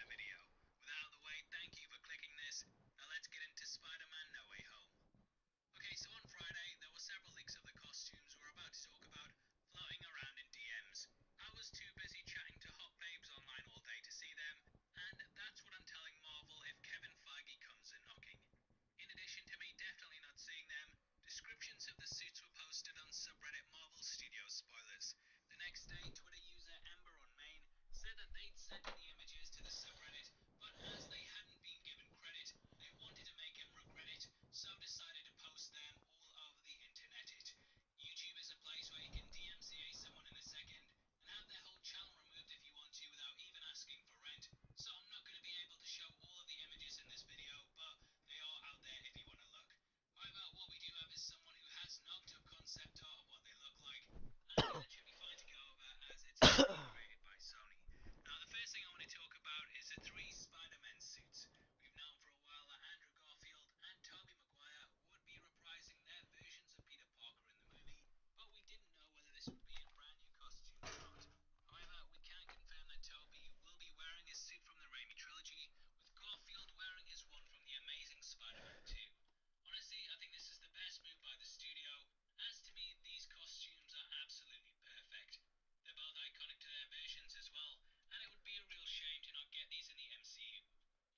teaser video. With that out of the way, thank you for clicking this. Now let's get into Spider-Man No Way Home. Okay, so on Friday, there were several leaks of the costumes we're about to talk about floating around in DMs. I was too busy chatting to hot babes online all day to see them, and that's what I'm telling Marvel if Kevin Feige comes a knocking. In addition to me definitely not seeing them, descriptions of the suits were posted on subreddit Marvel Studios spoilers. The next day, Twitter user Ember on Main said that they'd sent in the images to the subreddit, but as they hadn't been given credit, they wanted to make him regret it, so decided to post them all over the internet. YouTube is a place where you can DMCA someone in a second and have their whole channel removed if you want to without even asking for rent, so I'm not going to be able to show all of the images in this video, but they are out there if you want to look. However, what we do have is someone who has knocked up concept art of what they look like, and I think that should be fine to go over as it's being created by Sony. Now, the first thing I want to talk about is the three Spider-Man suits. We've known for a while that Andrew Garfield and Tobey Maguire would be reprising their versions of Peter Parker in the movie, but we didn't know whether this would be in brand new costumes or not. However, we can confirm that Tobey will be wearing his suit from the Raimi trilogy, with Garfield wearing his one from The Amazing Spider-Man 2. Honestly, I think this is the best move by the studio, as to me, these costumes are absolutely perfect. They're both iconic to their versions as well, and it would be a real shame to not get these in the MCU.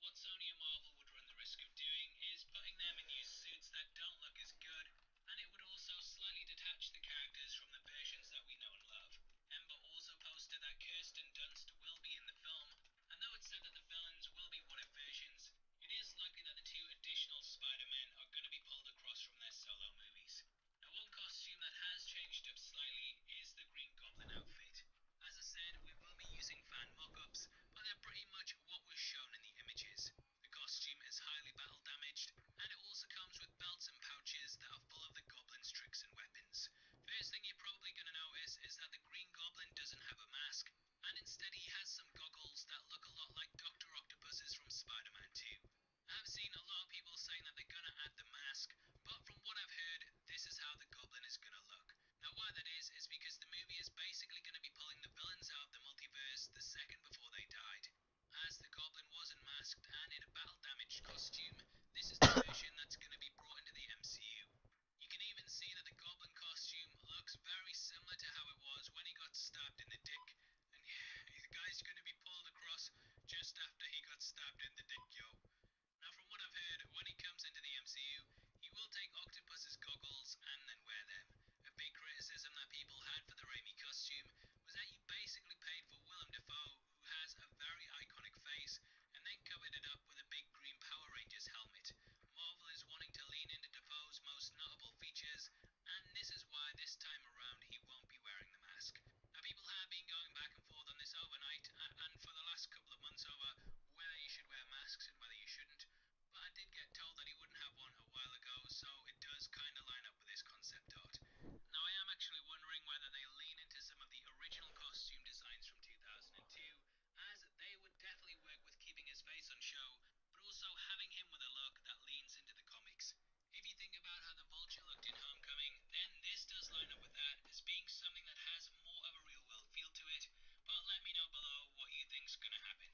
What Sony and Marvel would run the risk of doing is putting them in new suits that don't look as good, and it would also slightly detach the characters from the versions that we know and love. Ember also posted that Kirsten Dunst will be in the film, and though it's said that the villains will be what-if versions, it is likely that the two additional Spider-Men are going to be pulled across from their solo movies. Now, one costume that has changed up slightly is the Green Goblin outfit. As I said, we will be using fan mock-ups, but they're pretty much what was shown in the images. The costume is highly battle damaged, and it also comes with belts and pouches that are full of the Goblin's tricks and weapons. First thing you're probably going to notice is that the Green Goblin doesn't have a mask, and instead he has some goggles that look a lot like Dr. Octopus's from Spider-Man 2. I've seen a lot of people saying that they're going to add the mask, but from what I've heard, this is how the Goblin is going to look. Now, why that is because the movie is basically going to be pulling the villains out of the multiverse the second before they died. As the Goblin wasn't masked and in a battle-damaged costume, this is the version that's going to be brought into the MCU. You can even see that the Goblin costume looks very similar to how it was when he got stabbed in the dick, and the guy's going to be pulled across just after he got stabbed in the dick, yo. Now, from what I've heard, when he comes into the MCU, he will take Octopus's goggles and then wear them. A big criticism that people had for the Raimi costume was that you basically paid for Willem Dafoe, who has a very iconic face, and then covered it up with a big green Power Rangers helmet. Marvel is wanting to lean into Dafoe's most notable features, and this is why this time around he won't be wearing the mask. Now, people have been going back and forth on this overnight, and for the last couple of months over whether you should wear masks and whether you shouldn't, but I did get told that he wouldn't have one a while ago, so it does kind of line up with this concept art. Now, I am actually wondering whether they lean into some of the original costume designs from 2002, as they would definitely work with keeping his face on show, but also having him with a look that leans into the comics. If you think about how the Vulture looked in Homecoming, then this does line up with that as being something that has more of a real-world feel to it, but let me know below what you think's gonna happen.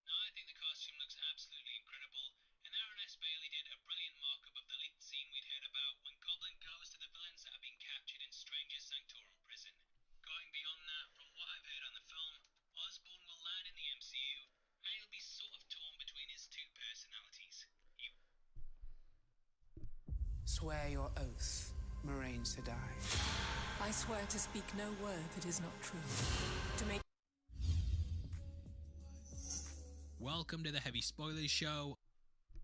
Now, I think the costume looks absolutely incredible, and Aaron S. Bailey did a brilliant mock-up of the leaked scene we'd heard about when Goblin goes to the villains that have been captured in Stranger's Sanctorum prison. Going beyond that, from what I've heard on the film, Osborn will land in the MCU, and he'll be sort of torn between his two personalities. Swear your oath, Moraine Sedai. I swear to speak no word that is not true. To make Welcome to the Heavy Spoilers Show.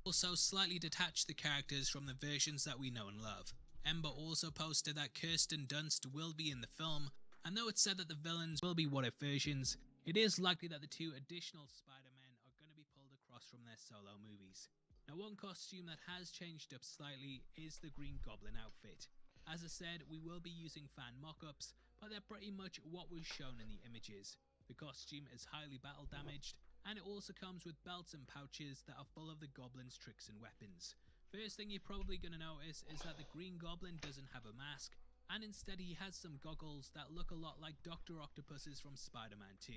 Also slightly detached the characters from the versions that we know and love. Ember also posted that Kirsten Dunst will be in the film, and though it's said that the villains will be what-if versions, it is likely that the two additional Spider-Men are going to be pulled across from their solo movies. Now, one costume that has changed up slightly is the Green Goblin outfit. As I said, we will be using fan mock-ups, but they're pretty much what was shown in the images. The costume is highly battle damaged, and it also comes with belts and pouches that are full of the Goblin's tricks and weapons. First thing you're probably going to notice is that the Green Goblin doesn't have a mask, and instead he has some goggles that look a lot like Dr. Octopus's from Spider-Man 2.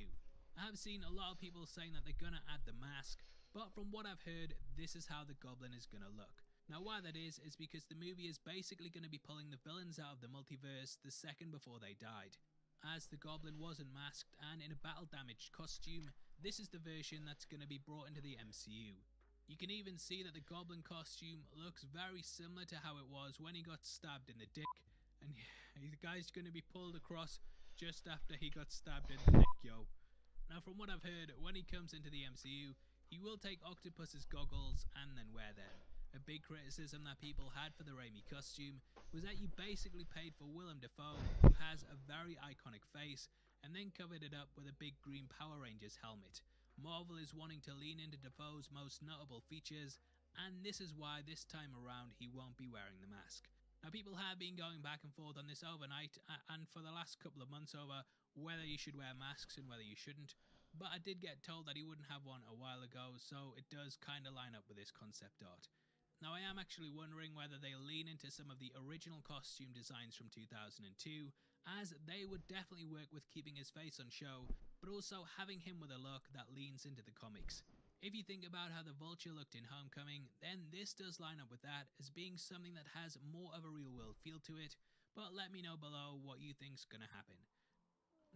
I have seen a lot of people saying that they're gonna add the mask, but from what I've heard, this is how the Goblin is gonna look. Now why that is because the movie is basically going to be pulling the villains out of the multiverse the second before they died. As the Goblin wasn't masked and in a battle damaged costume, this is the version that's going to be brought into the MCU. You can even see that the Goblin costume looks very similar to how it was when he got stabbed in the dick, and the guy's going to be pulled across just after he got stabbed in the dick, yo. Now from what I've heard, when he comes into the MCU, he will take Octopus's goggles and then wear them. A big criticism that people had for the Raimi costume was that you basically paid for Willem Dafoe, who has a very iconic face, and then covered it up with a big green Power Rangers helmet. Marvel is wanting to lean into Dafoe's most notable features, and this is why this time around he won't be wearing the mask. Now people have been going back and forth on this overnight and for the last couple of months over whether you should wear masks and whether you shouldn't, but I did get told that he wouldn't have one a while ago, so it does kinda line up with this concept art. Now I am actually wondering whether they'll lean into some of the original costume designs from 2002, as they would definitely work with keeping his face on show, but also having him with a look that leans into the comics. If you think about how the Vulture looked in Homecoming, then this does line up with that as being something that has more of a real world feel to it, but let me know below what you think's gonna happen.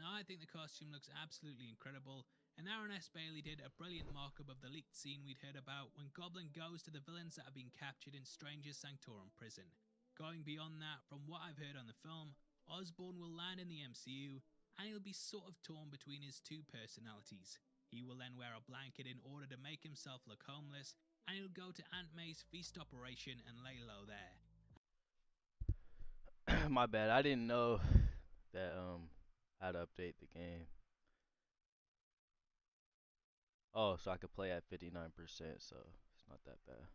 Now I think the costume looks absolutely incredible, and Aaron S. Bailey did a brilliant mock-up of the leaked scene we'd heard about when Goblin goes to the villains that have been captured in Stranger's Sanctorum prison. Going beyond that, from what I've heard on the film, Osborn will land in the MCU, and he'll be sort of torn between his two personalities. He will then wear a blanket in order to make himself look homeless, and he'll go to Aunt May's feast operation and lay low there. My bad. I didn't know that how to update the game. Oh, so I could play at 59%, so it's not that bad.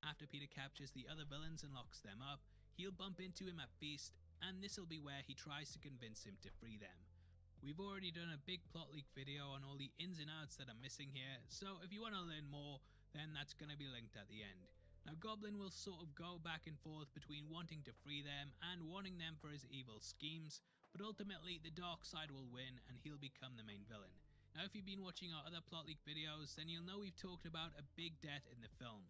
After Peter captures the other villains and locks them up, he'll bump into him at Feast, and this'll be where he tries to convince him to free them. We've already done a big plot leak video on all the ins and outs that are missing here, so if you want to learn more, then that's going to be linked at the end. Now Goblin will sort of go back and forth between wanting to free them and wanting them for his evil schemes, but ultimately the dark side will win and he'll become the main villain. Now if you've been watching our other plot leak videos, then you'll know we've talked about a big death in the film.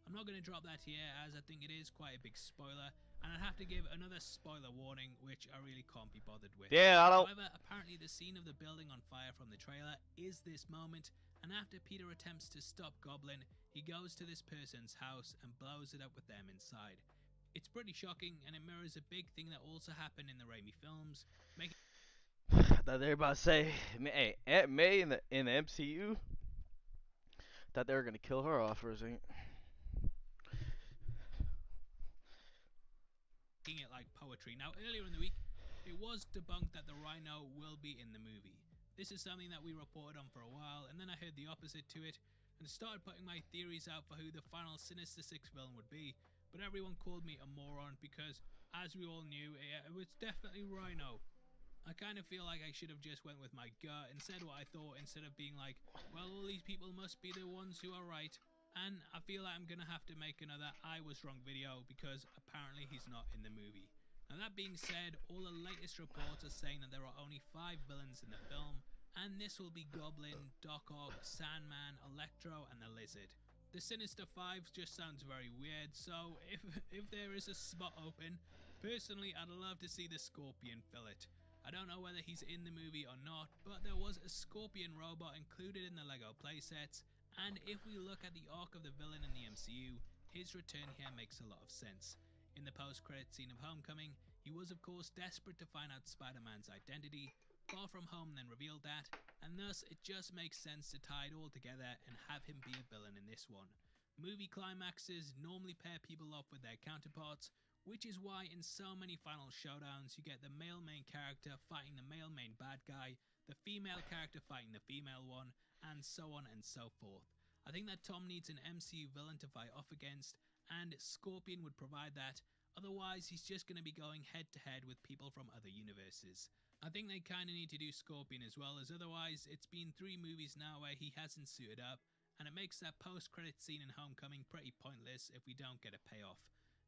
I'm not going to drop that here as I think it is quite a big spoiler, and I'd have to give another spoiler warning which I really can't be bothered with. Yeah, I don't. However, apparently the scene of the building on fire from the trailer is this moment, and after Peter attempts to stop Goblin, he goes to this person's house and blows it up with them inside. It's pretty shocking, and it mirrors a big thing that also happened in the Raimi films, making Thought they were about to say, hey, Aunt May in the MCU. Thought they were gonna kill her off for a second. it like poetry. Now earlier in the week, it was debunked that the Rhino will be in the movie. This is something that we reported on for a while, and then I heard the opposite to it, and started putting my theories out for who the final Sinister Six villain would be, but everyone called me a moron because, as we all knew, it was definitely Rhino. I kind of feel like I should have just went with my gut and said what I thought instead of being like, well, all these people must be the ones who are right. And I feel like I'm gonna have to make another I was wrong video because apparently he's not in the movie. Now that being said, all the latest reports are saying that there are only 5 villains in the film, and this will be Goblin, Doc Ock, Sandman, Electro, and the Lizard. The Sinister Five just sounds very weird, so if there is a spot open, personally I'd love to see the Scorpion fill it. I don't know whether he's in the movie or not, but there was a Scorpion robot included in the LEGO playsets, and if we look at the arc of the villain in the MCU, his return here makes a lot of sense. In the post-credit scene of Homecoming, he was of course desperate to find out Spider-Man's identity. Far From Home then revealed that, and thus it just makes sense to tie it all together and have him be a villain in this one. Movie climaxes normally pair people off with their counterparts, which is why in so many final showdowns you get the male main character fighting the male main bad guy, the female character fighting the female one, and so on and so forth. I think that Tom needs an MCU villain to fight off against, and Scorpion would provide that, otherwise he's just going to be going head to head with people from other universes. I think they kinda need to do Scorpion as well, as otherwise it's been 3 movies now where he hasn't suited up, and it makes that post-credit scene in Homecoming pretty pointless if we don't get a payoff.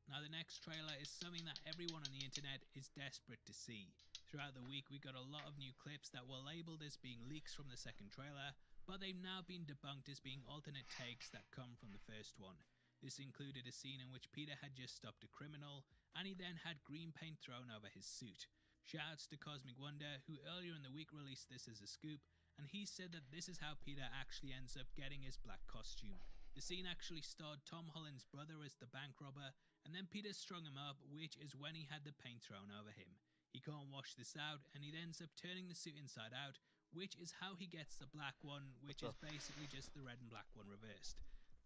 Now the next trailer is something that everyone on the internet is desperate to see. Throughout the week, we got a lot of new clips that were labelled as being leaks from the second trailer, but they've now been debunked as being alternate takes that come from the first one. This included a scene in which Peter had just stopped a criminal, and he then had green paint thrown over his suit. Shoutouts to Cosmic Wonder, who earlier in the week released this as a scoop, and he said that this is how Peter actually ends up getting his black costume. The scene actually starred Tom Holland's brother as the bank robber, and then Peter strung him up, which is when he had the paint thrown over him. He can't wash this out, and he ends up turning the suit inside out, which is how he gets the black one, which is basically just the red and black one reversed.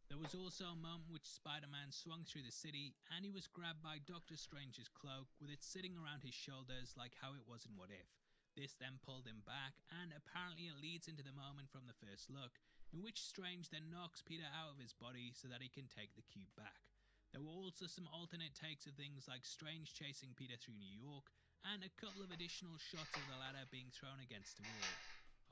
There was also a moment which Spider-Man swung through the city, and he was grabbed by Doctor Strange's cloak, with it sitting around his shoulders like how it was in What If. This then pulled him back, and apparently it leads into the moment from the first look, in which Strange then knocks Peter out of his body so that he can take the cube back. There were also some alternate takes of things like Strange chasing Peter through New York, and a couple of additional shots of the ladder being thrown against a wall.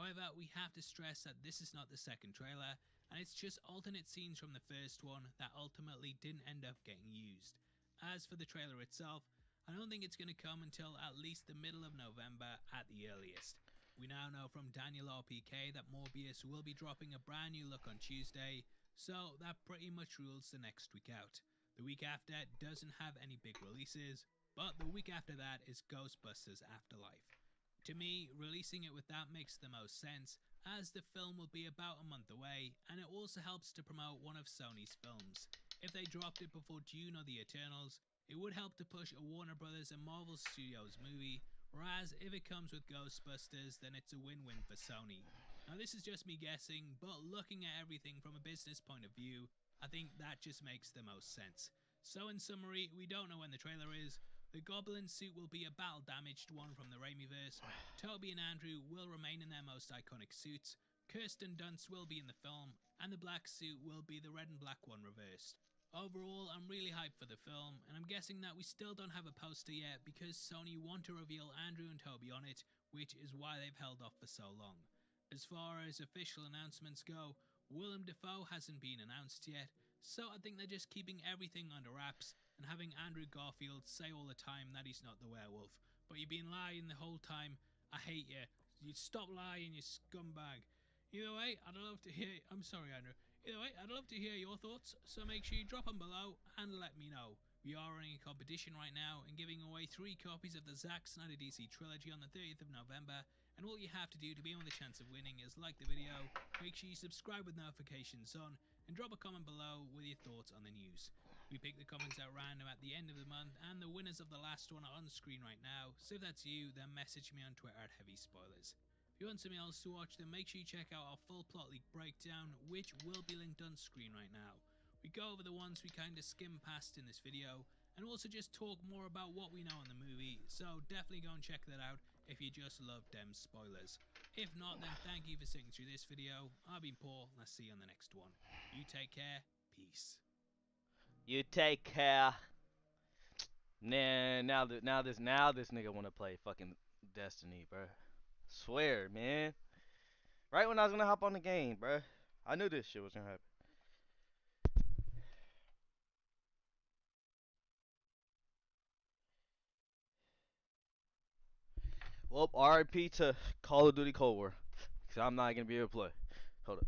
However, we have to stress that this is not the second trailer, and it's just alternate scenes from the first one that ultimately didn't end up getting used. As for the trailer itself, I don't think it's going to come until at least the middle of November at the earliest. We now know from Daniel RPK that Morbius will be dropping a brand new look on Tuesday, so that pretty much rules the next week out. The week after doesn't have any big releases, but the week after that is Ghostbusters Afterlife. To me, releasing it with that makes the most sense, as the film will be about a month away, and it also helps to promote one of Sony's films. If they dropped it before Dune or The Eternals, it would help to push a Warner Brothers and Marvel Studios movie, whereas if it comes with Ghostbusters, then it's a win-win for Sony. Now this is just me guessing, but looking at everything from a business point of view, I think that just makes the most sense. So in summary, we don't know when the trailer is. The Goblin suit will be a battle-damaged one from the Raimiverse. Toby and Andrew will remain in their most iconic suits. Kirsten Dunst will be in the film, and the black suit will be the red and black one reversed. Overall, I'm really hyped for the film, and I'm guessing that we still don't have a poster yet because Sony want to reveal Andrew and Toby on it, which is why they've held off for so long. As far as official announcements go, Willem Dafoe hasn't been announced yet, so I think they're just keeping everything under wraps and having Andrew Garfield say all the time that he's not the werewolf. But you've been lying the whole time. I hate you. You stop lying, you scumbag. Either way, I'd love to hear... I'm sorry, Andrew. Either way, I'd love to hear your thoughts, so make sure you drop them below and let me know. We are running a competition right now and giving away 3 copies of the Zack Snyder DC trilogy on the 30th of November, and all you have to do to be on the chance of winning is like the video, make sure you subscribe with notifications on, and drop a comment below with your thoughts on the news. We pick the comments at random at the end of the month, and the winners of the last one are on screen right now, so if that's you, then message me on Twitter at Heavy Spoilers. If you want something else to watch, then make sure you check out our full plot leak breakdown, which will be linked on screen right now. We go over the ones we kinda skim past in this video, and also just talk more about what we know in the movie, so definitely go and check that out if you just love dem spoilers. If not, then thank you for sitting through this video. I've been Paul, and I'll see you on the next one. You take care, peace. You take care. Nah, now this nigga wanna play fucking Destiny, bro. Swear, man. Right when I was gonna hop on the game, bro. I knew this shit was gonna happen. Well, RIP to Call of Duty Cold War. Cause I'm not gonna be able to play. Hold up.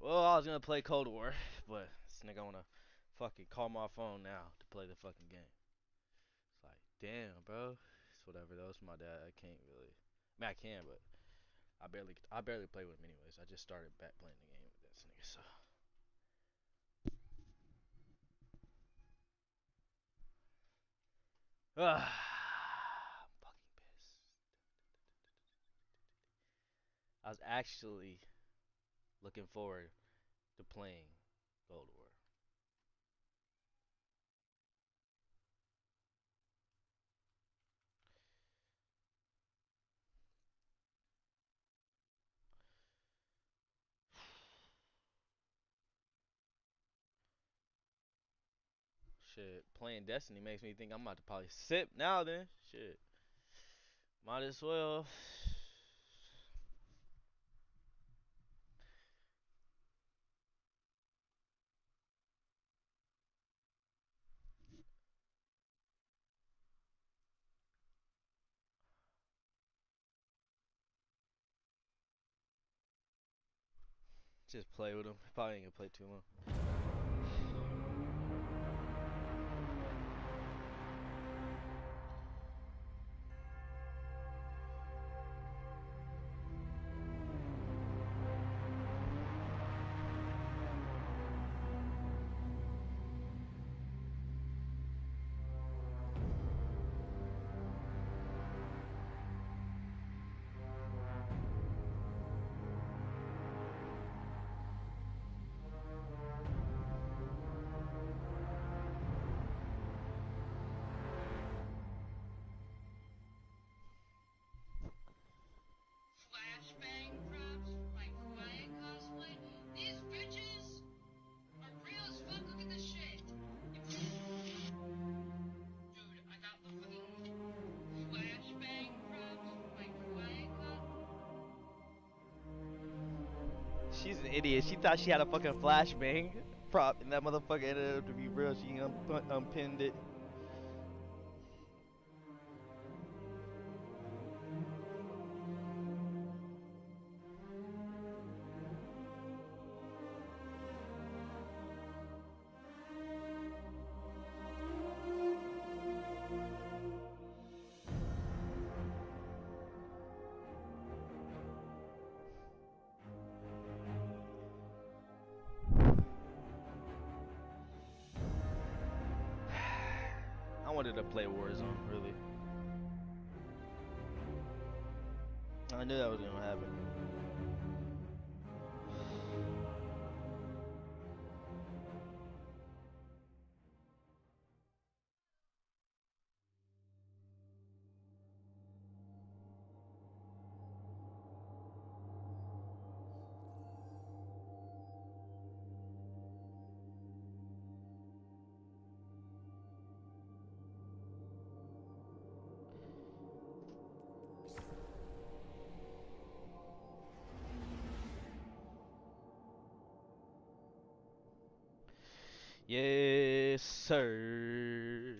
Well, I was gonna play Cold War, but this nigga wanna fucking call my phone now to play the fucking game. It's like, damn, bro. It's whatever. That was my dad. I can't really. I mean, I can, but I barely play with him anyways. I just started back playing the game with this nigga, so. I'm fucking pissed. I was actually looking forward to playing Cold War. Shit, playing Destiny makes me think I'm about to probably sip now. Then shit, might as well. Just play with him. Probably ain't gonna play too long. Flashbang props for my quiet cosplay. These bitches are real as fuck. Look at this shit. Dude, I got the fucking flashbang props for my quiet She's an idiot. She thought she had a fucking flashbang prop, and that motherfucker ended up to be real. She unpinned it. I wanted to play Warzone, really. I knew that was gonna happen. Yes, sir.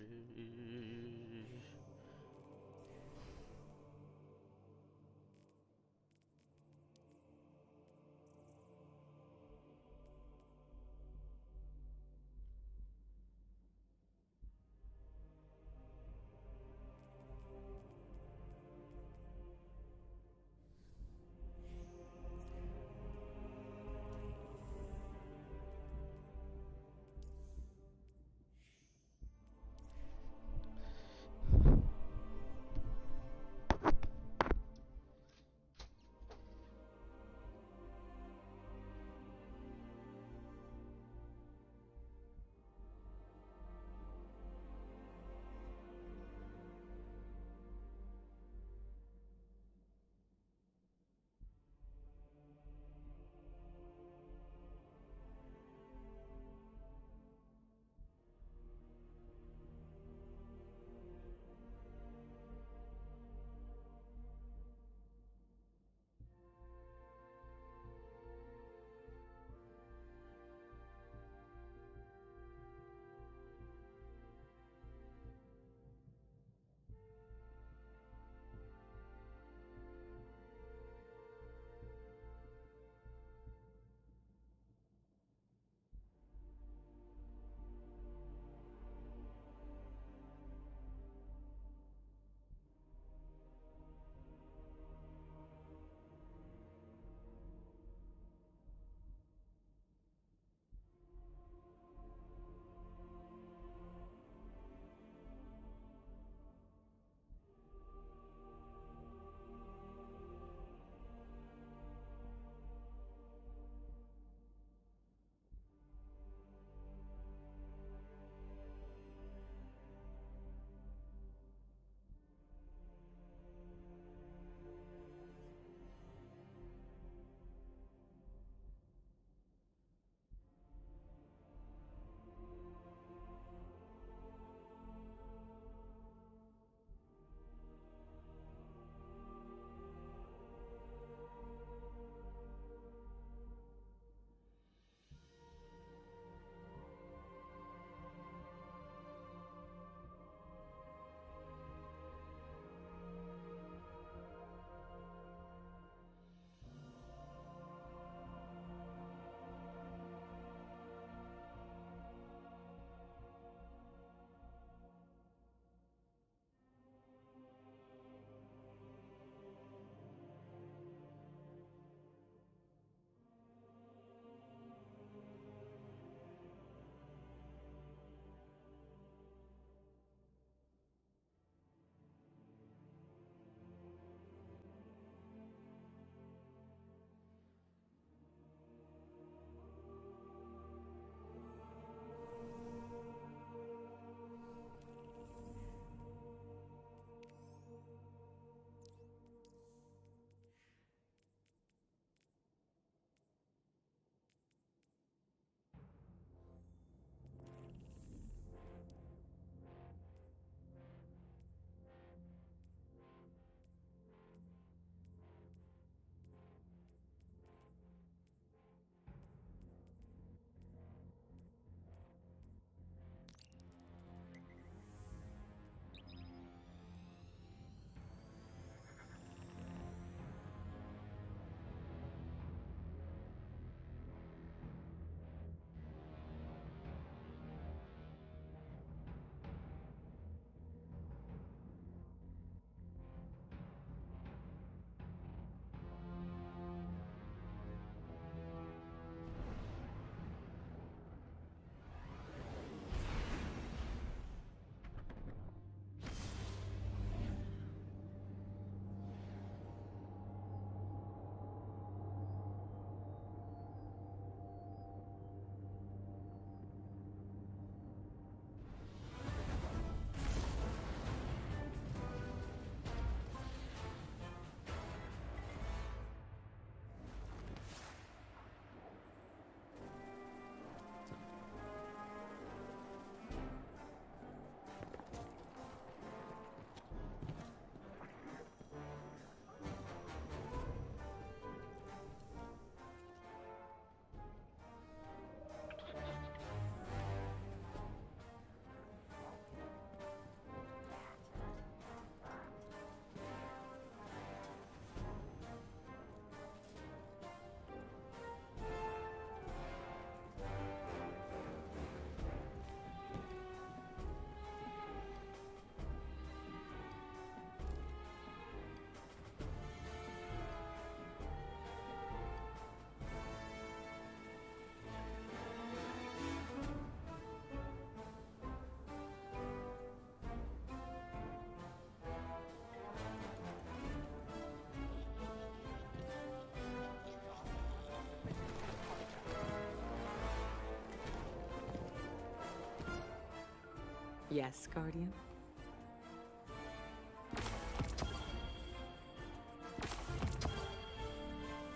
Yes, Guardian?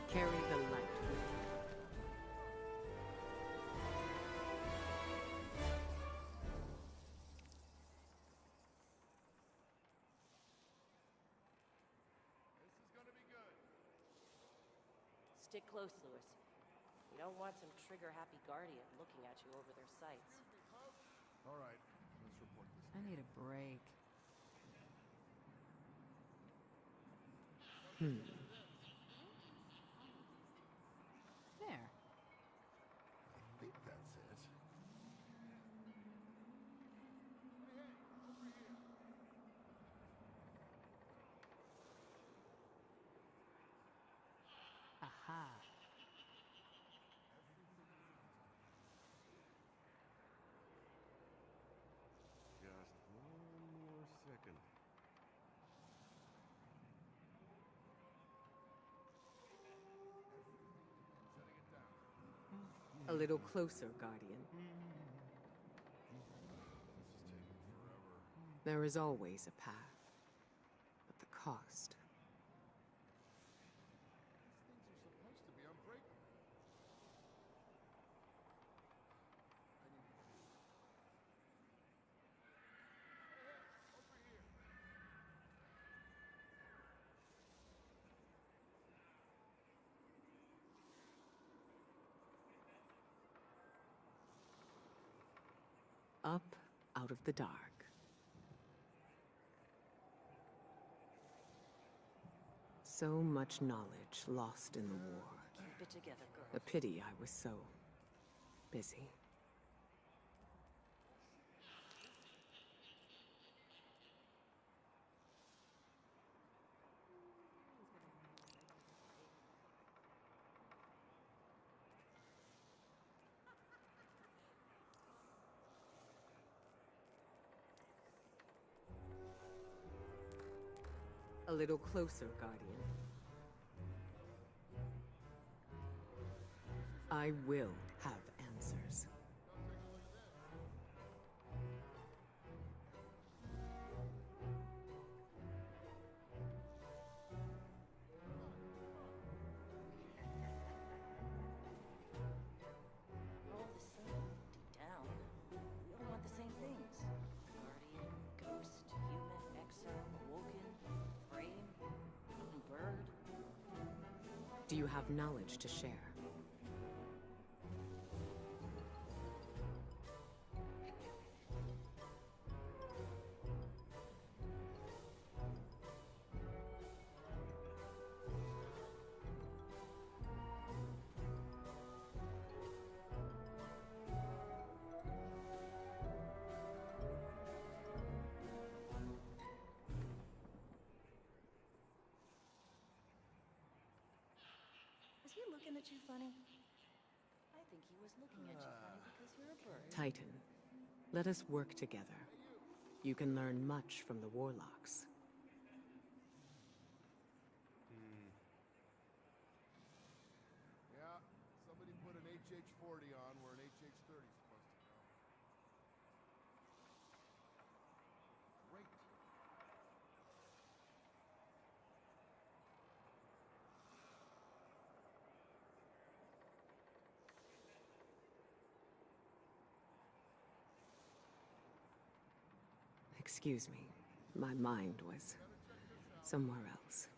Carry the light with you. Stick close, Lewis. You don't want some trigger-happy Guardian looking at you over their sights. All right, let's report this. I need a break. There. I think that's it. Aha. Just one more second. Setting it down. A little closer, Guardian. This is taking forever. There is always a path. But the cost. These things are supposed to be unbreakable. I need to shoot. Hey, over here. Up out of the dark. So much knowledge lost in the war. Keep it together, girl. A pity I was so busy. A little closer, Guardian. I will have answers. We're all the same, deep down. We all want the same things. Guardian, ghost, human, exile, awoken, frame, bird. Do you have knowledge to share? Was he looking at you funny? I think he was looking at you funny because you're a bird. Titan, let us work together. You can learn much from the warlocks. Yeah, somebody put an HH-40 on where an HH-30 is supposed to go. Great. Excuse me. My mind was somewhere else.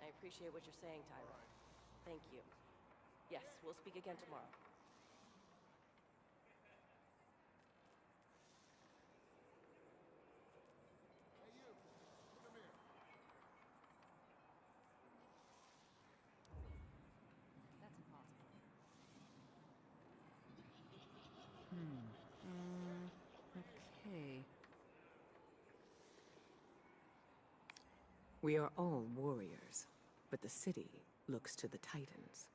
I appreciate what you're saying, Tyra. Thank you. Yes, we'll speak again tomorrow. Hey, you. Come here. That's impossible. Okay. We are all warriors, but the city looks to the Titans.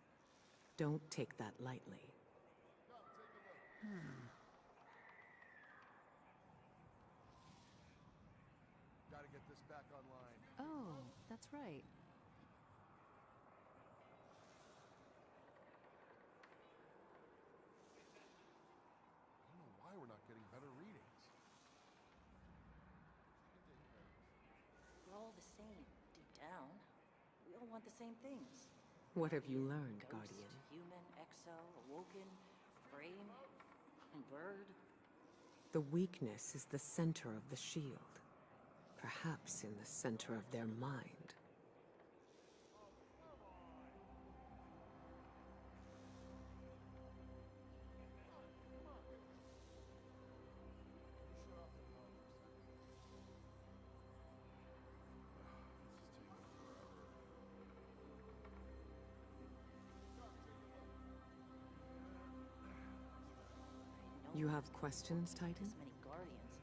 Don't take that lightly. Come, take a look. Gotta get this back online. Oh, that's right. I don't know why we're want the same things. What have you learned, Ghost, Guardian? human, exo, awoken, frame, bird. The weakness is the center of the shield. Perhaps in the center of their mind. You have questions, Titan? This many guardians.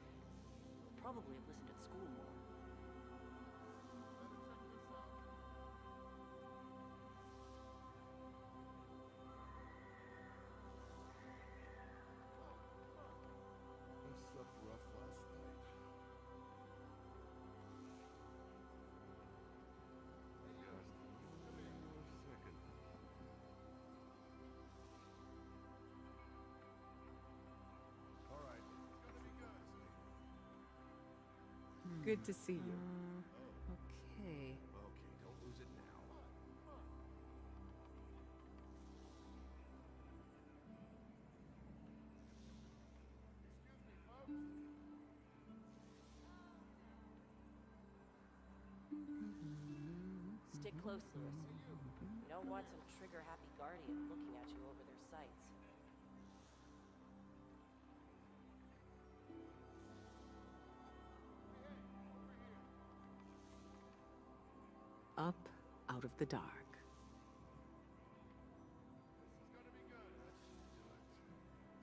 Probably have listened at school more. I slept rough last night. Second. All right, it's gonna be good. Good to see you. Okay. Okay, don't lose it now. Stick close, Lewis. You don't want some trigger-happy guardian looking at you over their sights. Up out of the dark.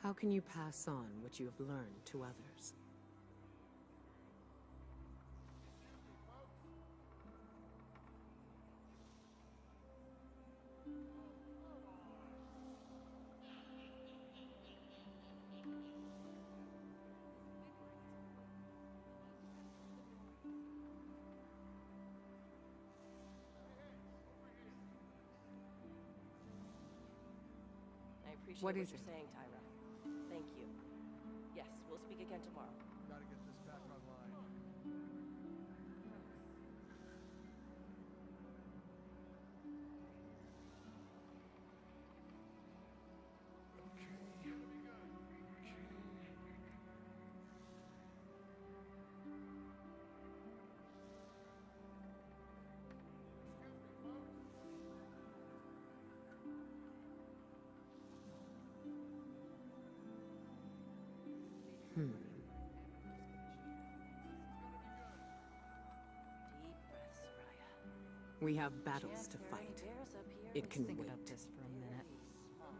How can you pass on what you have learned to others? I appreciate What what is you're it? saying, Tyra. Thank you. Yes, we'll speak again tomorrow. Gotta get this back online. Deep breaths, Raya. We have battles Chance to there are any fight. bears up here? It can Think wait. about this for a minute. Very small.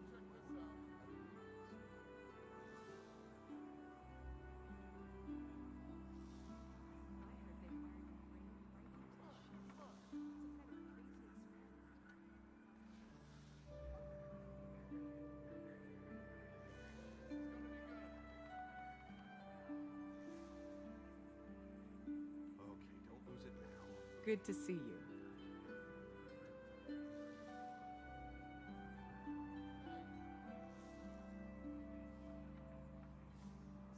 Okay, don't lose it now. Good to see you.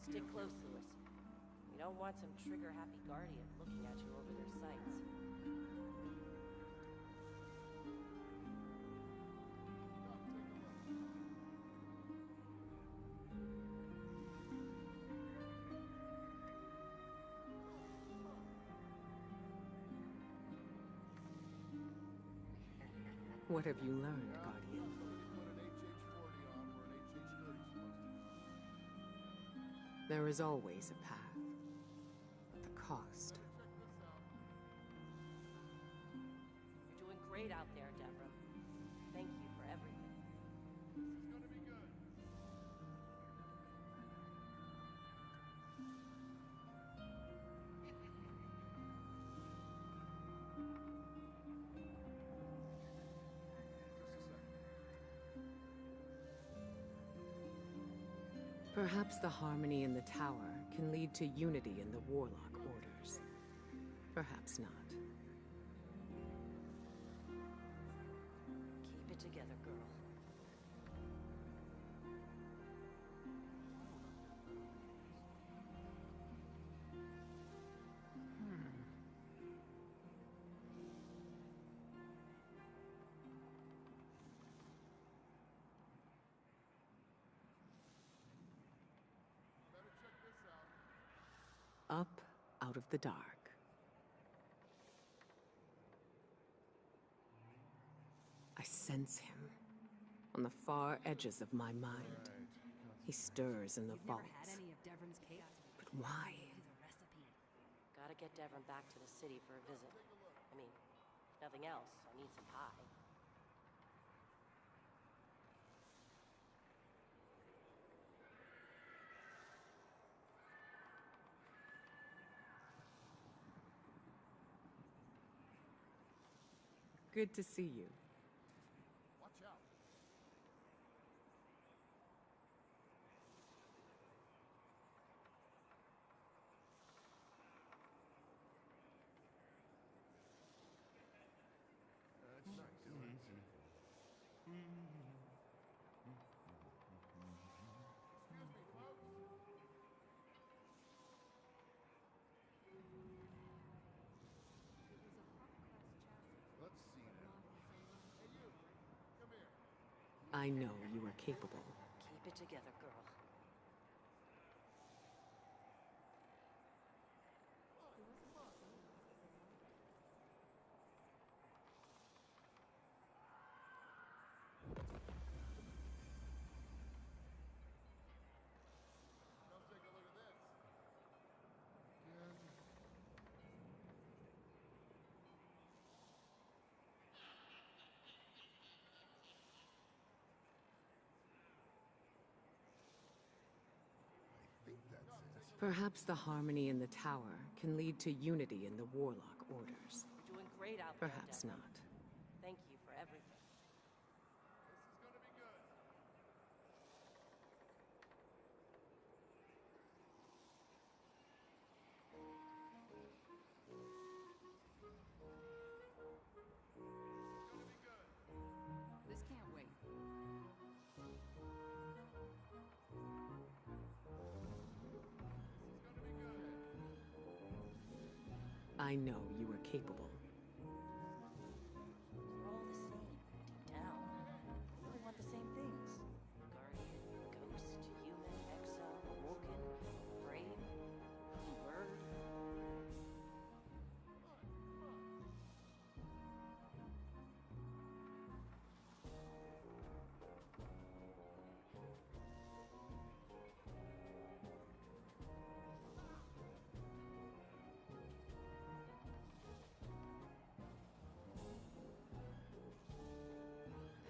Stick close, Lewis. You don't want some trigger-happy guardian looking at you over their sights. What have you learned, Guardian? Somebody put an HH-40 on where an HH-30 is supposed to go. There is always a path. But the cost. You're doing great out there, Devram. Thank you for everything. It's gonna be good. Perhaps the harmony in the tower can lead to unity in the Warlock orders. Perhaps not. Keep it together, girl. Up out of the dark. I sense him on the far edges of my mind. He stirs in the vaults. But why? Gotta get Devon back to the city for a visit. I mean, if nothing else, I need some pie. Good to see you. Watch out. That's nice. Excuse me, folks. Let's see now. Hey, you. Come here. I know you are capable. Keep it together, girl. Come take a look at this. Again. I think that's it. Perhaps the harmony in the tower can lead to unity in the warlock orders. You're doing great out there, Perhaps Devon. not. Thank you for everything. This is gonna be good. This can't wait. I know you are capable. We're all the same, deep down. We all want the same things. Guardian, ghost, human, exile, awoken, frame, bird.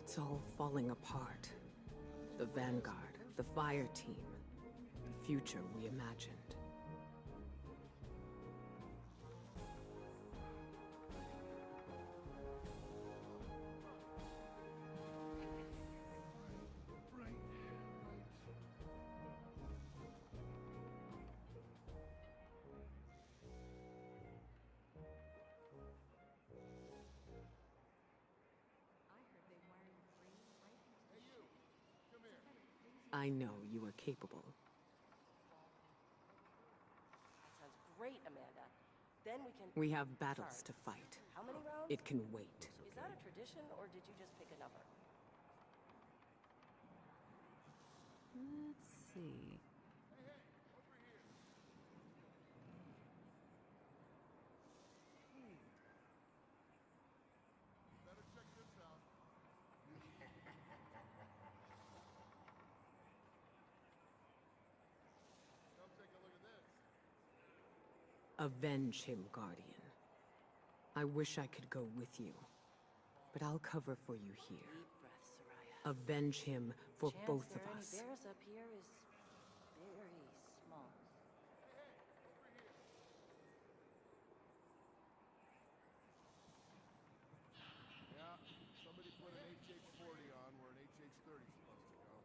It's all falling apart. The Vanguard, the fire team, the future we imagined. Right. Hey, you. Come here. I know you are capable. That sounds great, Amanda. Then we can... We have battles to Sorry. fight. How many rounds? It can wait. Is that a tradition, or did you just pick a number? Let's see. Hey, hey, over here. Better check this out. Come take a look at this. Avenge him, Guardian. I wish I could go with you, but I'll cover for you here. Deep breath, Soraya. Avenge him for Chance both there of are any us. bears up here is very small. Yeah, somebody put an HH-40 on where an HH-30 is supposed to go.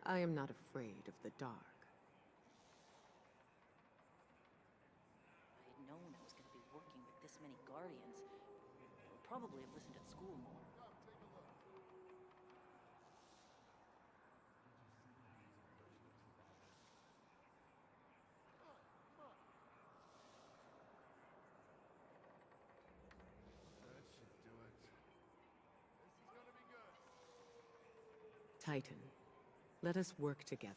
I am not afraid of the dark. If I had known I was going to be working with this many guardians, I would probably have listened at school more. Come, take a look. Titan. Let us work together.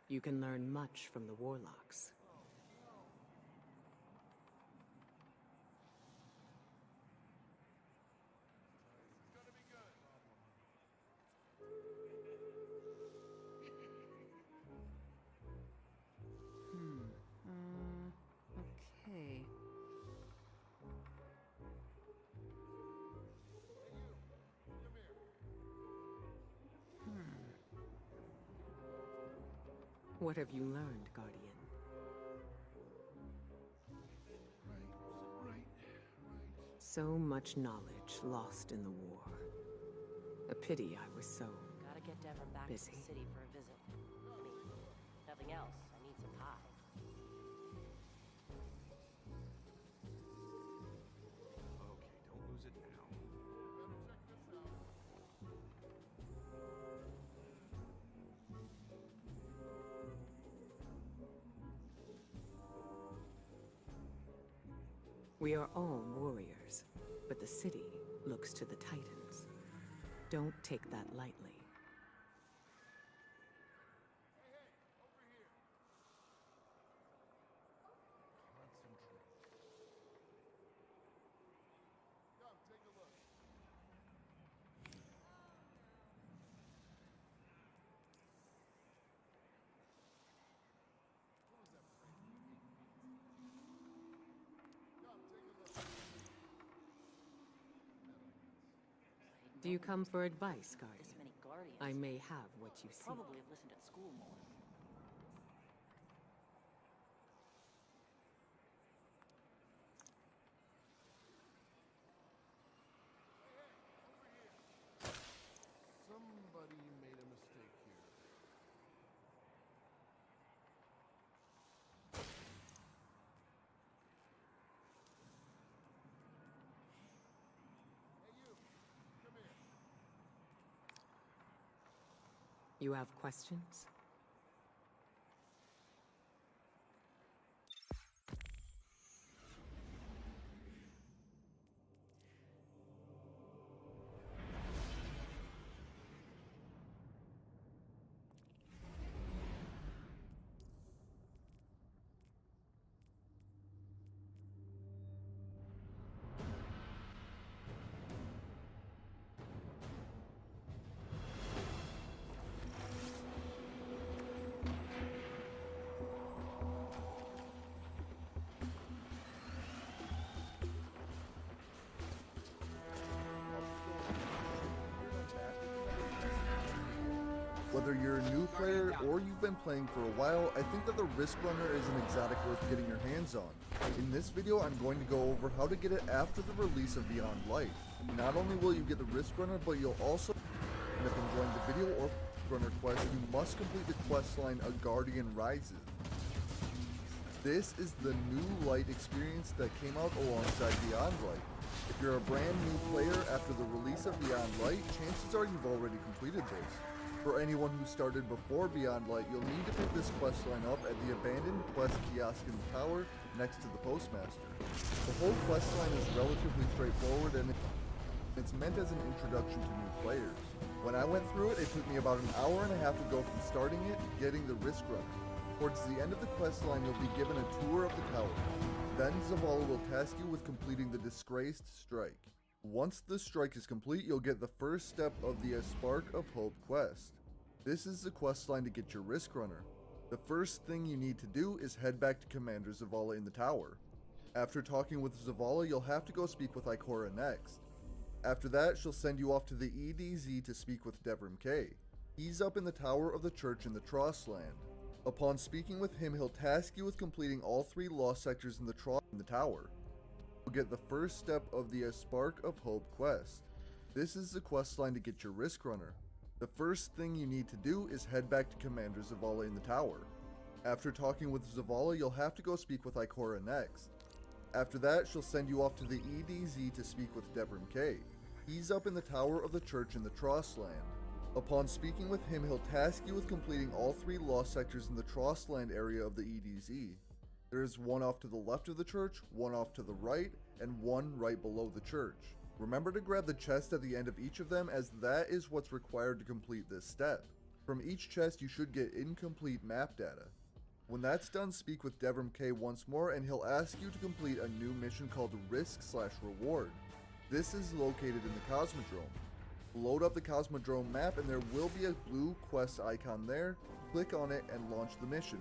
You can learn much from the warlocks. Okay. What have you learned, Guardian? So much knowledge lost in the war. A pity I was so Gotta get Devon back to busy. the city for a visit. I mean, if nothing else, I need some pie. Okay, don't lose it now. We are all warriors, but the city looks to the Titans. Don't take that lightly. Do you come for advice, This Guardian? many guardians. I may have what you seek. Probably have listened at school more. Somebody made a mistake here. You have questions? Whether you're a new player or you've been playing for a while, I think that the Risk Runner is an exotic worth getting your hands on. In this video, I'm going to go over how to get it after the release of Beyond Light. Not only will you get the Risk Runner, but you'll also end up enjoying the video or Runner quest. You must complete the quest line A Guardian Rises. This is the new Light experience that came out alongside Beyond Light. If you're a brand new player after the release of Beyond Light, chances are you've already completed this. For anyone who started before Beyond Light, you'll need to pick this questline up at the abandoned quest kiosk in the tower next to the postmaster. The whole questline is relatively straightforward and it's meant as an introduction to new players. When I went through it, it took me about an hour and a half to go from starting it to getting the Risk Runner. Towards the end of the questline, you'll be given a tour of the tower. Then Zavala will task you with completing the Disgraced Strike. Once the strike is complete, you'll get the first step of the A Spark of Hope quest. This is the questline to get your Risk Runner. The first thing you need to do is head back to Commander Zavala in the tower. After talking with Zavala, you'll have to go speak with Ikora next. After that, she'll send you off to the EDZ to speak with Devrim K. He's up in the tower of the church in the Trossland. Upon speaking with him, he'll task you with completing all 3 lost sectors in the tower. You'll get the first step of the A Spark of Hope quest. This is the questline to get your Risk Runner. The first thing you need to do is head back to Commander Zavala in the tower. After talking with Zavala, you'll have to go speak with Ikora next. After that, she'll send you off to the EDZ to speak with Devrim K. He's up in the tower of the church in the Trossland. Upon speaking with him, he'll task you with completing all 3 lost sectors in the Trossland area of the EDZ. There is one off to the left of the church, one off to the right, and one right below the church. Remember to grab the chest at the end of each of them, as that is what's required to complete this step. From each chest you should get incomplete map data. When that's done, speak with Devrim K once more and he'll ask you to complete a new mission called Risk/Reward. This is located in the Cosmodrome. Load up the Cosmodrome map and there will be a blue quest icon there. Click on it and launch the mission.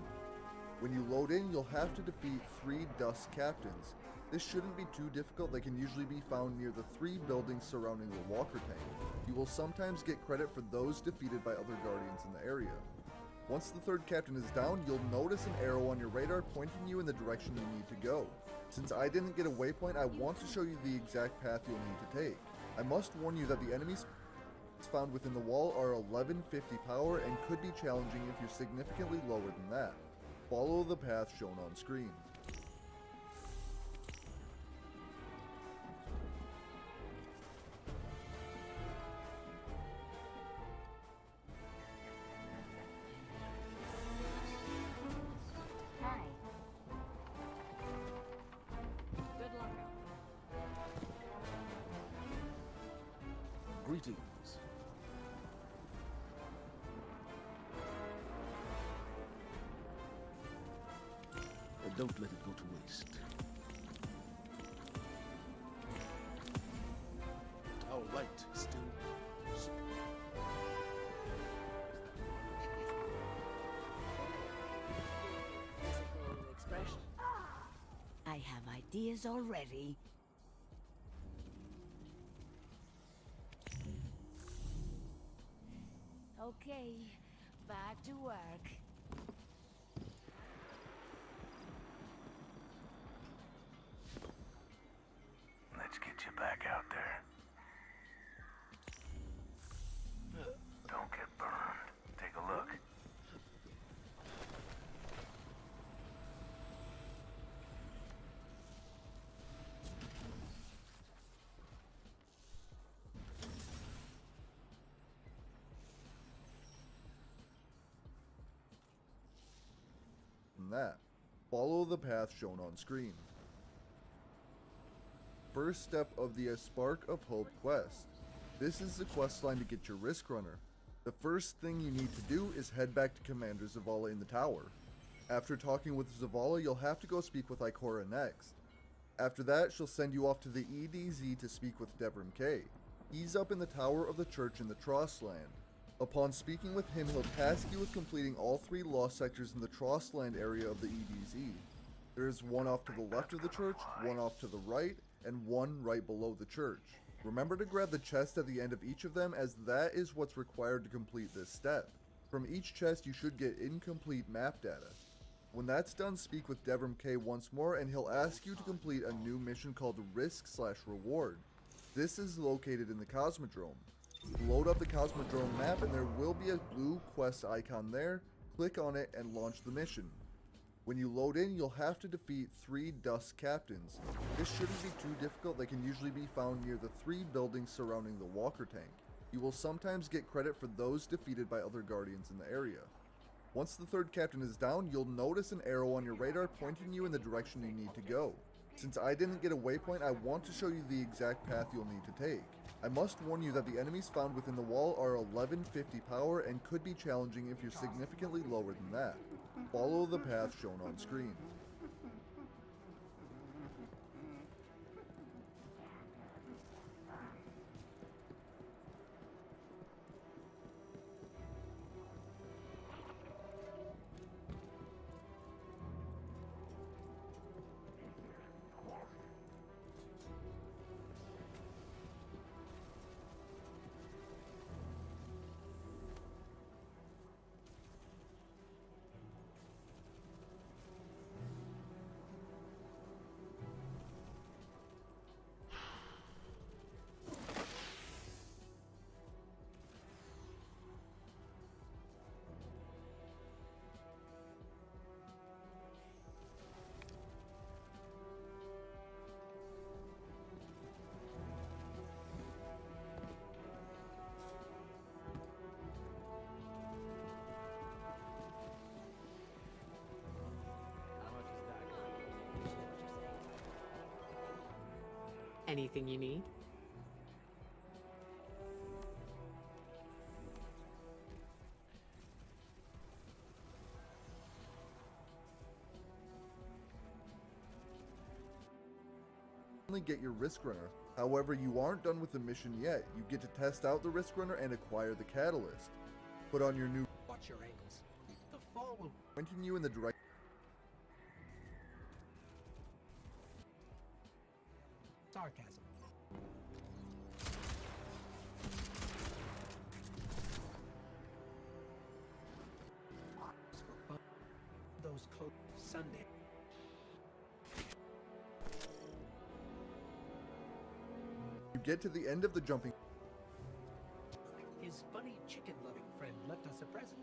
When you load in, you'll have to defeat 3 Dust Captains. This shouldn't be too difficult. They can usually be found near the 3 buildings surrounding the Walker Tank. You will sometimes get credit for those defeated by other Guardians in the area. Once the 3rd captain is down, you'll notice an arrow on your radar pointing you in the direction you need to go. Since I didn't get a waypoint, I want to show you the exact path you'll need to take. I must warn you that the enemies found within the wall are 1150 power and could be challenging if you're significantly lower than that. Follow the path shown on screen. Hi. Good luck out there. Greetings. Don't let it go to waste. Our light still burns. Physical expression. I have ideas already. Okay, back to work. Let's get you back out there. Don't get burned. Take a look. From that, follow the path shown on screen. First step of the Spark of Hope quest. This is the quest line to get your Risk Runner. The first thing you need to do is head back to Commander Zavala in the tower. After talking with Zavala, you'll have to go speak with Ikora next. After that, she'll send you off to the EDZ to speak with Devrim K. He's up in the tower of the church in the Trostland. Upon speaking with him, he'll task you with completing all 3 lost sectors in the Trostland area of the EDZ. There is one off to the left of the church, one off to the right, and one right below the church. Remember to grab the chest at the end of each of them, as that is what's required to complete this step. From each chest you should get incomplete map data. When that's done, speak with Devrim K once more and he'll ask you to complete a new mission called Risk/Reward. This is located in the Cosmodrome. Load up the Cosmodrome map and there will be a blue quest icon there. Click on it and launch the mission. When you load in, you'll have to defeat 3 Dust Captains. This shouldn't be too difficult. They can usually be found near the 3 buildings surrounding the Walker Tank. You will sometimes get credit for those defeated by other Guardians in the area. Once the 3rd captain is down, you'll notice an arrow on your radar pointing you in the direction you need to go. Since I didn't get a waypoint, I want to show you the exact path you'll need to take. I must warn you that the enemies found within the wall are 1150 power and could be challenging if you're significantly lower than that. Follow the path shown on screen. Anything you need? Only get your risk runner. However, you aren't done with the mission yet. You get to test out the risk runner and acquire the catalyst. Put on your new. Watch your ankles. The fall will Pointing you in the direction. sarcasm. Those close Sunday. You get to the end of the jumping. His funny chicken-loving friend left us a present.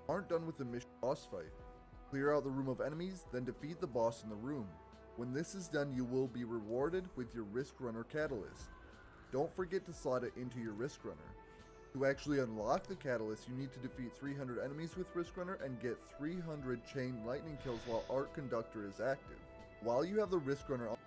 Aren't done with the mission boss fight. Clear out the room of enemies, then defeat the boss in the room. When this is done, you will be rewarded with your risk runner catalyst. Don't forget to slot it into your risk runner. To actually unlock the catalyst, you need to defeat 300 enemies with risk runner and get 300 chain lightning kills while Art Conductor is active. While you have the risk runner on,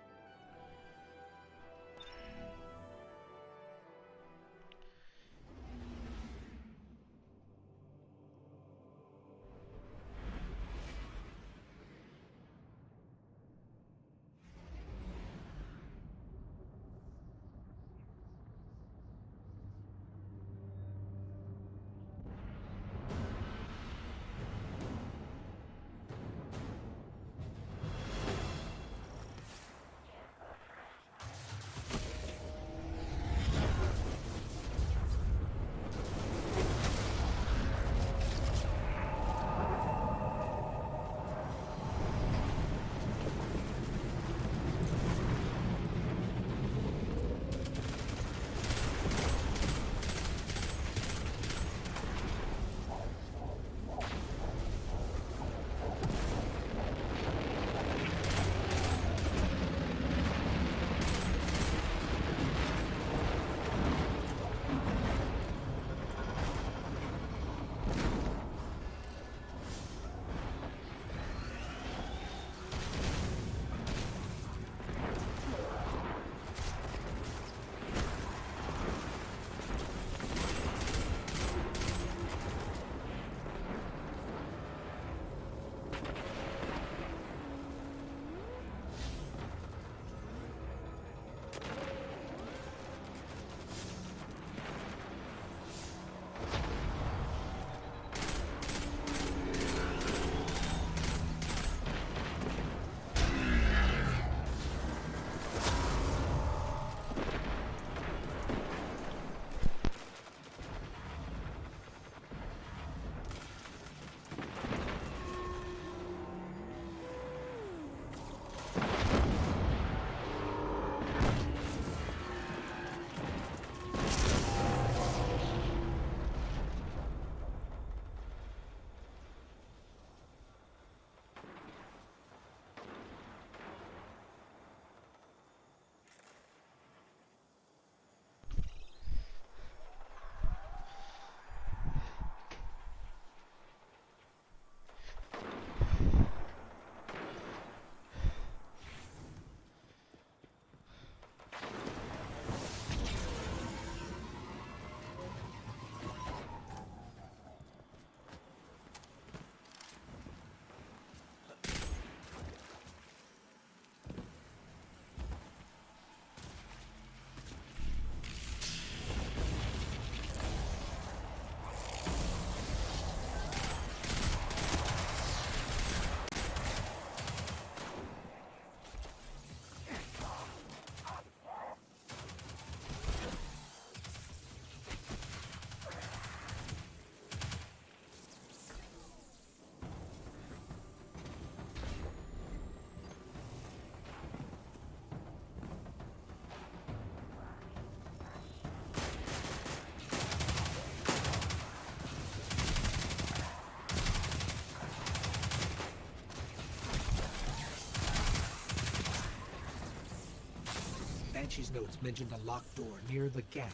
Banshee's notes mentioned a locked door near the gap.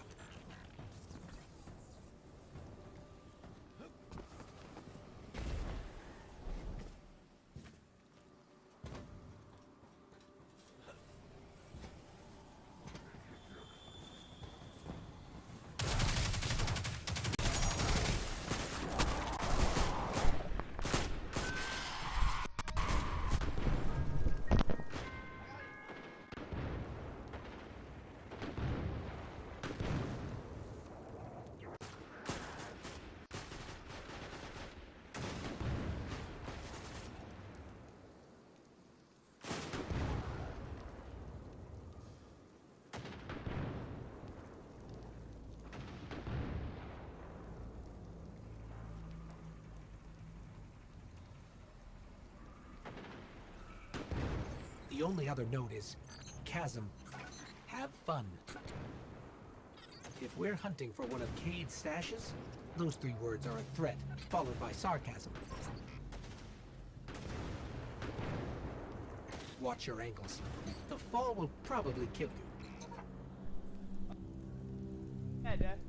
only other note is chasm. Have fun. If we're hunting for one of Cade's stashes, those 3 words are a threat, followed by sarcasm. Watch your ankles. The fall will probably kill you. Hey, Dad.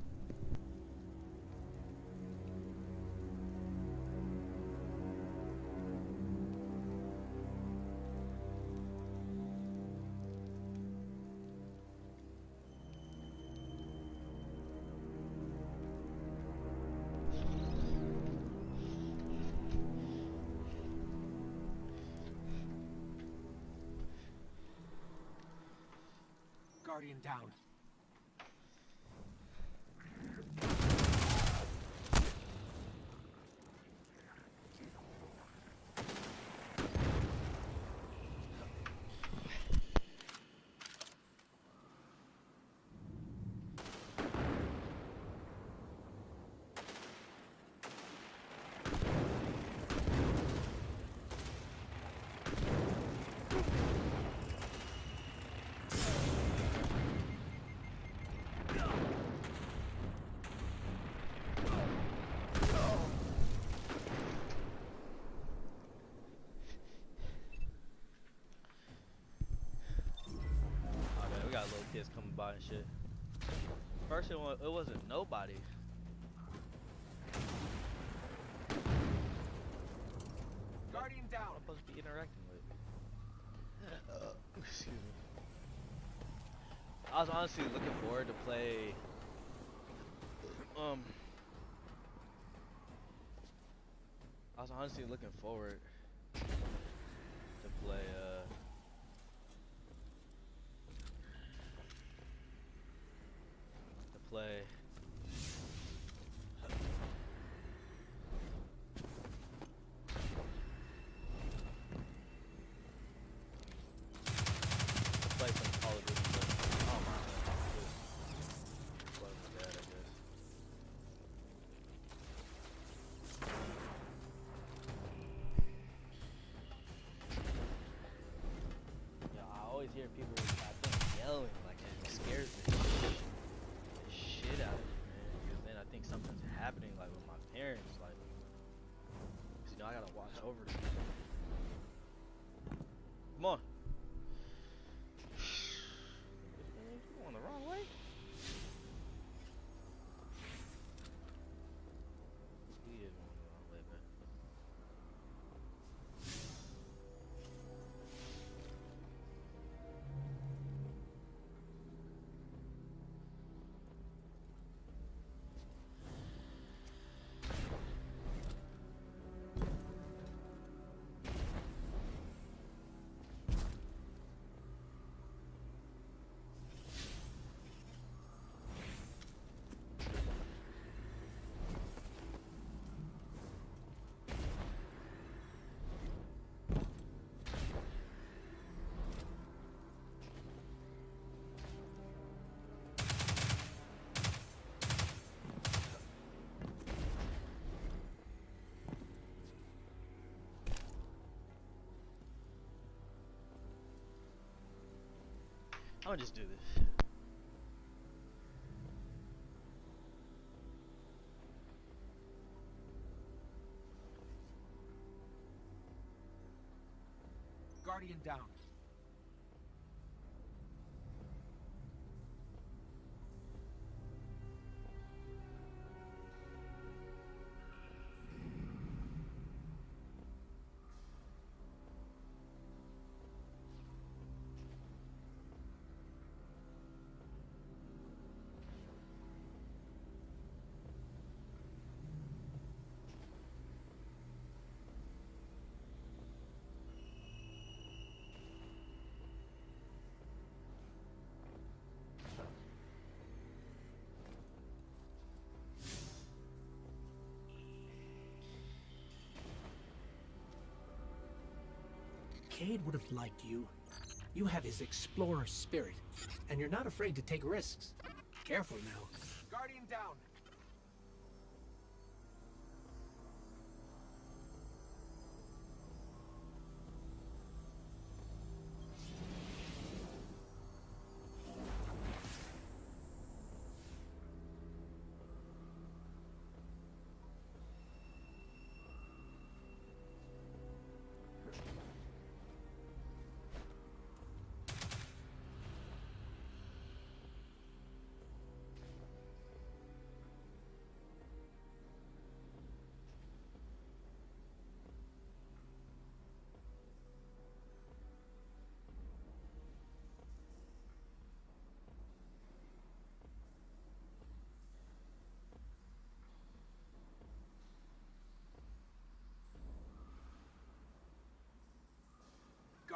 Guardian down. We got little kids coming by and shit. First it wasn't nobody. Guardian down. I'm supposed to be interacting with. Excuse me. I was honestly looking forward to play. I was honestly looking forward to play. Play. Play some Call of Duty, but oh my god, play with my dad, I guess. Yeah, I always hear people, I think, yelling like it scares the shit out of me, man. Because then I think something's happening, like with my parents, like, 'cause, you know, I gotta watch over them. Come on. You going the wrong way? He is going the wrong way, man. I'm gonna just do this. Guardian down. Cade would have liked you. You have his explorer spirit, and you're not afraid to take risks. Careful now. Guardian down.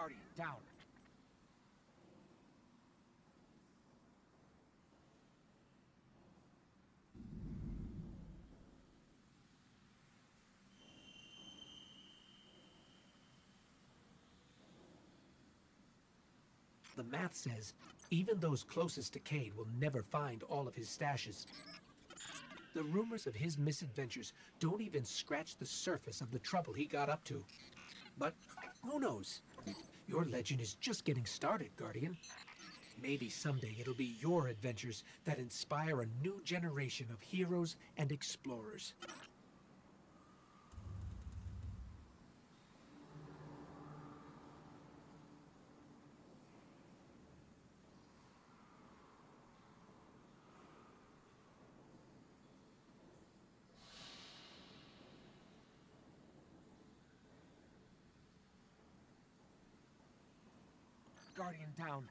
Guardian, down. The math says even those closest to Cade will never find all of his stashes. The rumors of his misadventures don't even scratch the surface of the trouble he got up to. But who knows? Your legend is just getting started, Guardian. Maybe someday it'll be your adventures that inspire a new generation of heroes and explorers. Guardian down.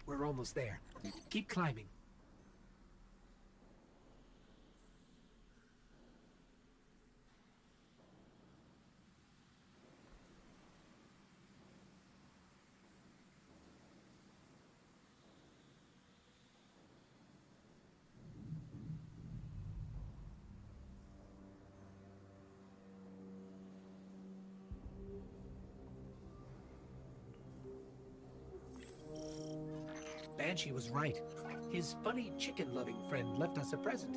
We're almost there. Keep climbing. Banshee was right. His funny chicken-loving friend left us a present.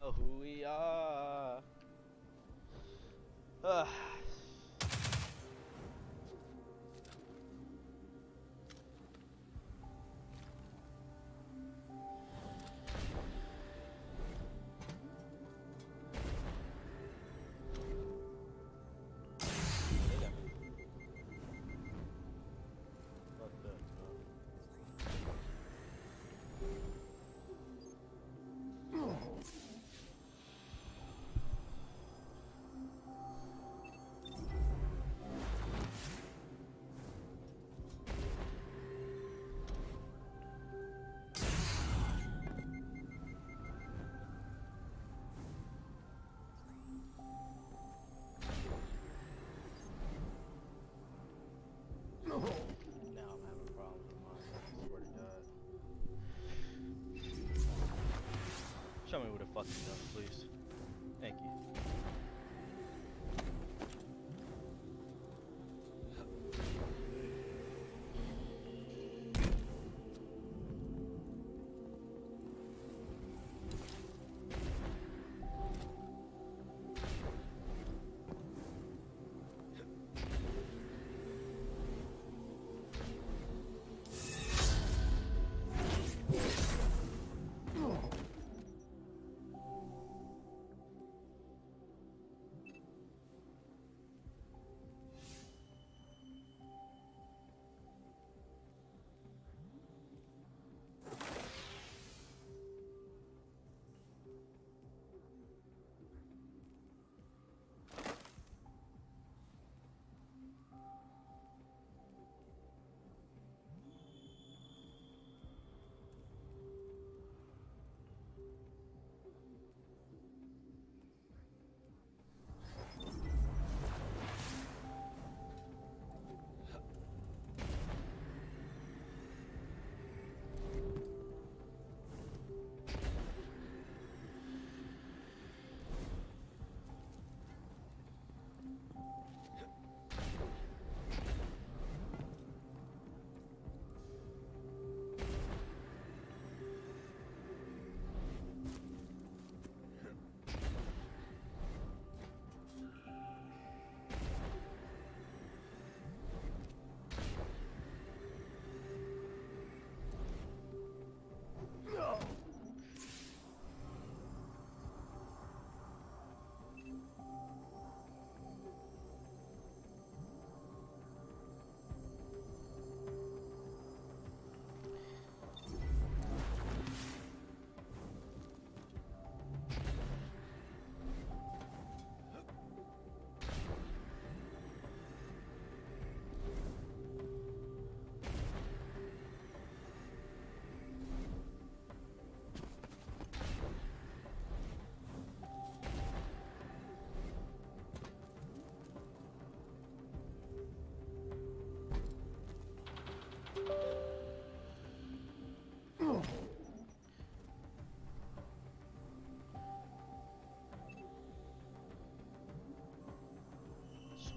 Oh, who we are. Ugh.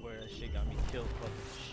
swear that shit got me killed fucking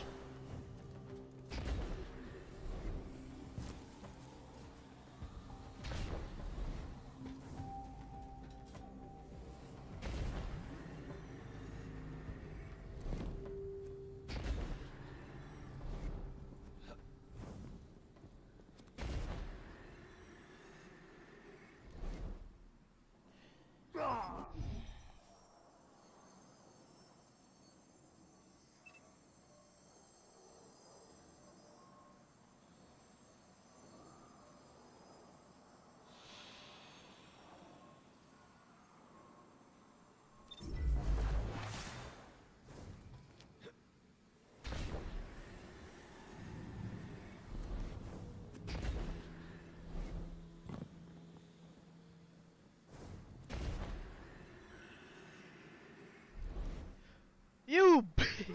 You bitch!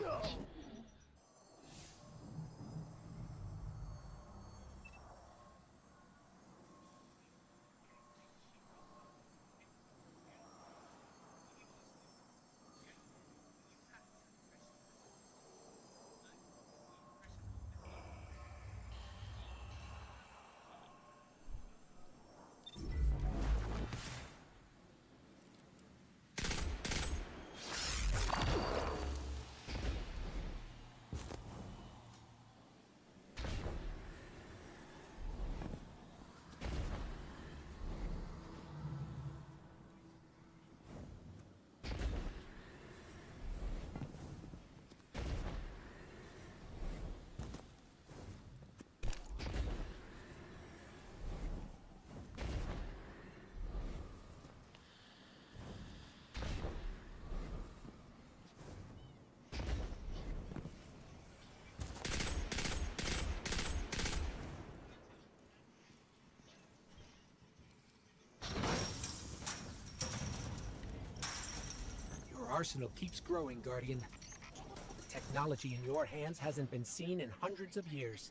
Your arsenal keeps growing, Guardian. The technology in your hands hasn't been seen in hundreds of years.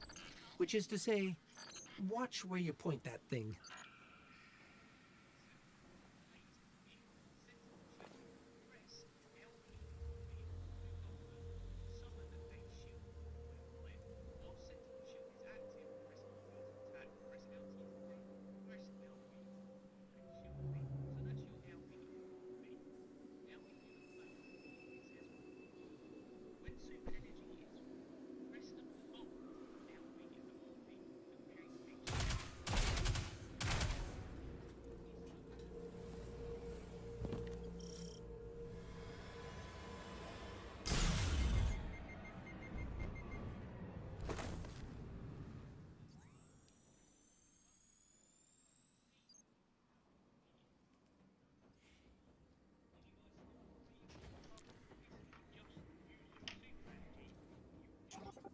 Which is to say, watch where you point that thing.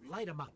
Light 'em up.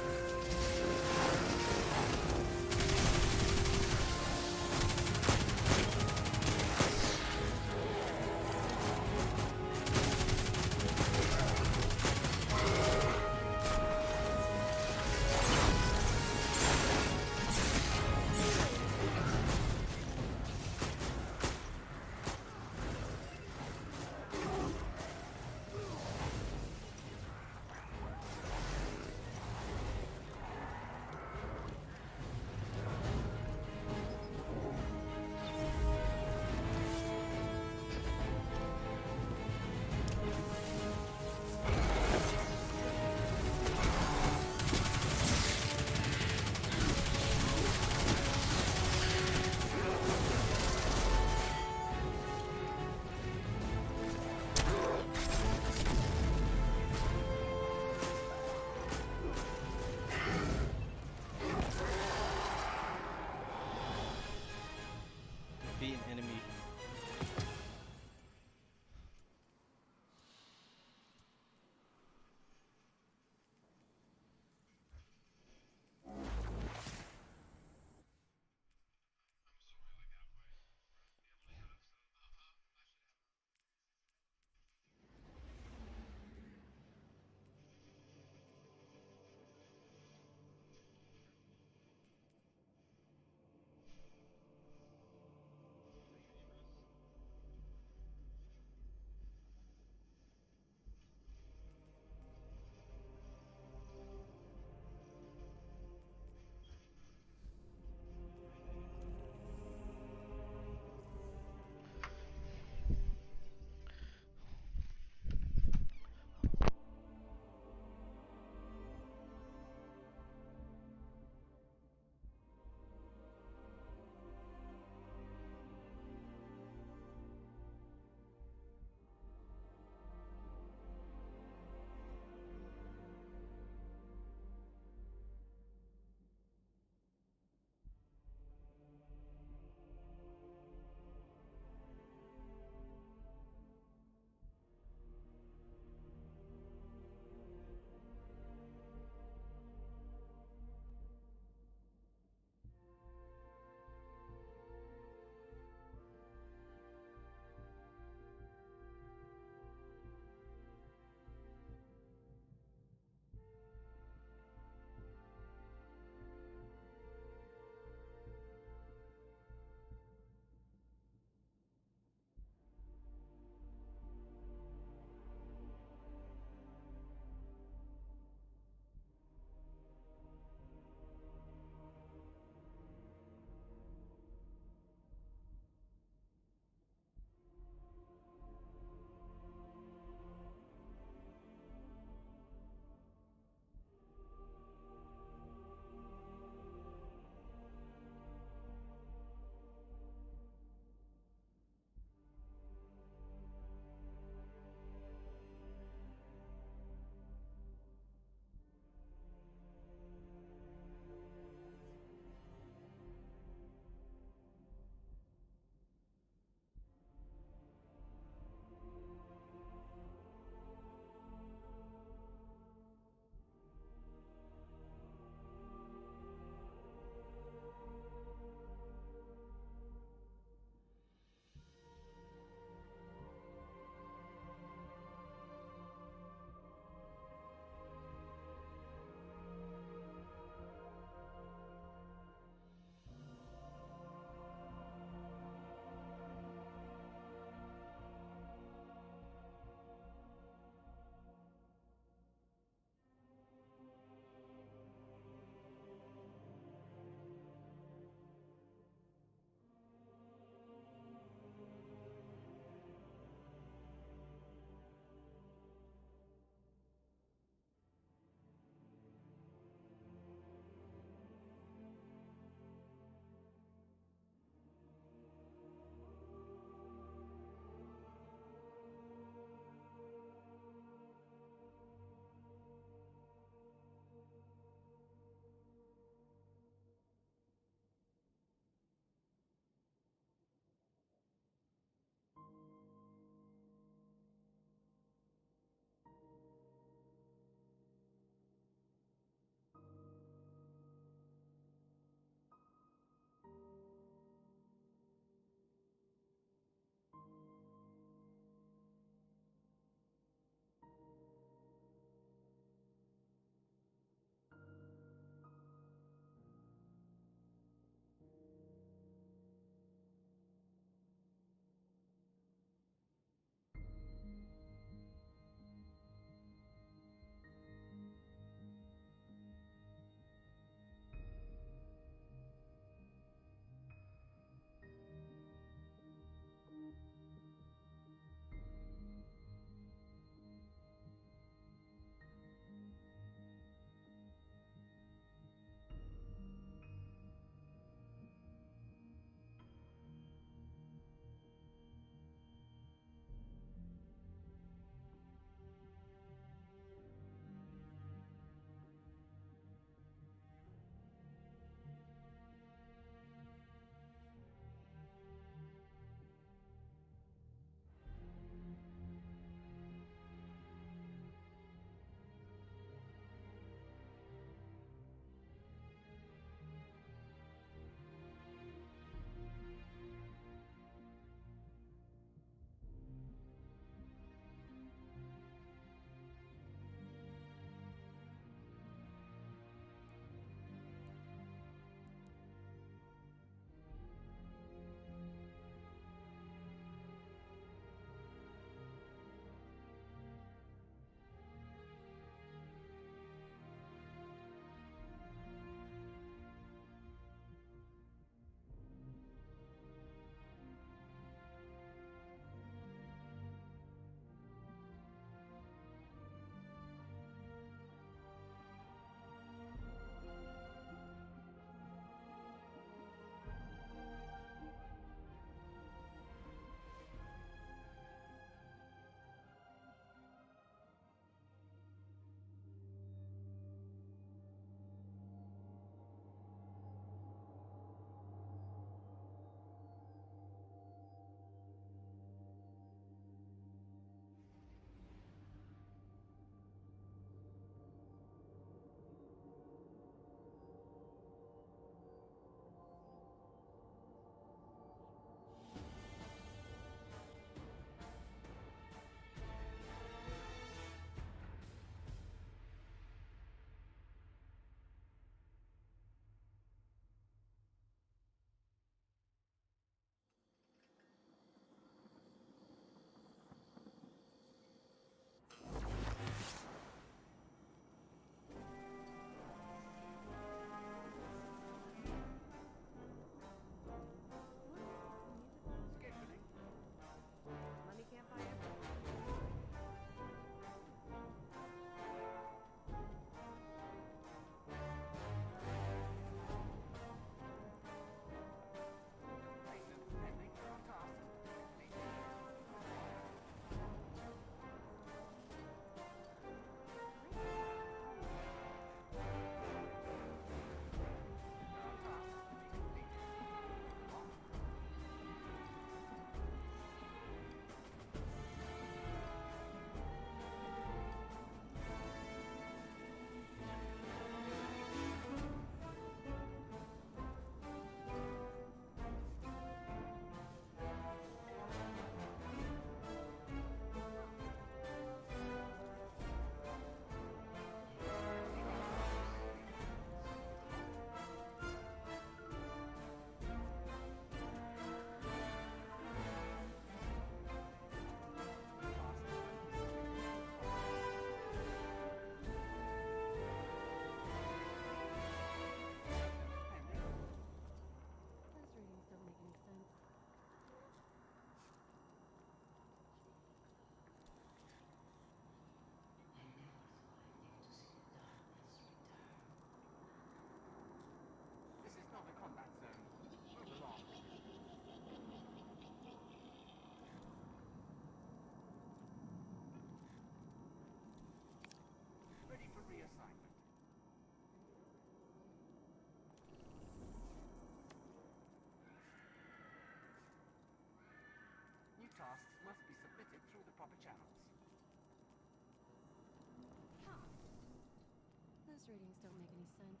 class ratings don't make any sense.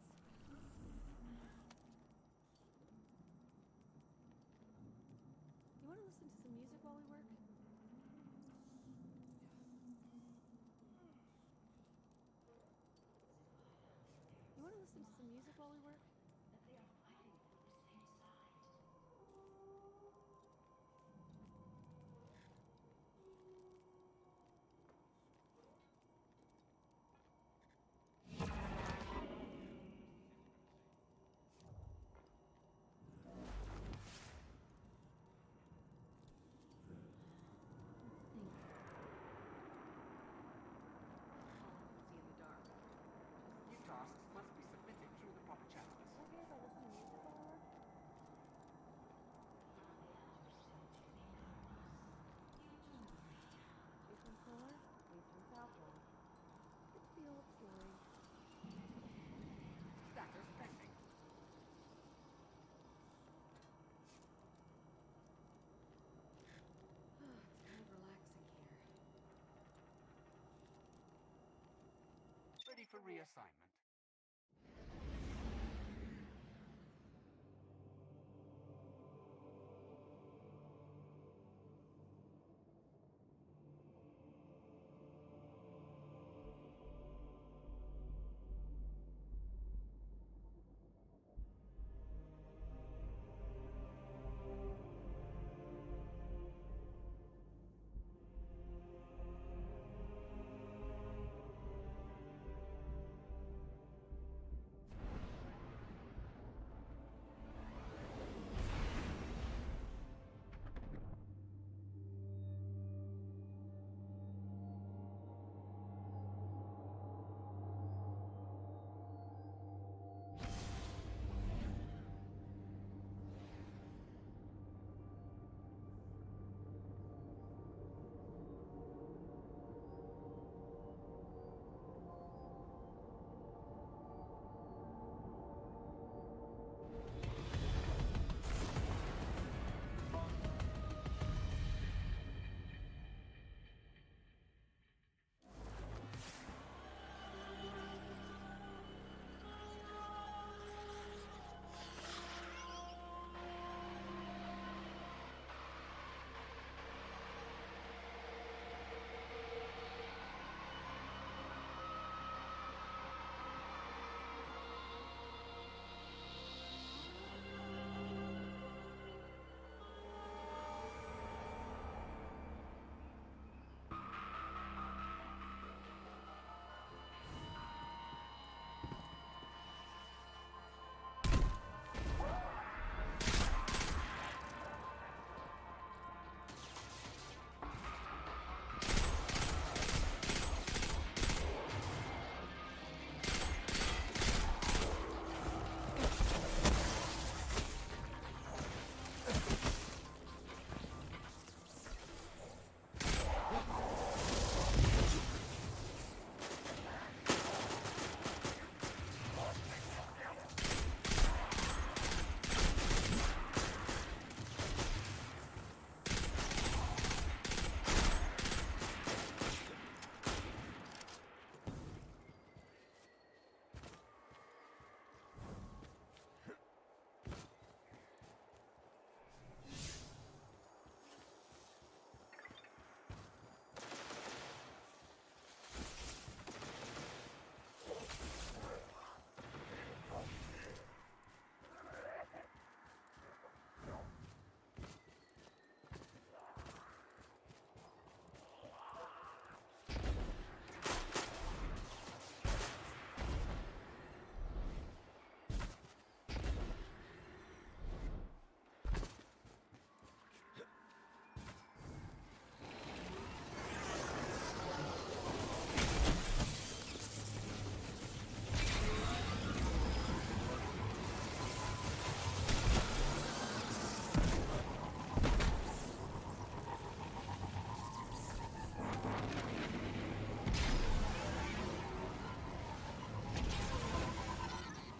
You want to listen to some music while we work? You want to listen to some music while we work? Your tasks must be submitted through the proper channels. Okay, if I listen to music while I work? Basement cooler, basement outlaw. It's the old story. Status pending. It's kind of relaxing here. Ready for reassignment.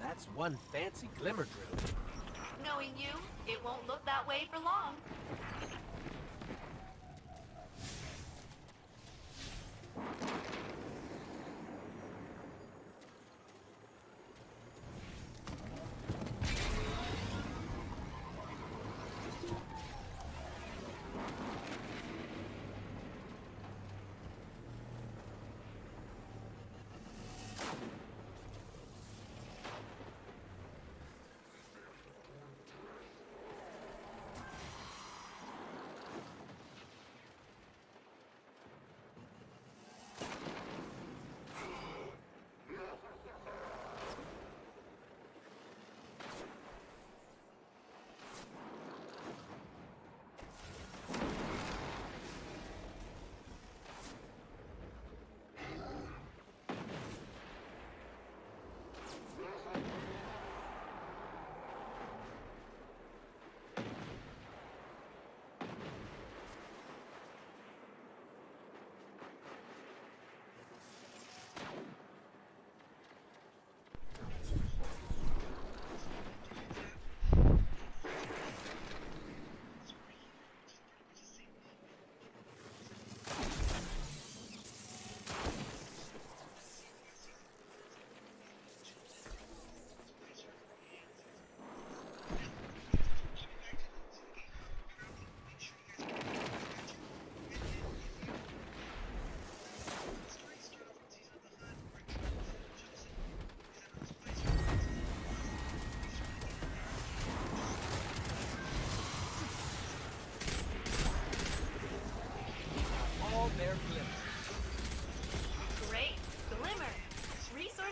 That's one fancy glimmer drill. Knowing you, it won't look that way for long.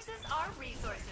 resources are resources.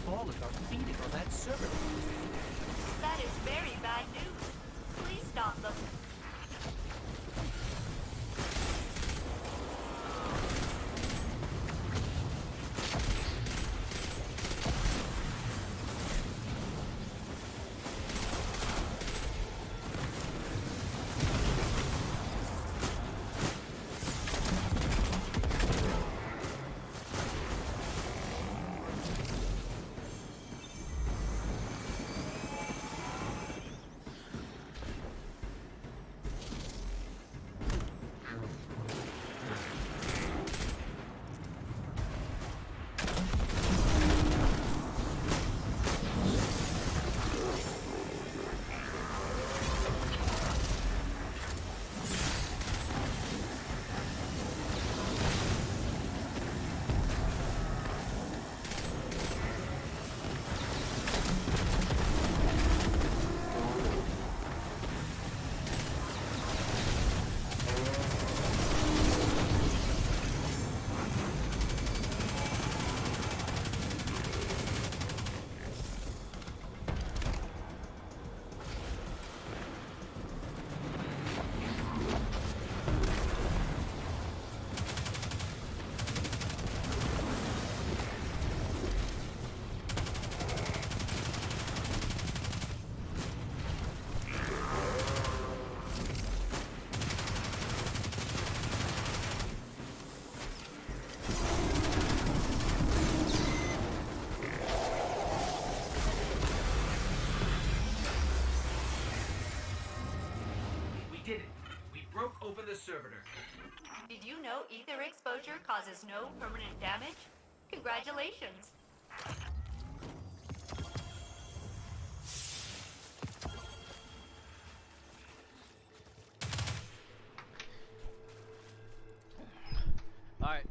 Fallen are feeding on that server. That is very bad news. Please stop them. Did it. We broke open the servitor. Did you know ether exposure causes no permanent damage? Congratulations. Alright.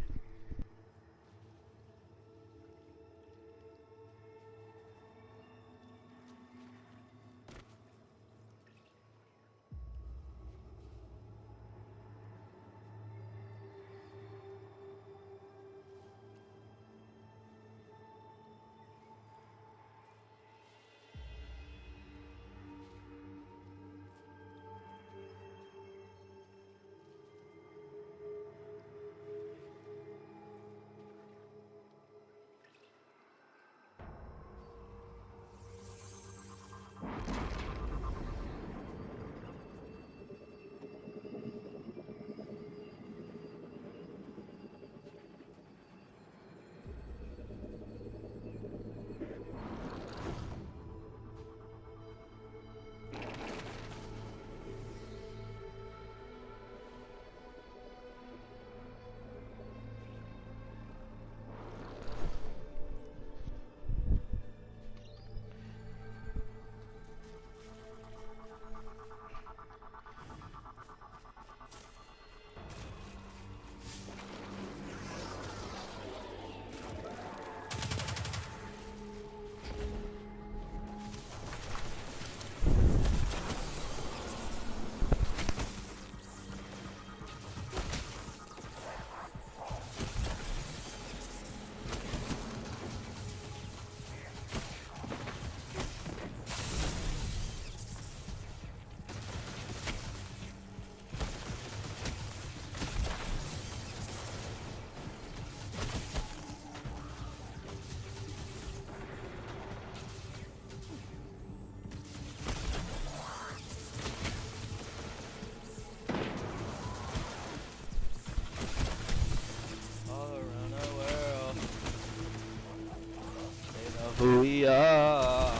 we are.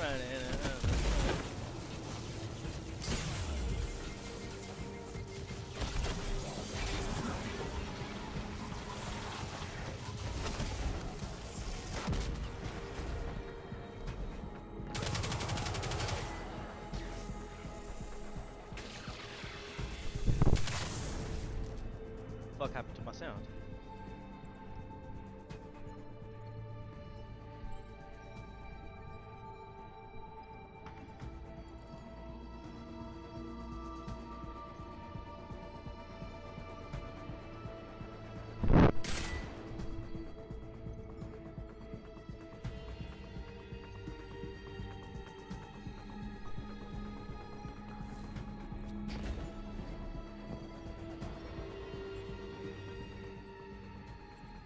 Running. Fuck happened to my sound?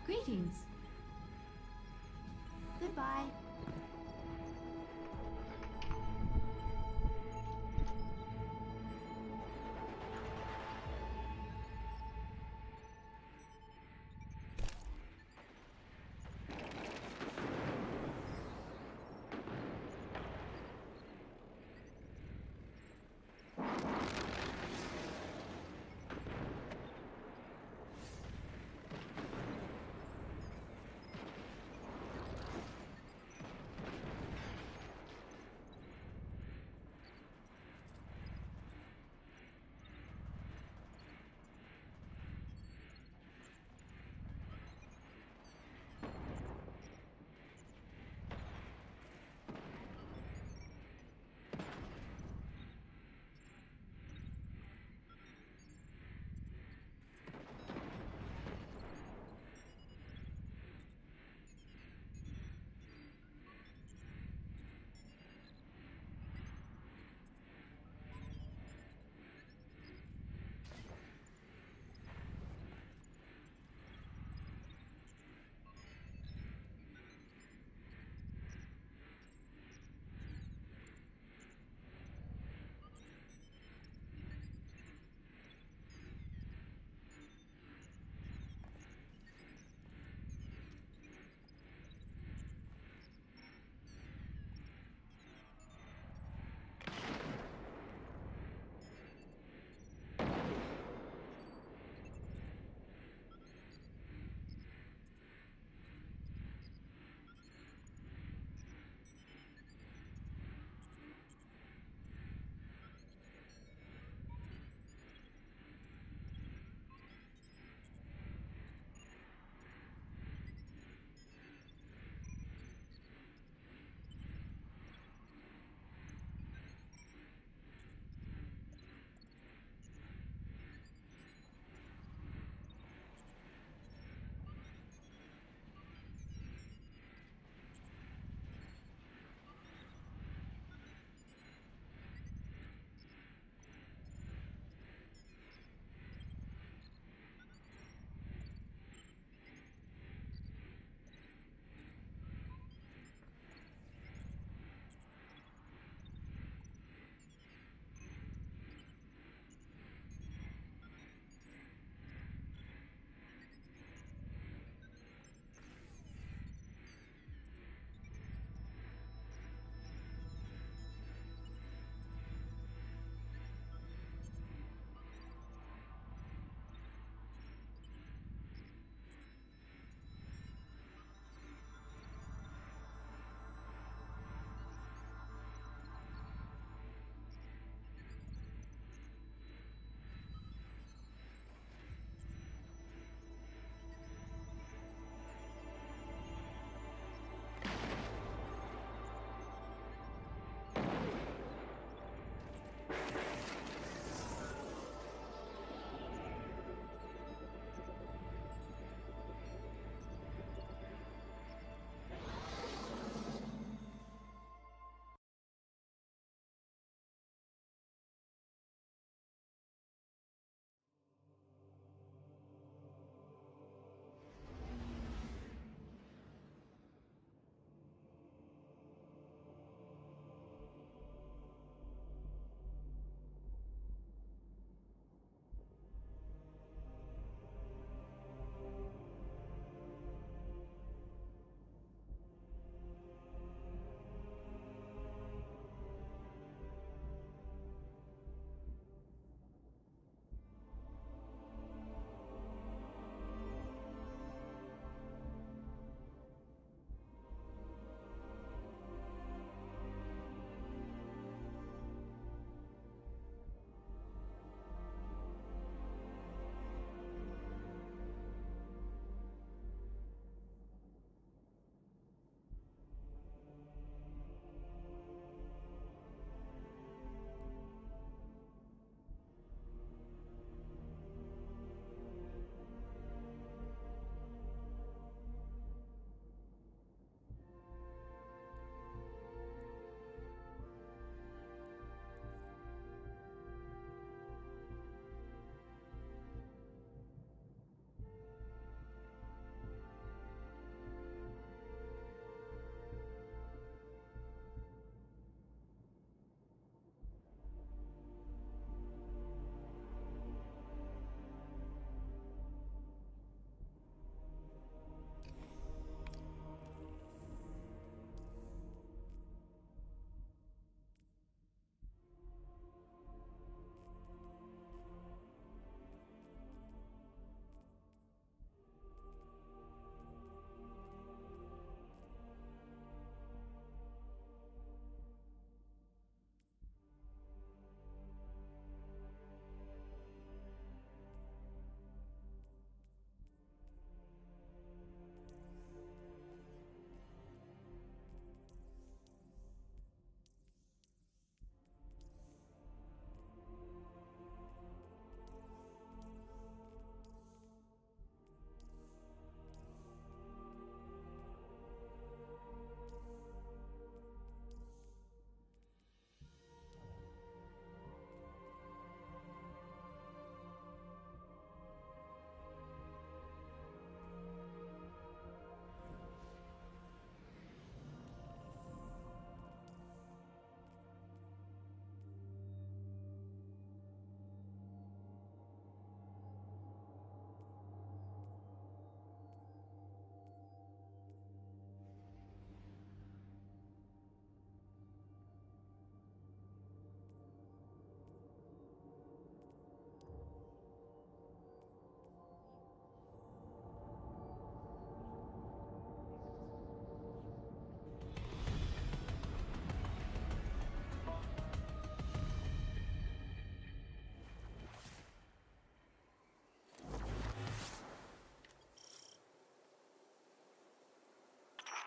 Greetings. Goodbye.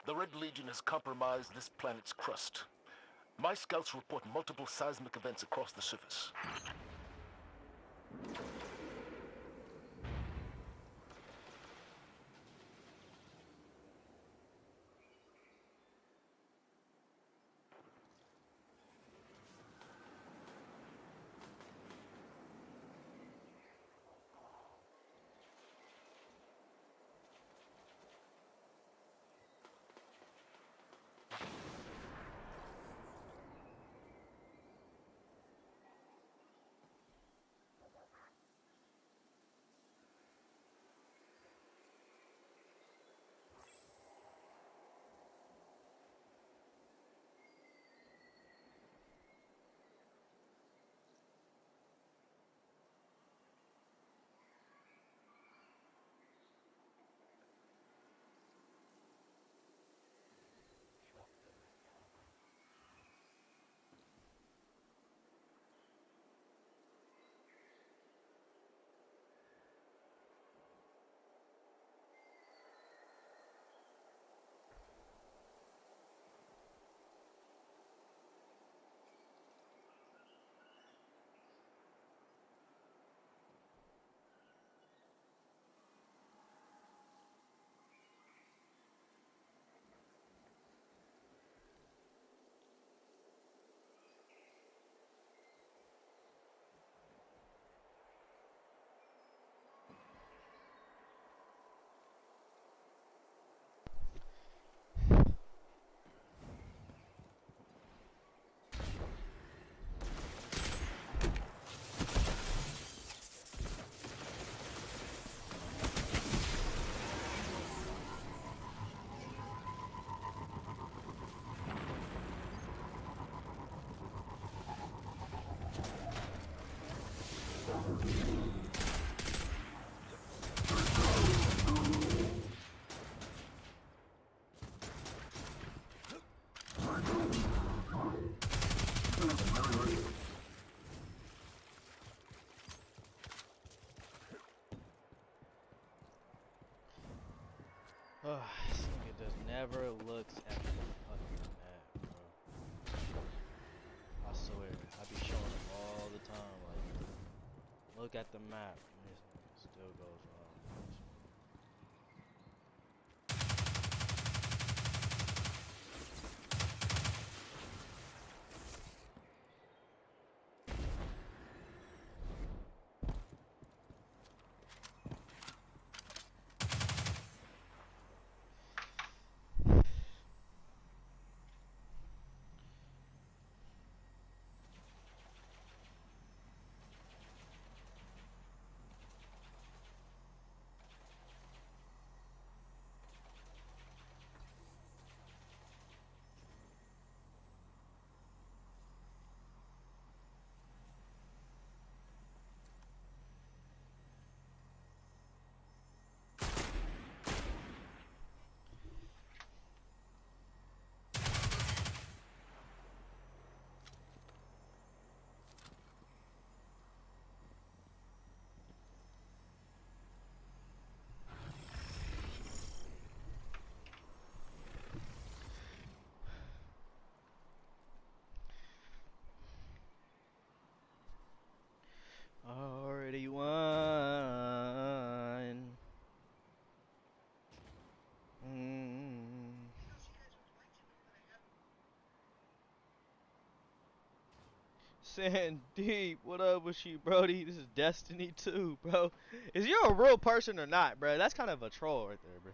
The Red Legion has compromised this planet's crust. My scouts report multiple seismic events across the surface. This nigga just never looks at the fucking map, bro. I swear, I be showing him all the time, like, look at the map, and this nigga still goes wrong. Already won. Sand deep. What up with you, Brody? This is Destiny 2, bro. Is you a real person or not, bro? That's kind of a troll right there, bro.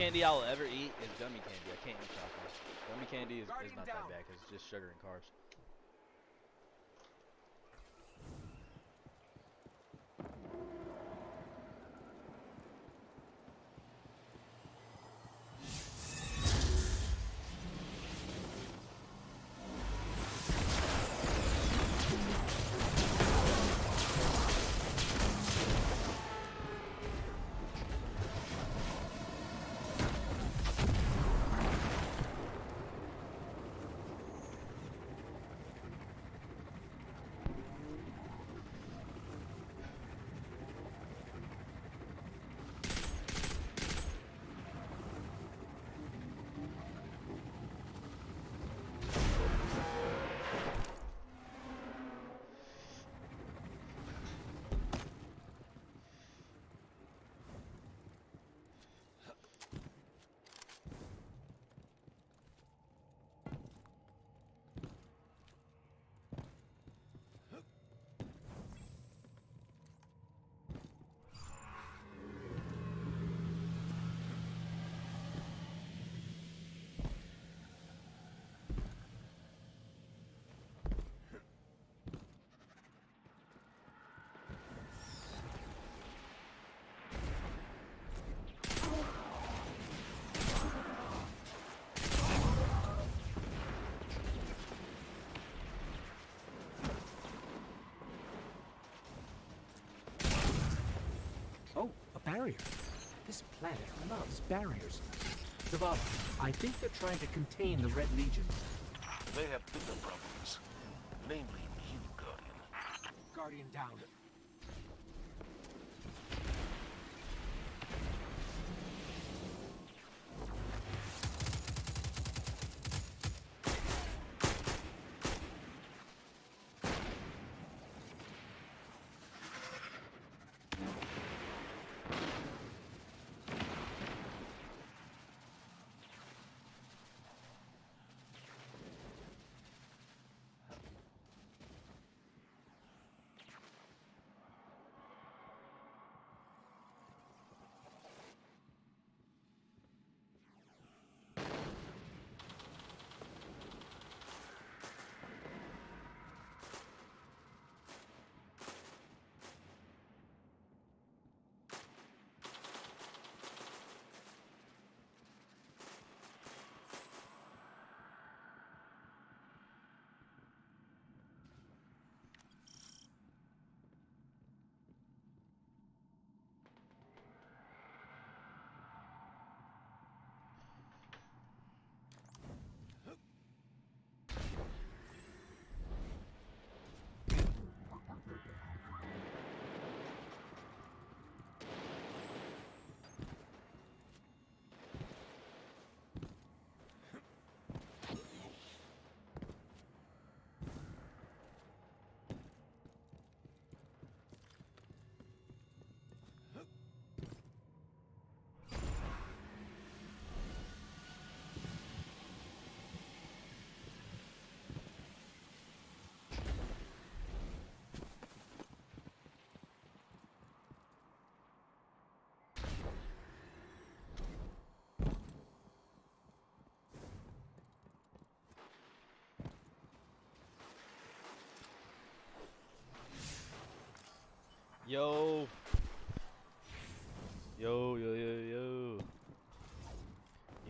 candy I will ever eat is gummy candy. I can't eat chocolate. Gummy candy is not that bad because it's just sugar and carbs. Oh, a barrier. This planet loves barriers. Zavala, I think they're trying to contain the Red Legion. They have bigger problems. Namely, you, Guardian. Guardian down. Yo. Yo, yo, yo, yo.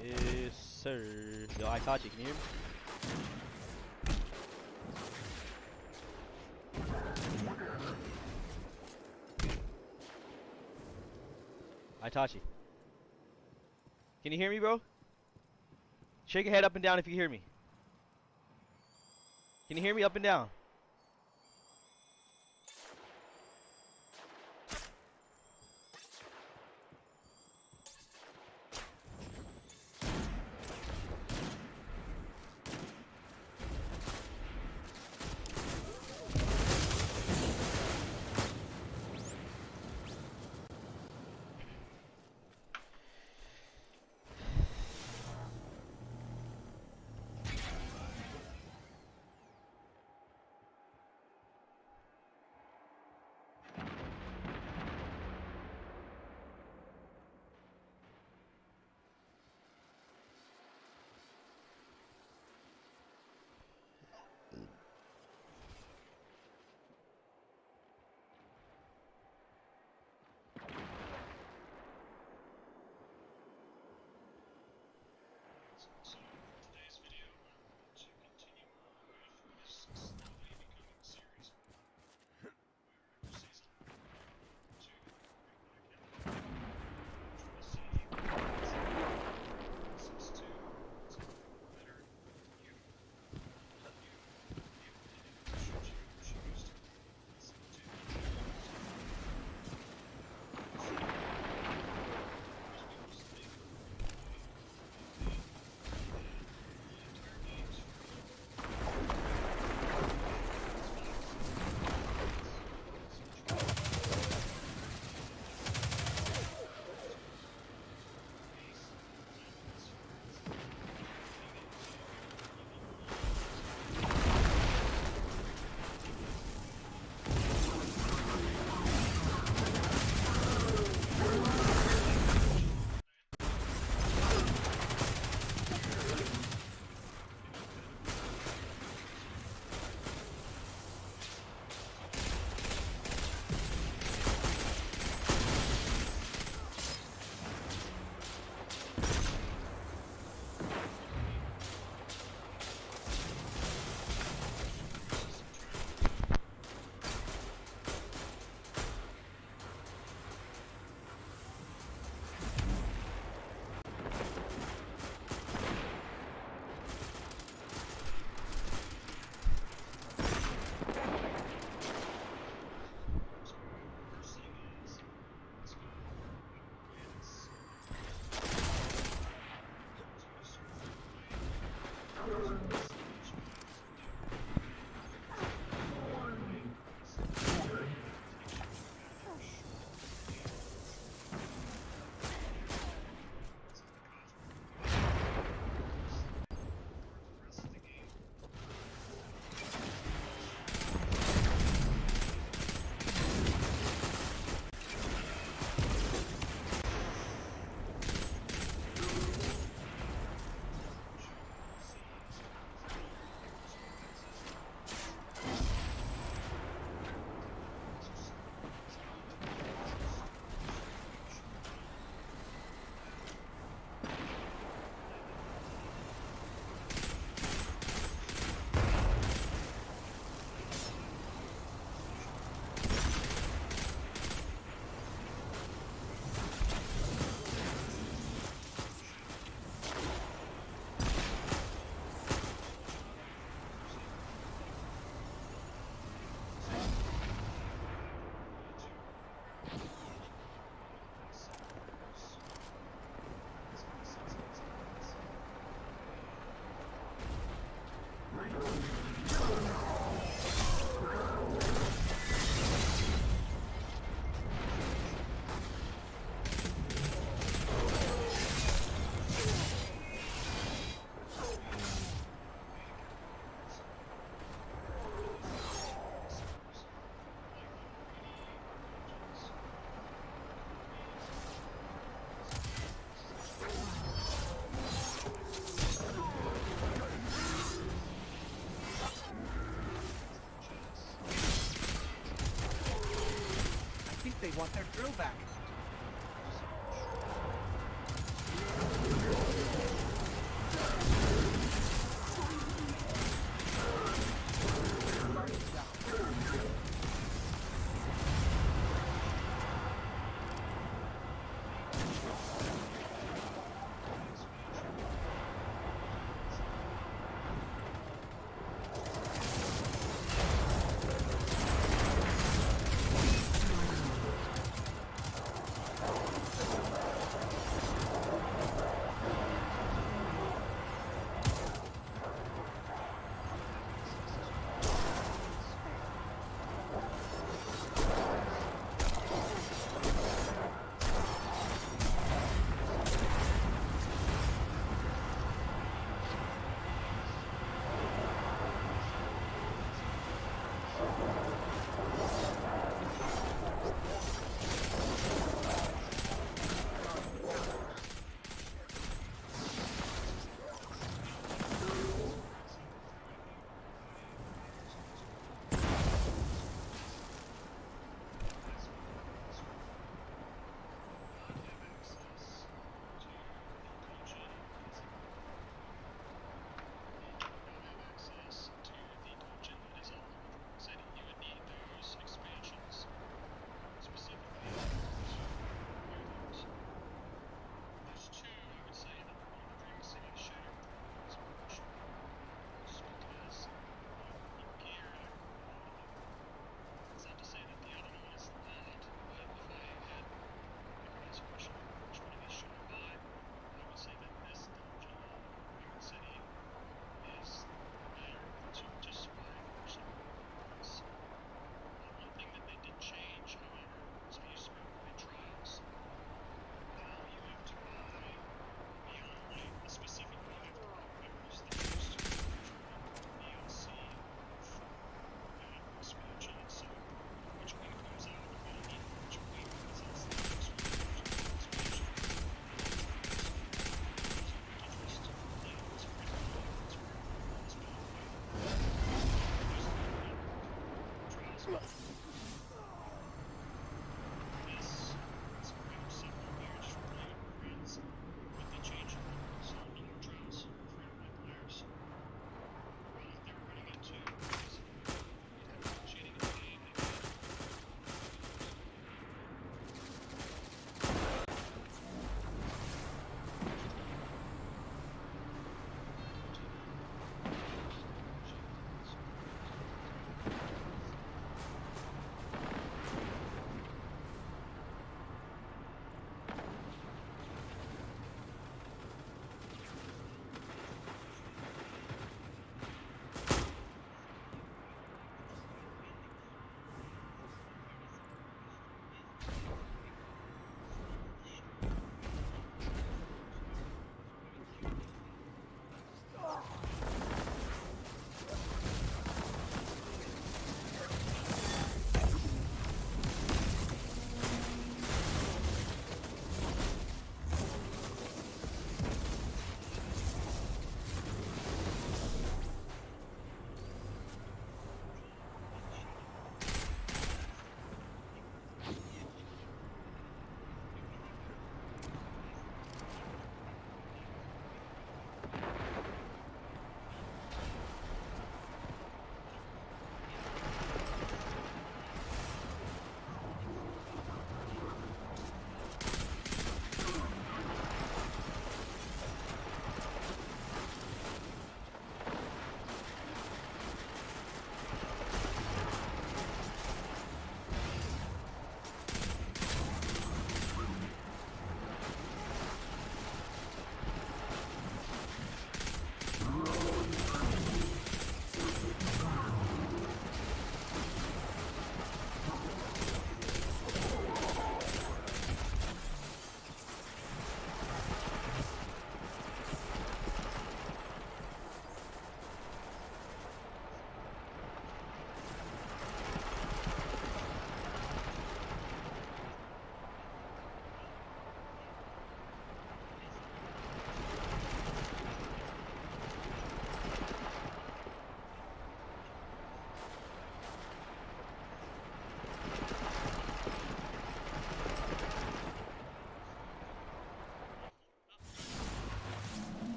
Yes, sir. Yo, Itachi, can you hear me? Itachi. Can you hear me, bro? Shake your head up and down if you hear me. Can you hear me up and down? They want their drill back.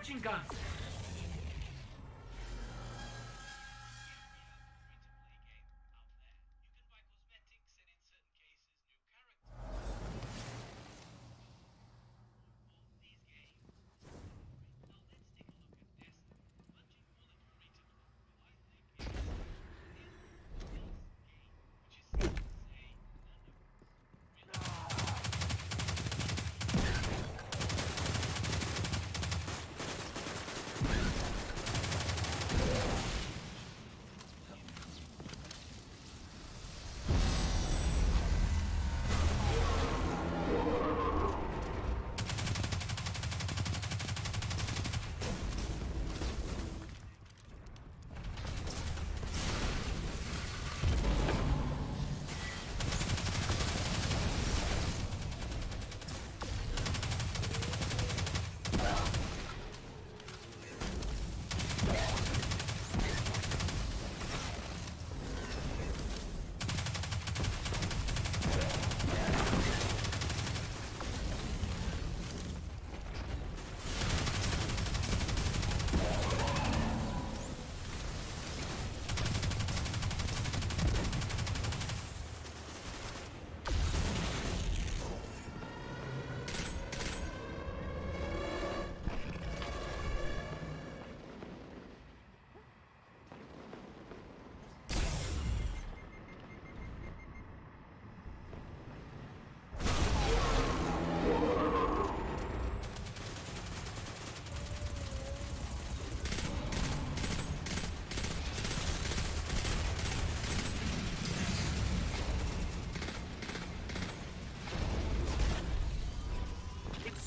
Switching guns.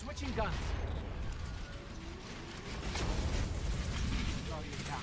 Switching guns. Guardian down.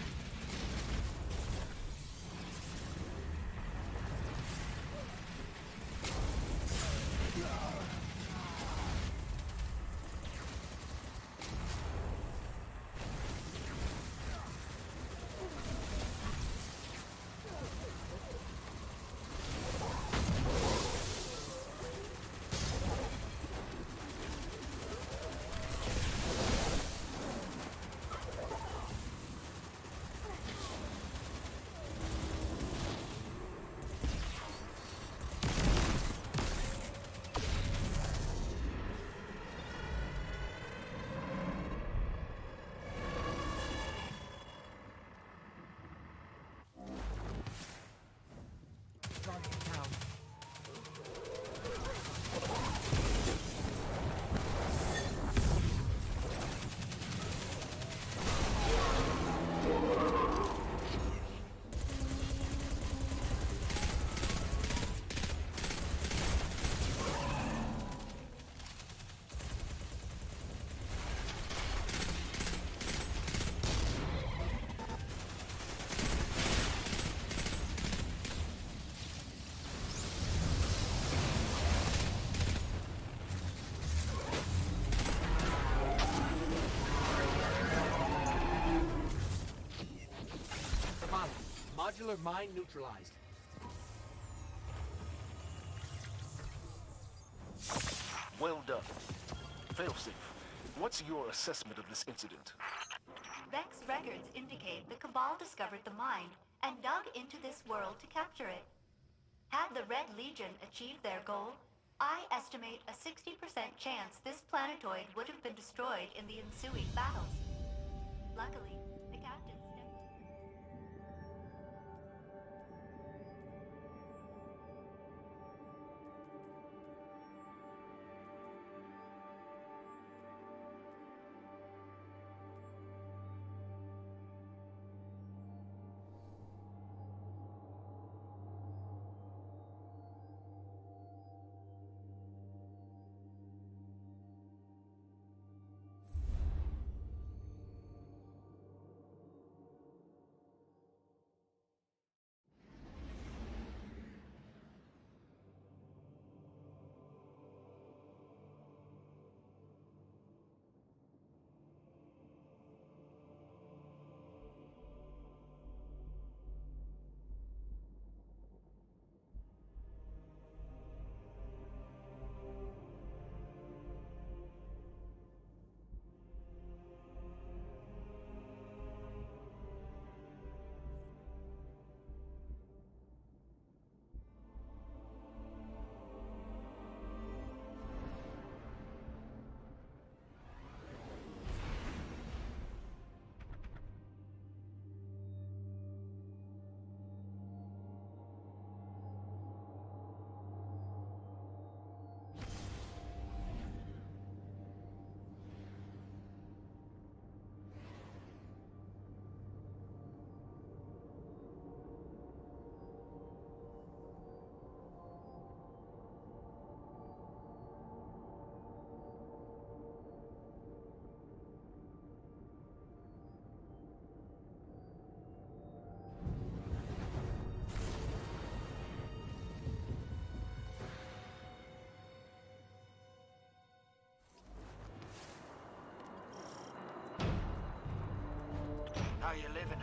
Modular mine neutralized. Well done. Failsafe, what's your assessment of this incident? Vex records indicate the Cabal discovered the mine and dug into this world to capture it. Had the Red Legion achieved their goal, I estimate a 60% chance this planetoid would have been destroyed in the ensuing battles. Luckily, the captain stepped in.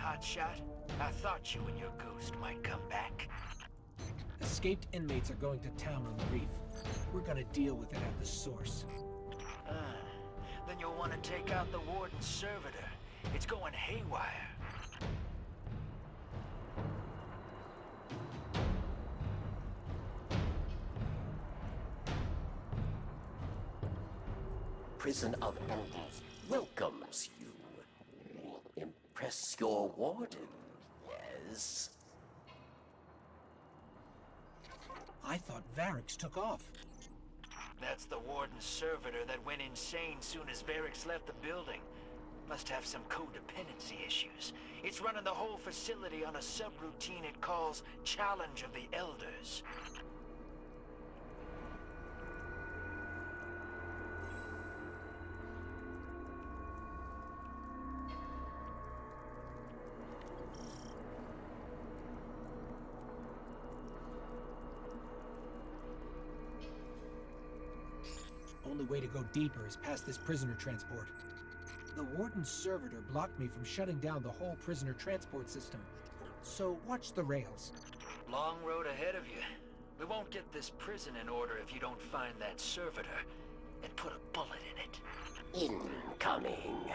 hotshot. I thought you and your ghost might come back. Escaped inmates are going to town on the reef. We're gonna deal with it at the source. Then you'll want to take out the warden's servitor. It's going haywire. Prison of Elders welcomes you. Impress your warden, yes? I thought Varix took off. That's the warden's servitor that went insane soon as Varix left the building. Must have some codependency issues. It's running the whole facility on a subroutine it calls Challenge of the Elders. Only way to go deeper is past this prisoner transport. The warden's servitor blocked me from shutting down the whole prisoner transport system. So watch the rails. Long road ahead of you. We won't get this prison in order if you don't find that servitor and put a bullet in it. Incoming.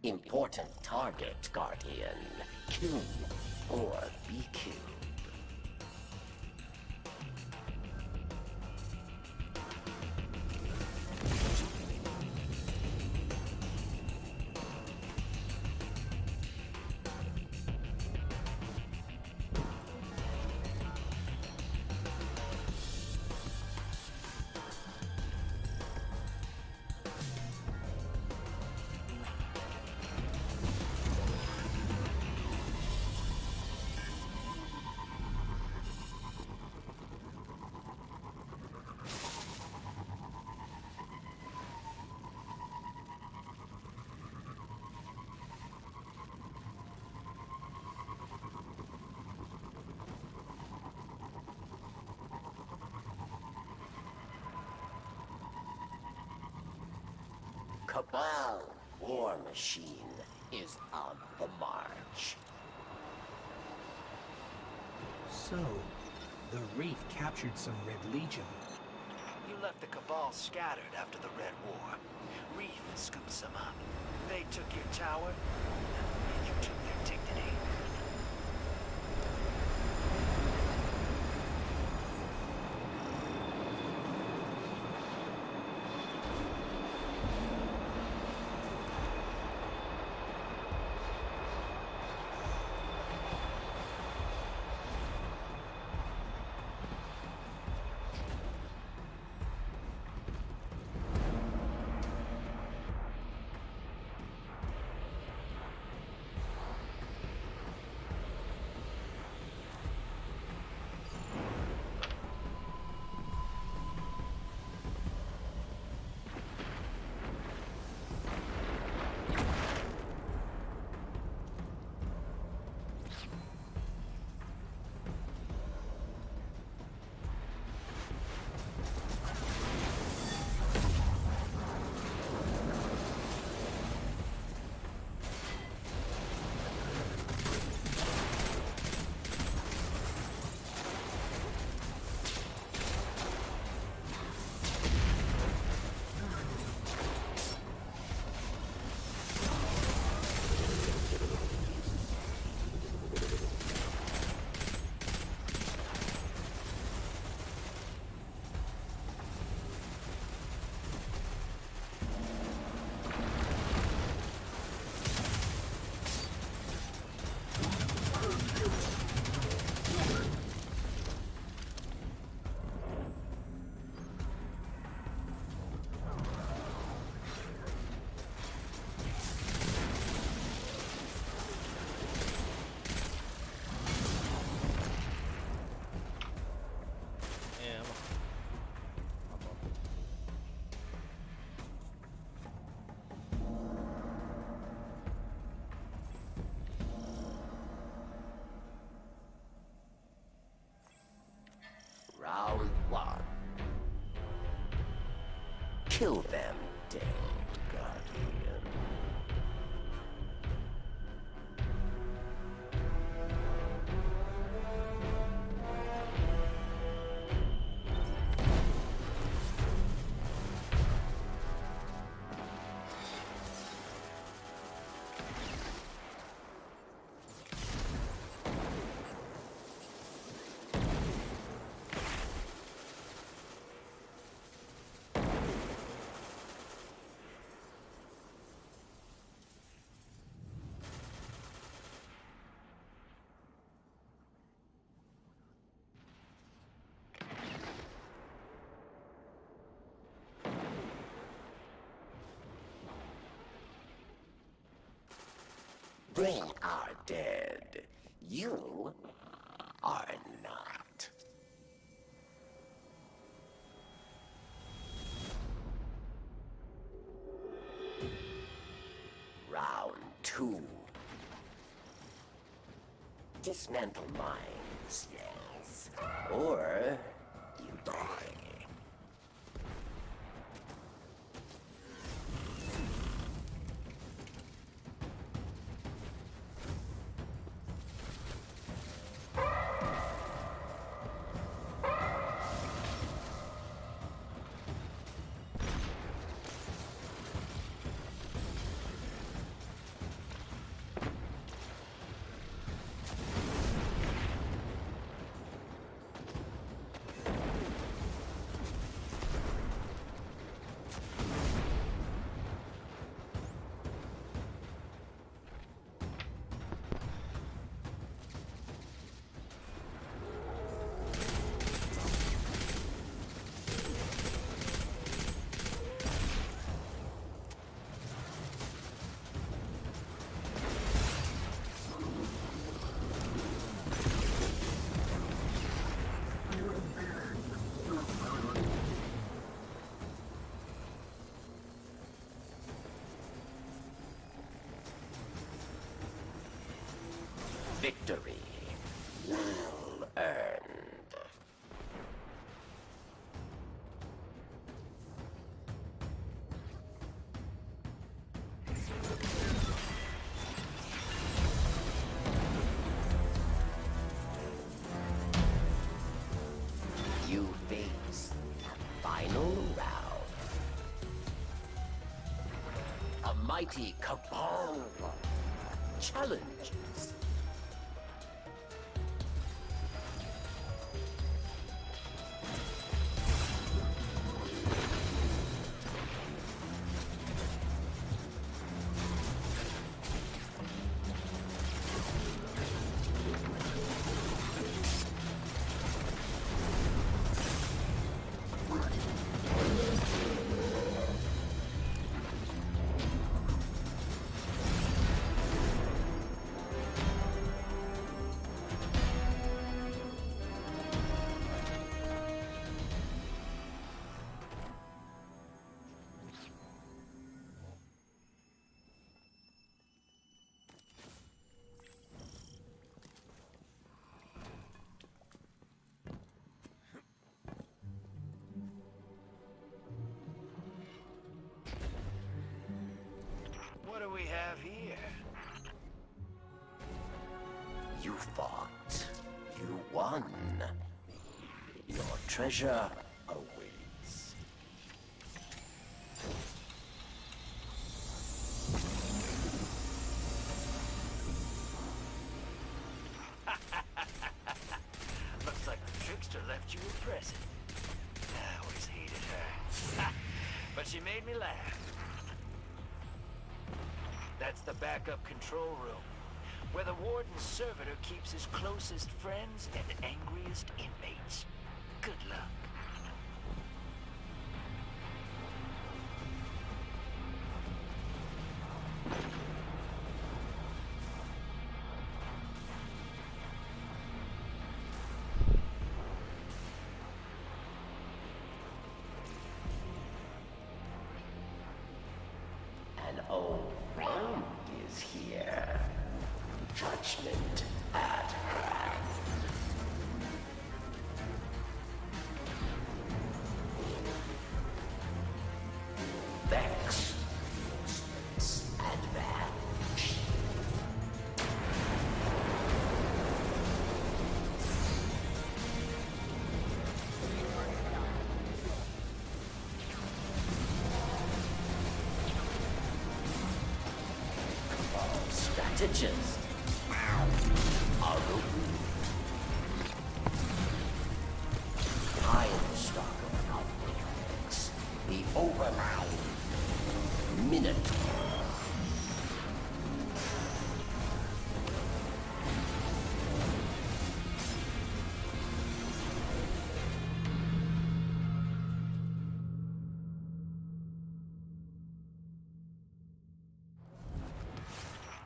Important target, Guardian. Kill or be killed. Cabal war machine is on the march. So, the Reef captured some Red Legion. You left the Cabal scattered after the Red War. Reef scooped some up. They took your tower, and you took their dignity. Round one. Kill them dead, Guardian. They are dead. You are not. Round two. Dismantle mines, yes. Or you die. victory. Well earned. You face the final round. A mighty cabal challenges. What do we have here? You fought. You won. Your treasure awaits. Looks like the trickster left you a present. I always hated her. But she made me laugh. That's the backup control room, where the warden's servitor keeps his closest friends and angriest inmates. Good luck. An old friend is here. Judgment at hand. Vex. Advantage. Strategist. Time stalker outbreaks. The overmind. Minute.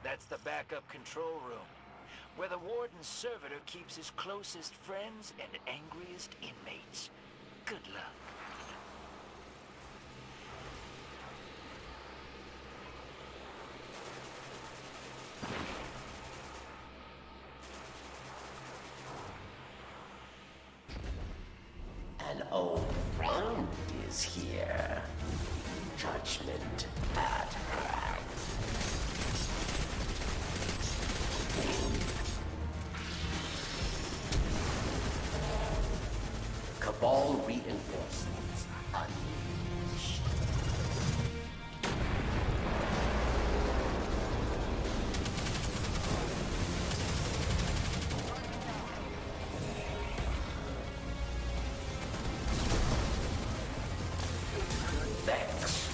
That's the backup control room, where the warden's servitor keeps his closest friends and angriest inmates. Good luck. An old friend is here. Judgment at hand. Cabal reinforcements unleashed. Vex.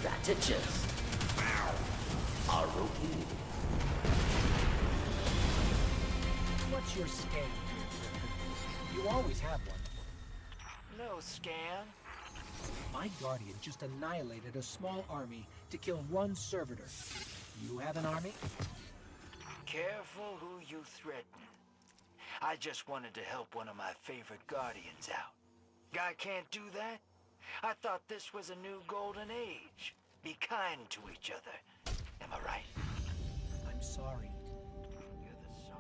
strategist. Haruki. What's your scam? You always have one. No scam. My guardian just annihilated a small army to kill one servitor. You have an army? Careful who you threaten. I just wanted to help one of my favorite guardians out. Guy can't do that? I thought this was a new golden age. Be kind to each other. Am I right? I'm sorry. You're the son.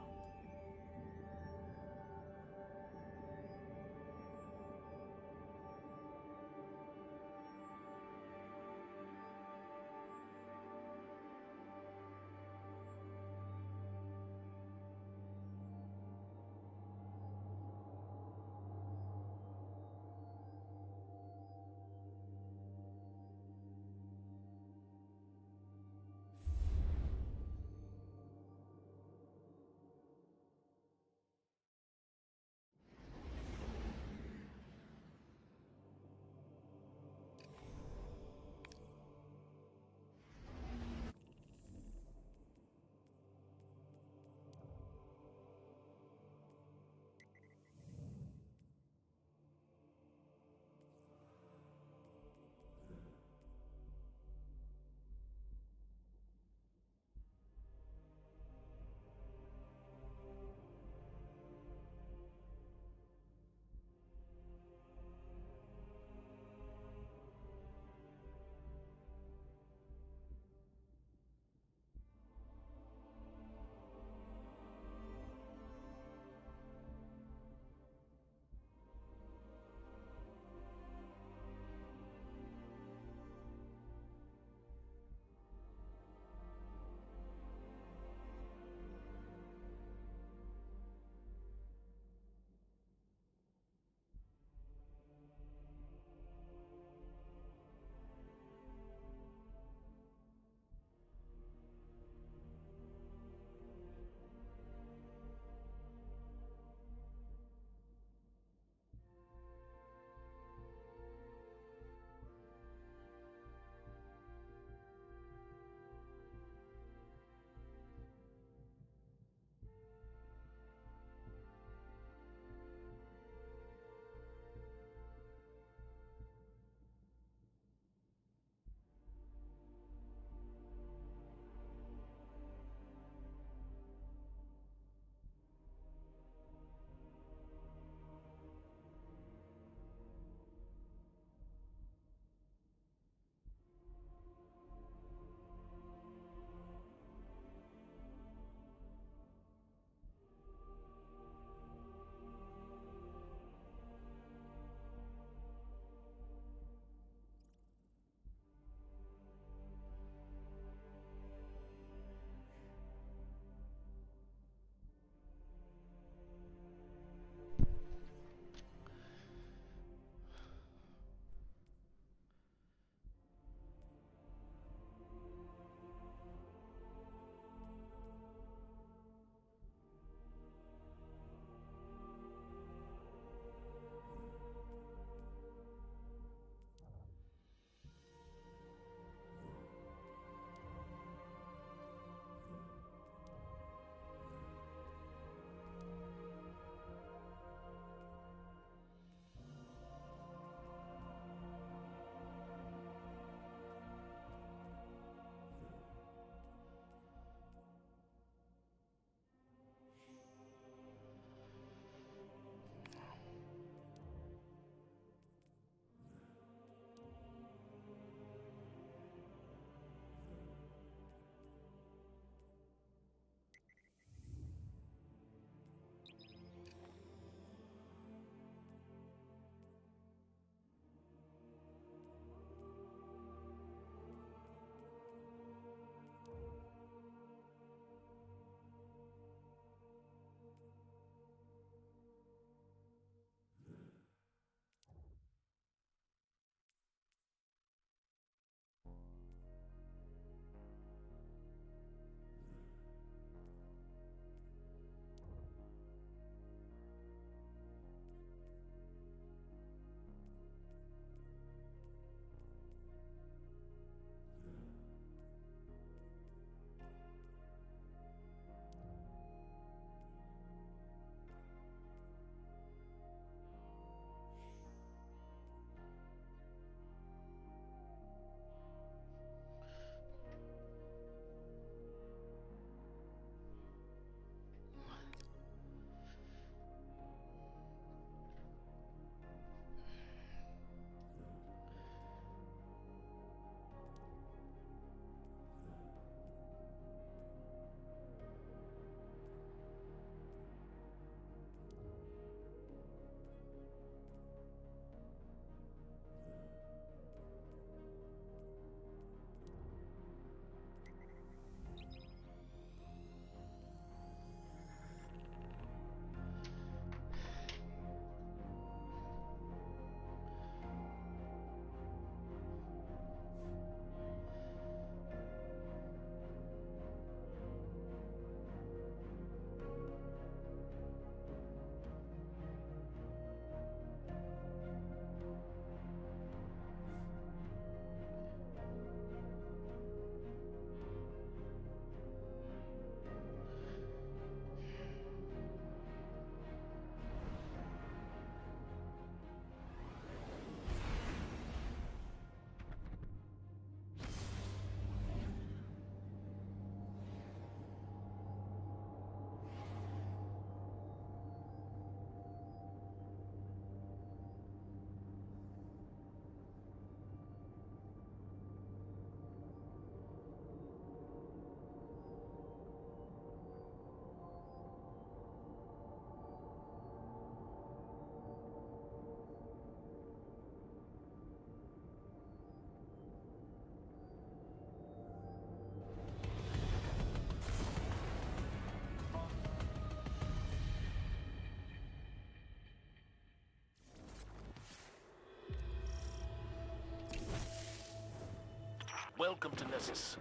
Welcome to Nessus.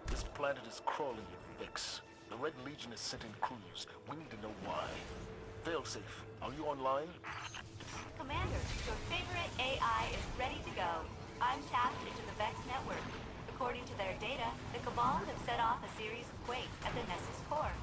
This planet is crawling with Vex. The Red Legion is sent in crews. We need to know why. Failsafe, are you online? Commander, your favorite AI is ready to go. I'm tapped into the Vex network. According to their data, the Cabal have set off a series of quakes at the Nessus core.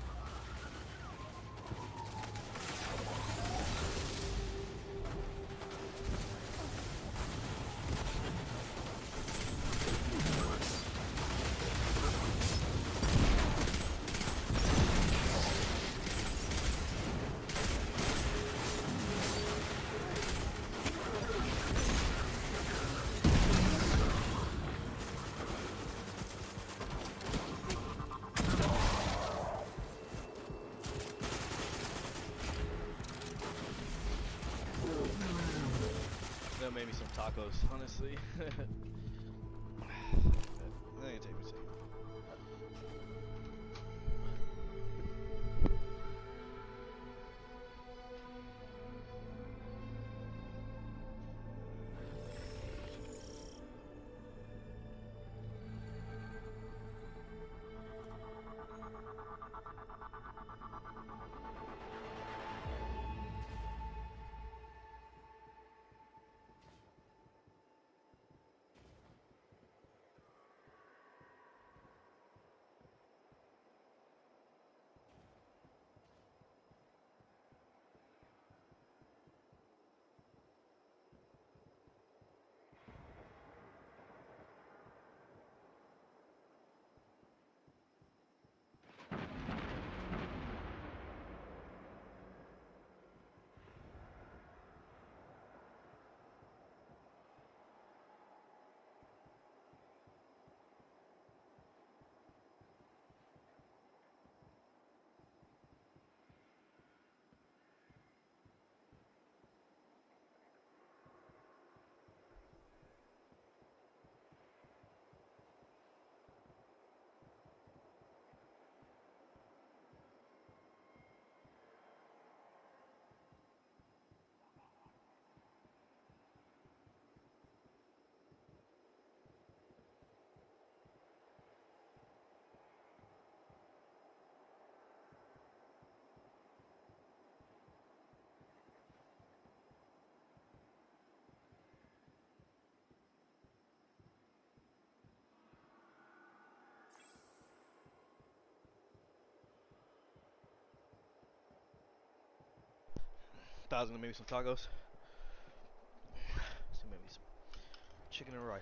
That made me some tacos, honestly. That ain't take me a second. 1,000 maybe some tacos. So maybe some chicken and rice.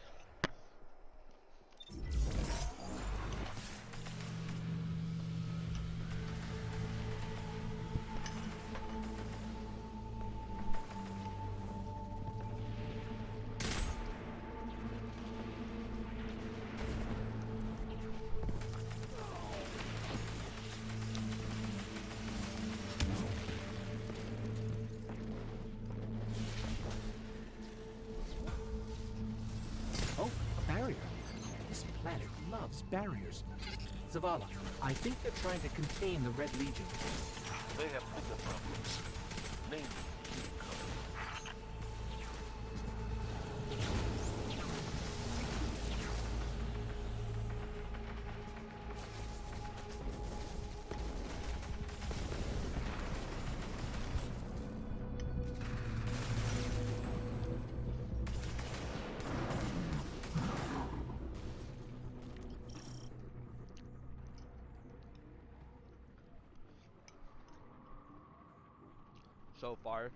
Oh, a barrier. This planet loves barriers. Zavala, I think they're trying to contain the Red Legion. They have bigger problems. Namely, So far.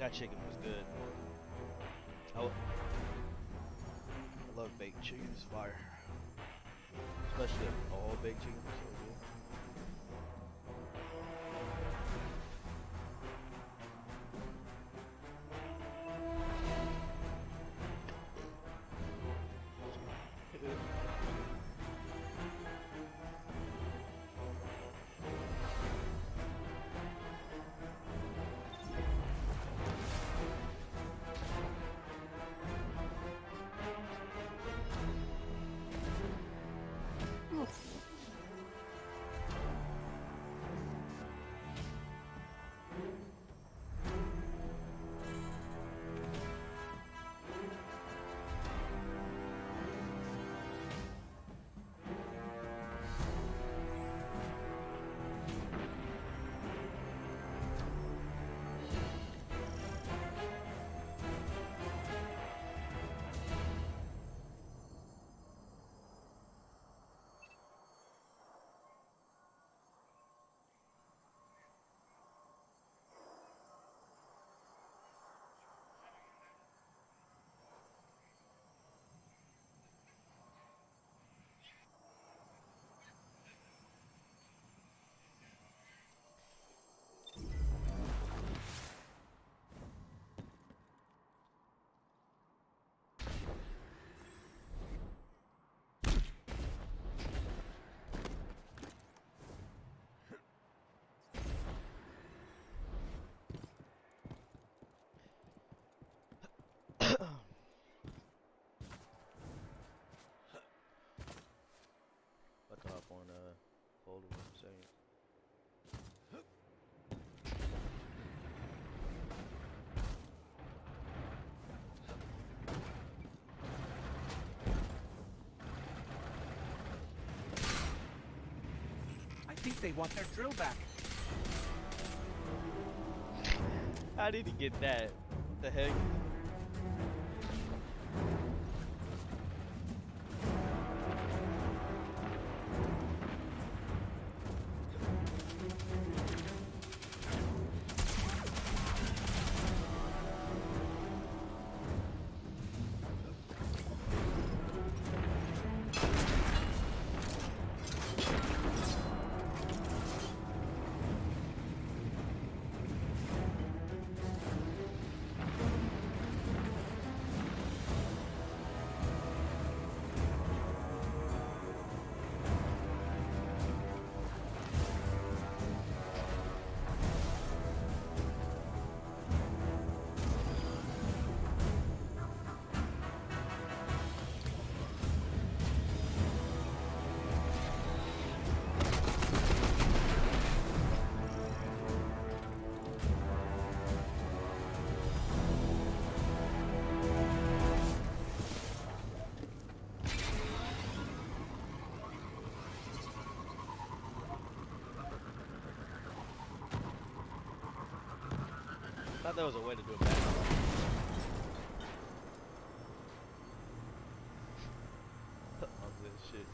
That chicken was good. I love baked chicken. It's fire. Especially all baked chicken. So good. About to hop on Cold War in a second. I think they want their drill back. How did he get that? What the heck? I thought there was a way to do it back. Oh, this shit.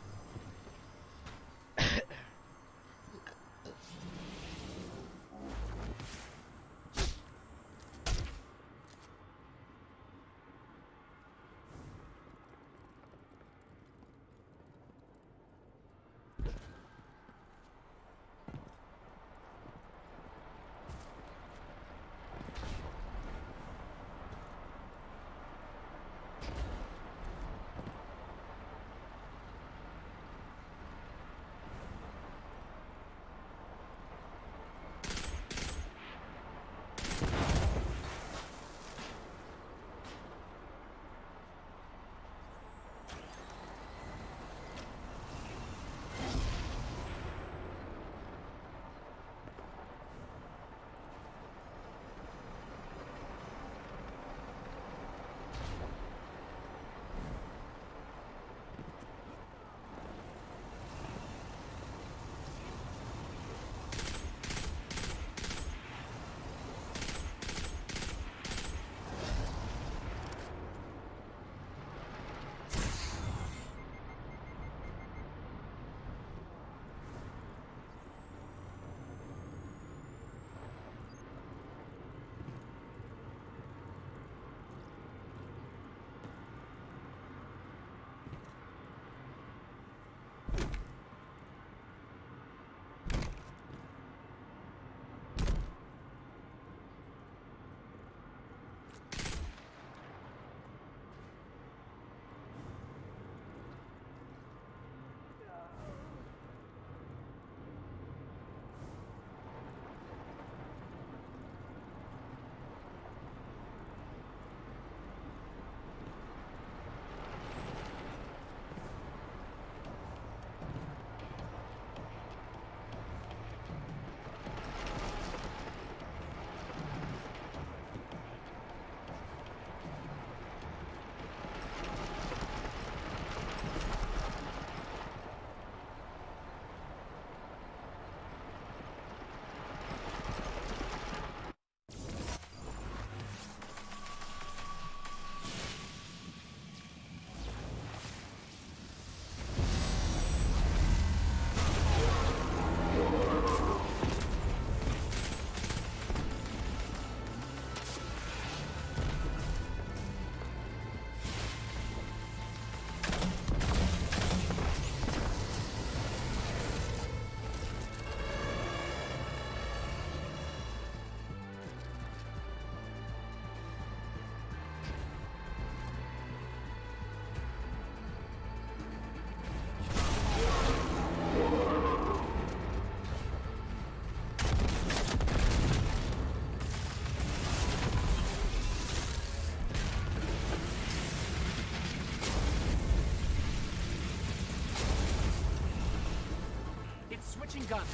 Switching guns.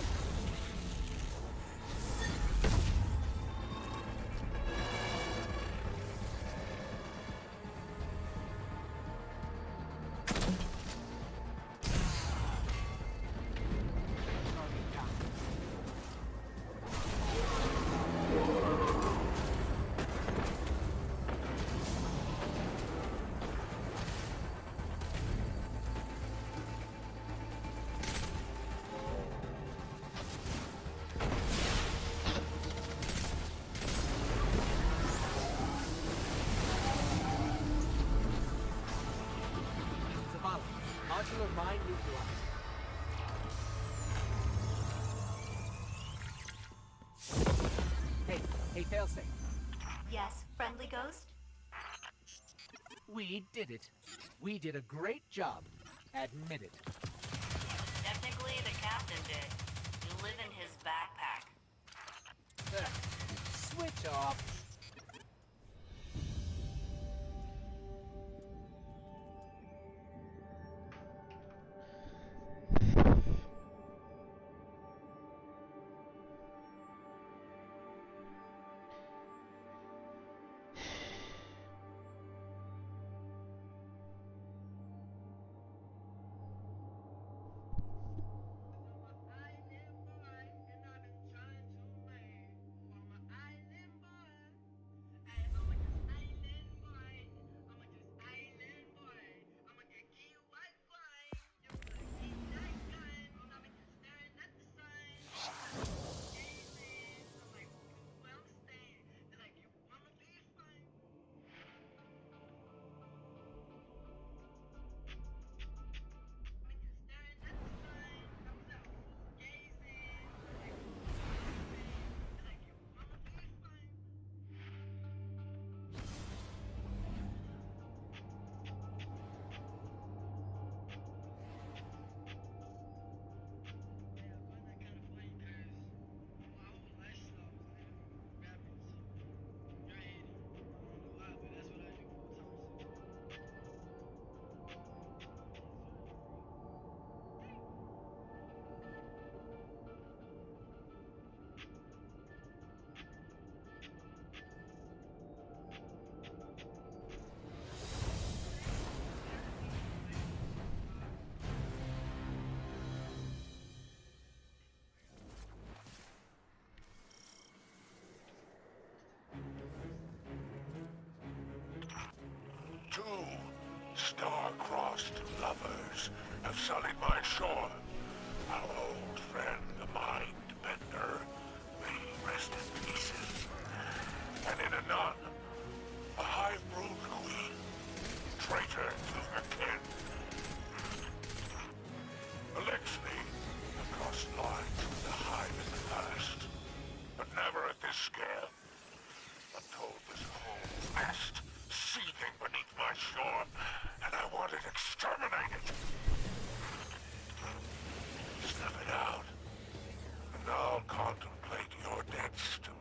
Modular mine neutralized. Hey, failsafe. Yes, friendly ghost? We did it. We did a great job. Admit it. Technically, the captain did. You live in his backpack. Switch off. Two star-crossed lovers have sullied my shore. Our old friend, the Mind-Bender, may rest in pieces. And in anon, a high-brood queen, traitor to her kin. Alexei have crossed lines with the Hive in the past, but never at this scale. I'm told there's a whole nest seething beneath my shore, and I want it exterminated. Snuff it out, and I'll contemplate your debts to me.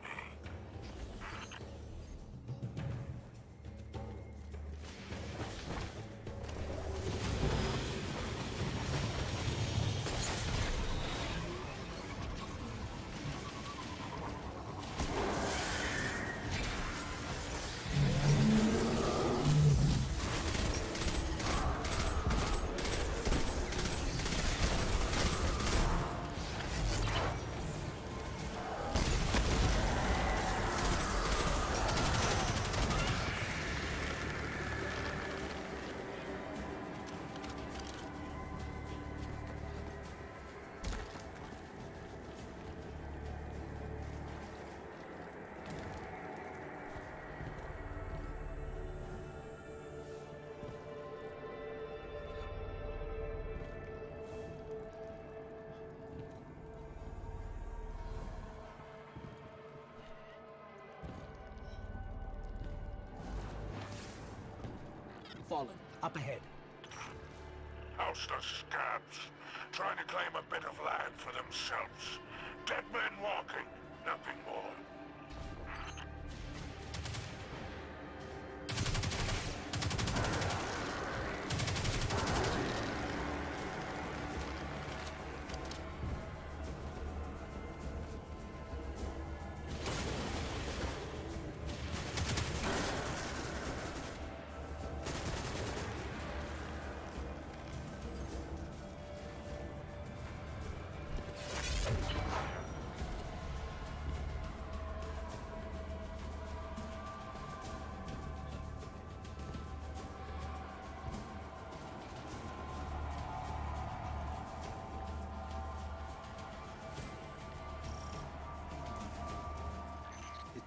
Fallen, up ahead. Houseless scabs, trying to claim a bit of land for themselves. Dead men walking, nothing more.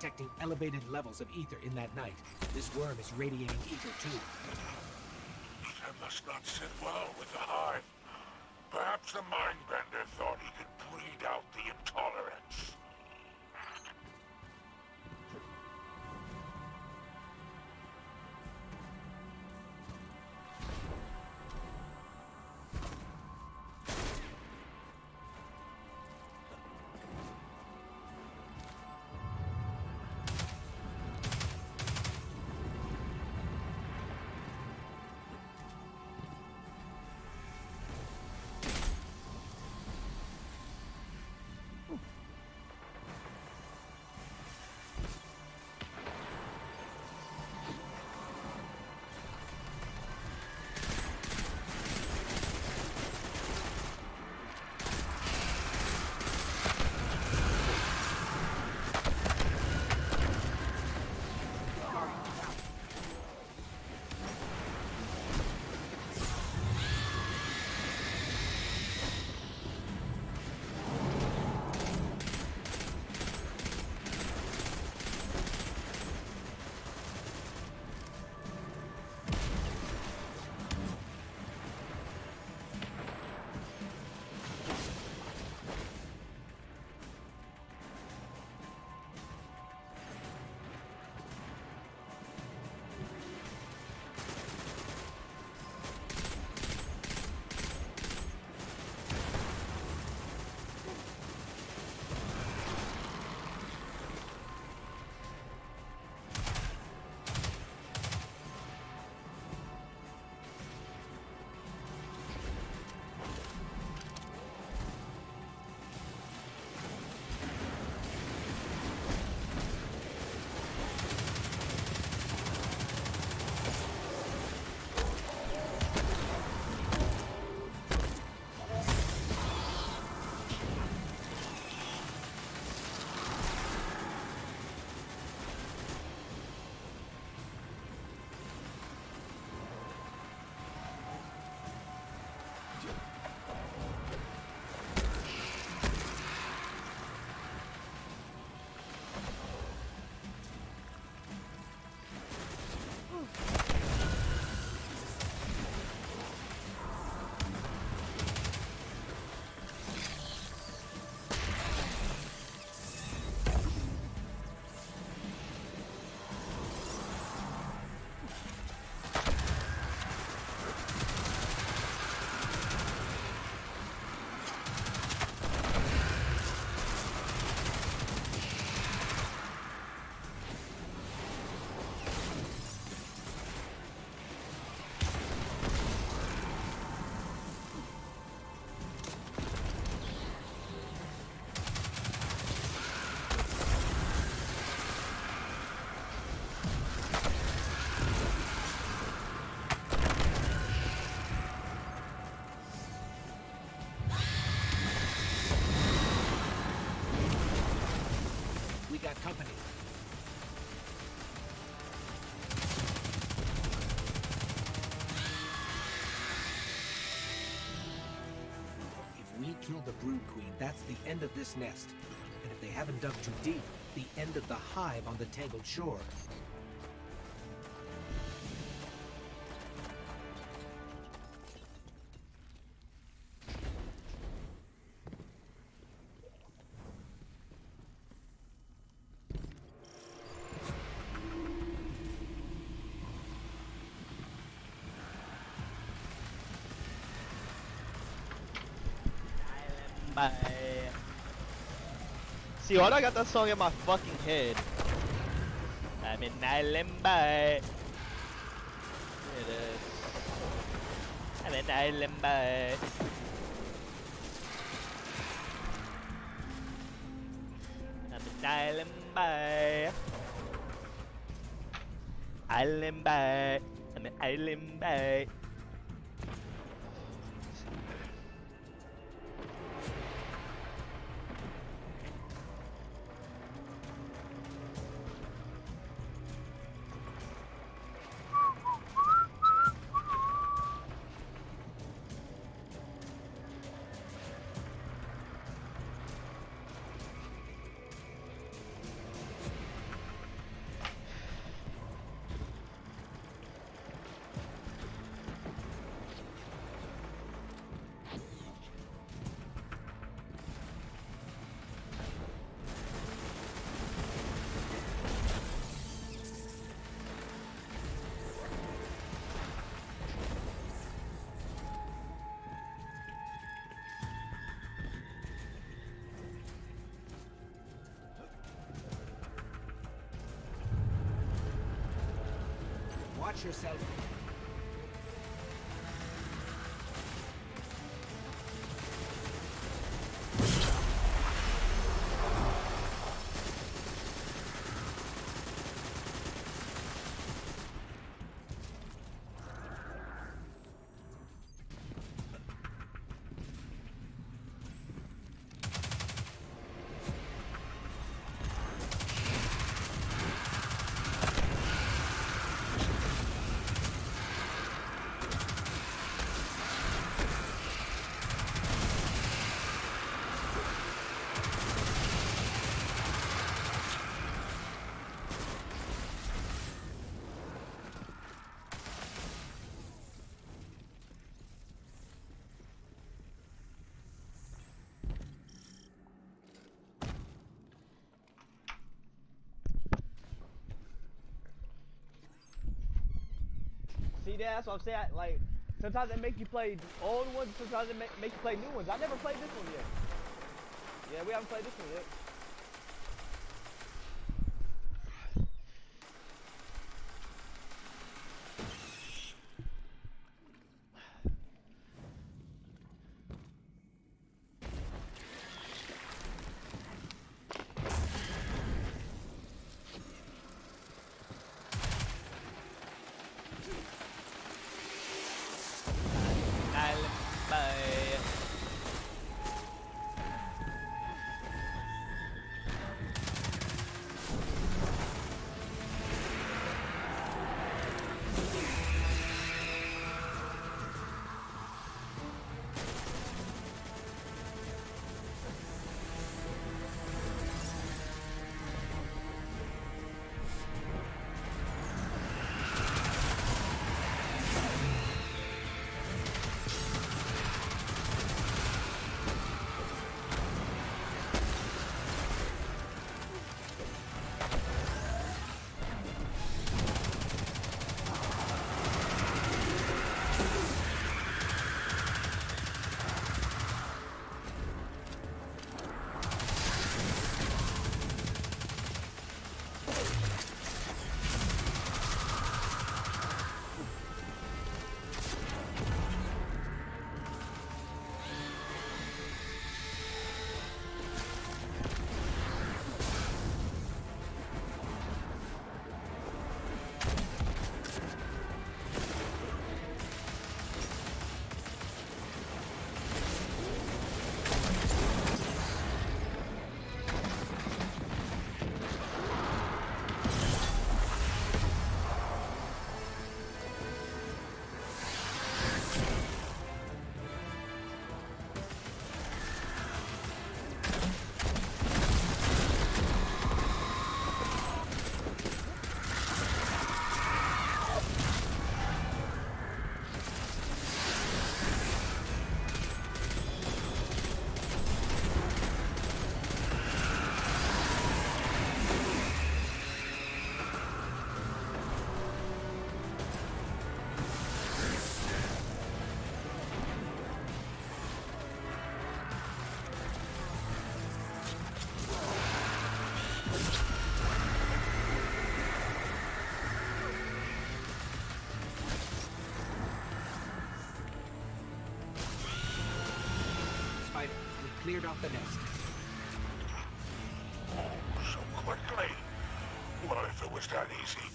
detecting elevated levels of ether in that night. This worm is radiating ether too. Ether must not sit well with the hive. Perhaps the Mindbender thought he could breed out the intolerance. Got company. If we kill the Brood Queen, that's the end of this nest. And if they haven't dug too deep, the end of the hive on the Tangled Shore. Bye. See, why do I got that song in my fucking head? I'm in Island Bye. It is. I'm in Island Bye. I'm in Island Bye. Island Bye. I'm in Island Bye. Watch yourself. See, that's what I'm saying. Like, sometimes they make you play old ones, sometimes they make you play new ones. I never played this one yet. Yeah, we haven't played this one yet. Cleared off the nest. Oh, so quickly. Well, if it was that easy,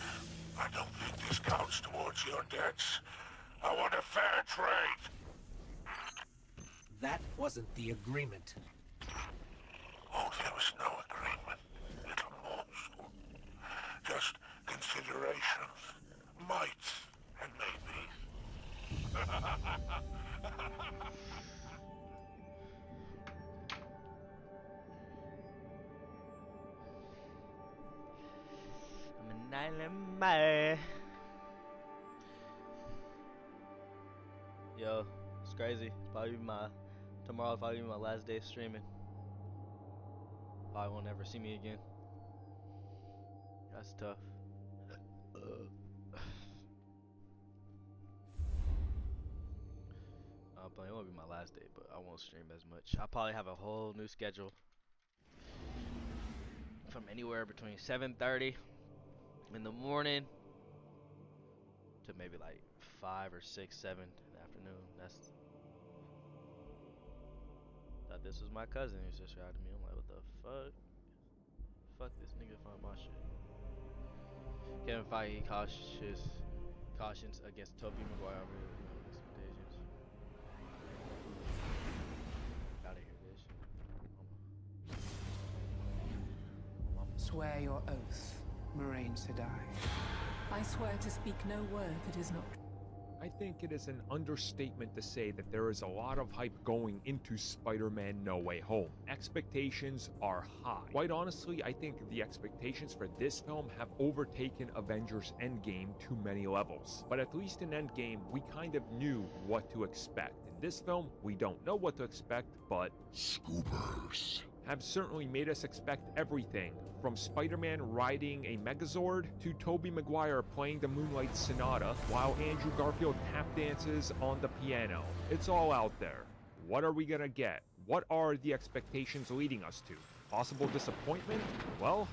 I don't think this counts towards your debts. I want a fair trade. That wasn't the agreement. Oh, there was no agreement, little morsel. Just considerations, mights, and maybes. I'm an island boy. Yo, it's crazy. Tomorrow's probably my last day of streaming. Probably won't ever see me again. That's tough. But it won't be my last day, but I won't stream as much. I'll probably have a whole new schedule from anywhere between 7:30 in the morning to maybe like 5 or 6, 7 in the afternoon. Thought this was my cousin who subscribed to me. I'm like, what the fuck? Fuck this nigga find my shit. Kevin Feige cautions against Tobey Maguire realism expectations. Gotta hear this. Swear your oath, Moraine Sedai. I swear to speak no word that is not true. I think it is an understatement to say that there is a lot of hype going into Spider-Man No Way Home. Expectations are high. Quite honestly, I think the expectations for this film have overtaken Avengers Endgame to many levels. But at least in Endgame, we kind of knew what to expect. In this film, we don't know what to expect, but Scoopers have certainly made us expect everything, from Spider-Man riding a Megazord to Tobey Maguire playing the Moonlight Sonata while Andrew Garfield tap dances on the piano. It's all out there. What are we gonna get? What are the expectations leading us to? Possible disappointment? Well,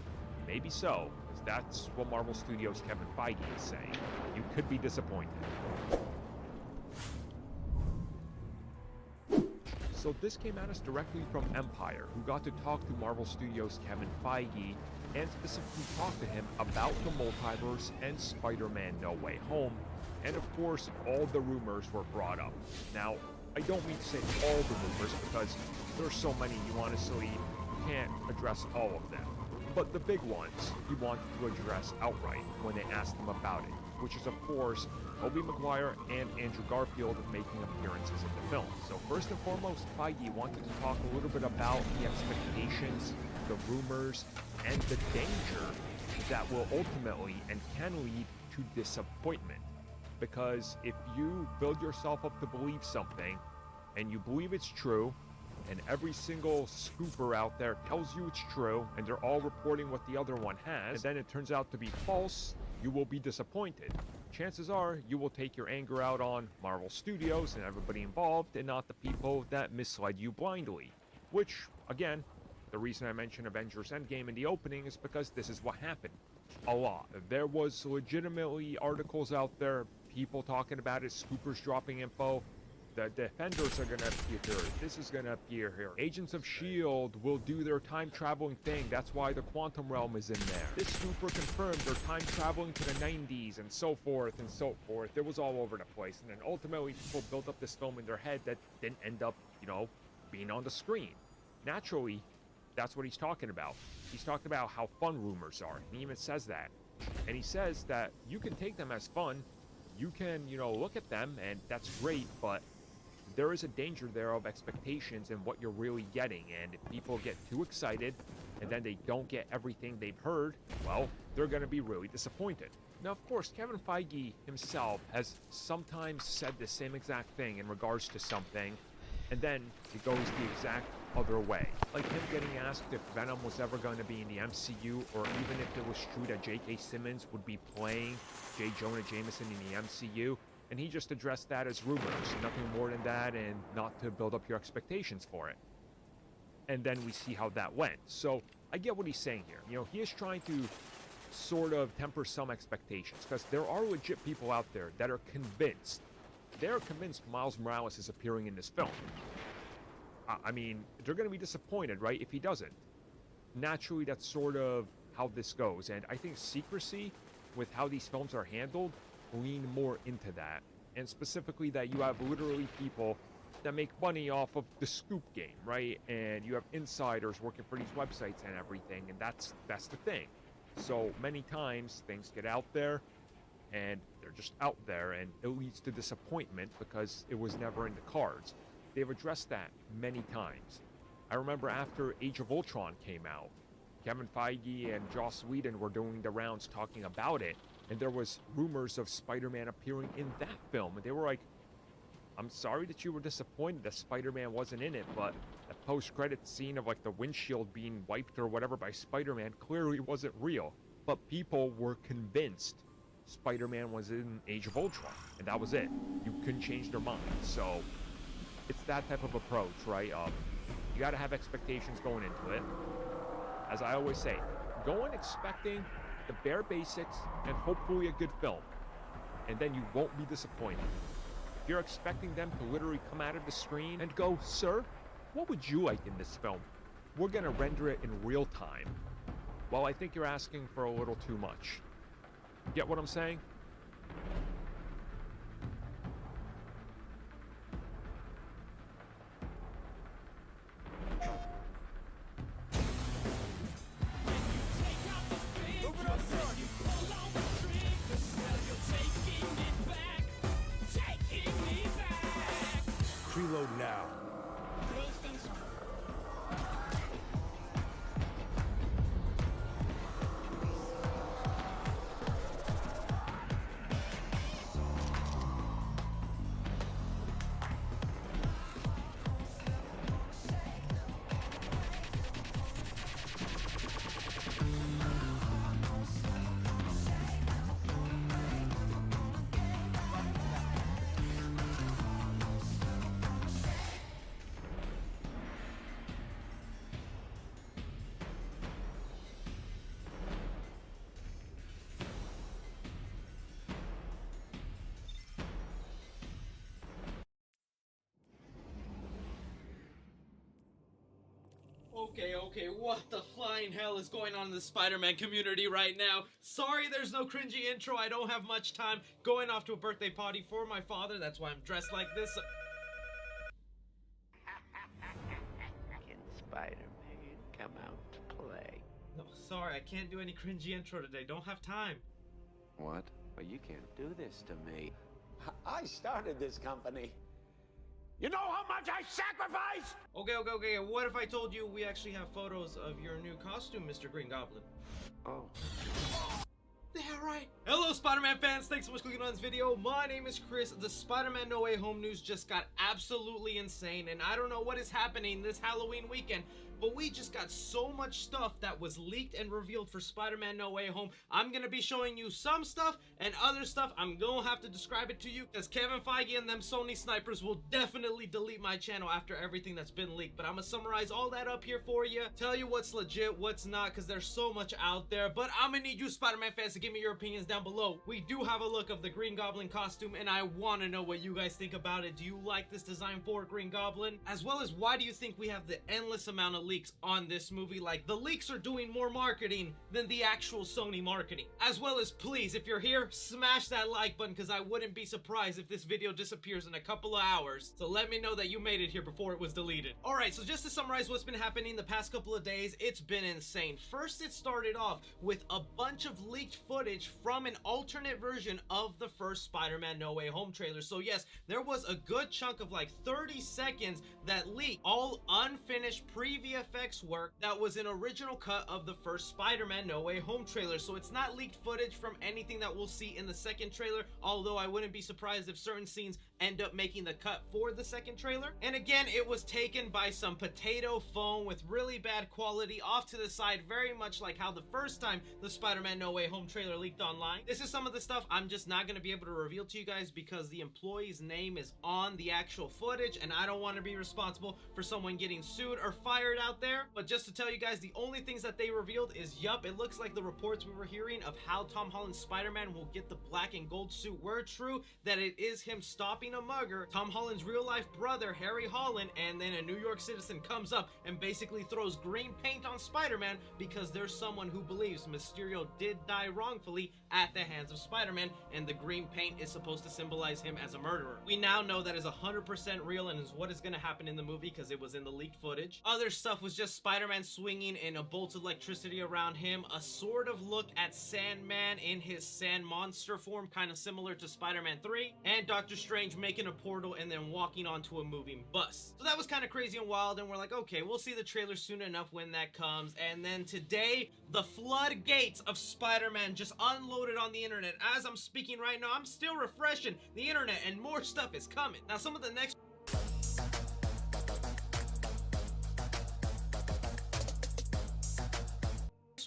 maybe so, because that's what Marvel Studios' Kevin Feige is saying. You could be disappointed. So this came at us directly from Empire, who got to talk to Marvel Studios' Kevin Feige and specifically talk to him about the multiverse and Spider-Man No Way Home, and of course all the rumors were brought up. Now, I don't mean to say all the rumors because there's so many you honestly can't address all of them. But the big ones he wanted to address outright when they asked him about it, which is of course Tobey Maguire and Andrew Garfield making appearances in the film. So first and foremost, Feige wanted to talk a little bit about the expectations, the rumors, and the danger that will ultimately and can lead to disappointment. Because if you build yourself up to believe something, and you believe it's true, and every single scooper out there tells you it's true, and they're all reporting what the other one has, and then it turns out to be false, you will be disappointed. Chances are you will take your anger out on Marvel Studios and everybody involved, and not the people that misled you blindly. Which, again, the reason I mentioned Avengers Endgame in the opening is because this is what happened. A lot. There was legitimately articles out there, people talking about it, scoopers dropping info. The Defenders are gonna appear here. This is gonna appear here. Agents of S.H.I.E.L.D. will do their time-traveling thing. That's why the Quantum Realm is in there. This scooper confirmed they're time-traveling to the 90s and so forth and so forth. It was all over the place. And then ultimately, people built up this film in their head that didn't end up, being on the screen. Naturally, that's what he's talking about. He's talking about how fun rumors are. He even says that. And he says that you can take them as fun. You can, look at them, and that's great, but there is a danger there of expectations and what you're really getting, and if people get too excited and then they don't get everything they've heard, well, they're going to be really disappointed. Now, of course, Kevin Feige himself has sometimes said the same exact thing in regards to something, and then it goes the exact other way. Like him getting asked if Venom was ever going to be in the MCU, or even if it was true that J.K. Simmons would be playing J. Jonah Jameson in the MCU, and he just addressed that as rumors, nothing more than that, and not to build up your expectations for it. And then we see how that went. So I get what he's saying here. He is trying to sort of temper some expectations, because there are legit people out there that are convinced. They're convinced Miles Morales is appearing in this film. I mean, they're going to be disappointed, right, if he doesn't. Naturally, that's sort of how this goes, and I think secrecy with how these films are handled lean more into that, and specifically that you have literally people that make money off of the scoop game, right? And you have insiders working for these websites and everything, and that's the thing. So many times things get out there and they're just out there, and it leads to disappointment because it was never in the cards. They've addressed that many times. I remember after Age of Ultron came out, Kevin Feige and Joss Whedon were doing the rounds talking about it, and there was rumors of Spider-Man appearing in that film, and they were like, I'm sorry that you were disappointed that Spider-Man wasn't in it, but the post-credit scene of like the windshield being wiped or whatever by Spider-Man clearly wasn't real. But people were convinced Spider-Man was in Age of Ultron, and that was it. You couldn't change their mind. So it's that type of approach, right? You gotta have expectations going into it. As I always say, go in expecting the bare basics and hopefully a good film. and then you won't be disappointed. If you're expecting them to literally come out of the screen and go, "Sir, what would you like in this film? We're gonna render it in real time," well, I think you're asking for a little too much. Get what I'm saying? Preload now. Okay, what the flying hell is going on in the Spider-Man community right now? Sorry there's no cringy intro, I don't have much time. Going off to a birthday party for my father, that's why I'm dressed like this. Can Spider-Man come out to play? No, sorry, I can't do any cringy intro today, don't have time. What? Well, you can't do this to me. I started this company. You know how much I sacrificed? Okay, what if I told you we actually have photos of your new costume, Mr. Green Goblin? Oh. Yeah, right. Hello, Spider-Man fans. Thanks so much for clicking on this video. My name is Chris. The Spider-Man No Way Home news just got absolutely insane, and I don't know what is happening this Halloween weekend, but we just got so much stuff that was leaked and revealed for Spider-Man No Way Home. I'm gonna be showing you some stuff, and other stuff I'm gonna have to describe it to you, because Kevin Feige and them Sony snipers will definitely delete my channel after everything that's been leaked. But I'm gonna summarize all that up here for you, tell you what's legit, what's not, because there's so much out there. But I'm gonna need you Spider-Man fans to give me your opinions down below. We do have a look of the Green Goblin costume, and I want to know what you guys think about it. Do you like this design for Green Goblin? As well as, why do you think we have the endless amount of leaks on this movie? Like, the leaks are doing more marketing than the actual Sony marketing. As well as, please, if you're here, smash that like button, because I wouldn't be surprised if this video disappears in a couple of hours. So let me know that you made it here before it was deleted. Alright, so just to summarize what's been happening the past couple of days, it's been insane. First, it started off with a bunch of leaked footage from an alternate version of the first Spider-Man No Way Home trailer. So yes, there was a good chunk of like 30 seconds that leaked, all unfinished pre-VFX work that was an original cut of the first Spider-Man No Way Home trailer. So it's not leaked footage from anything that we'll see in the second trailer, although I wouldn't be surprised if certain scenes end up making the cut for the second trailer. And again, it was taken by some potato phone with really bad quality off to the side, very much like how the first time the Spider-Man No Way Home trailer leaked online. This is some of the stuff I'm just not going to be able to reveal to you guys because the employee's name is on the actual footage, and I don't want to be responsible for someone getting sued or fired out there. But just to tell you guys, the only things that they revealed is, yup, it looks like the reports we were hearing of how Tom Holland's Spider-Man will get the black and gold suit were true, that it is him stopping a mugger, Tom Holland's real-life brother, Harry Holland, and then a New York citizen comes up and basically throws green paint on Spider-Man because there's someone who believes Mysterio did die wrongfully at the hands of Spider-Man, and the green paint is supposed to symbolize him as a murderer. We now know that is 100% real and is what is going to happen in the movie because it was in the leaked footage. Other stuff was just Spider-Man swinging in a bolt of electricity around him, a sort of look at Sandman in his sand monster form, kind of similar to Spider-Man 3, and Doctor Strange making a portal and then walking onto a moving bus. So that was kind of crazy and wild, and we're like, okay, we'll see the trailer soon enough when that comes. And then today, the floodgates of Spider-Man just unloaded on the internet. As I'm speaking right now, I'm still refreshing the internet and more stuff is coming. Now, some of the next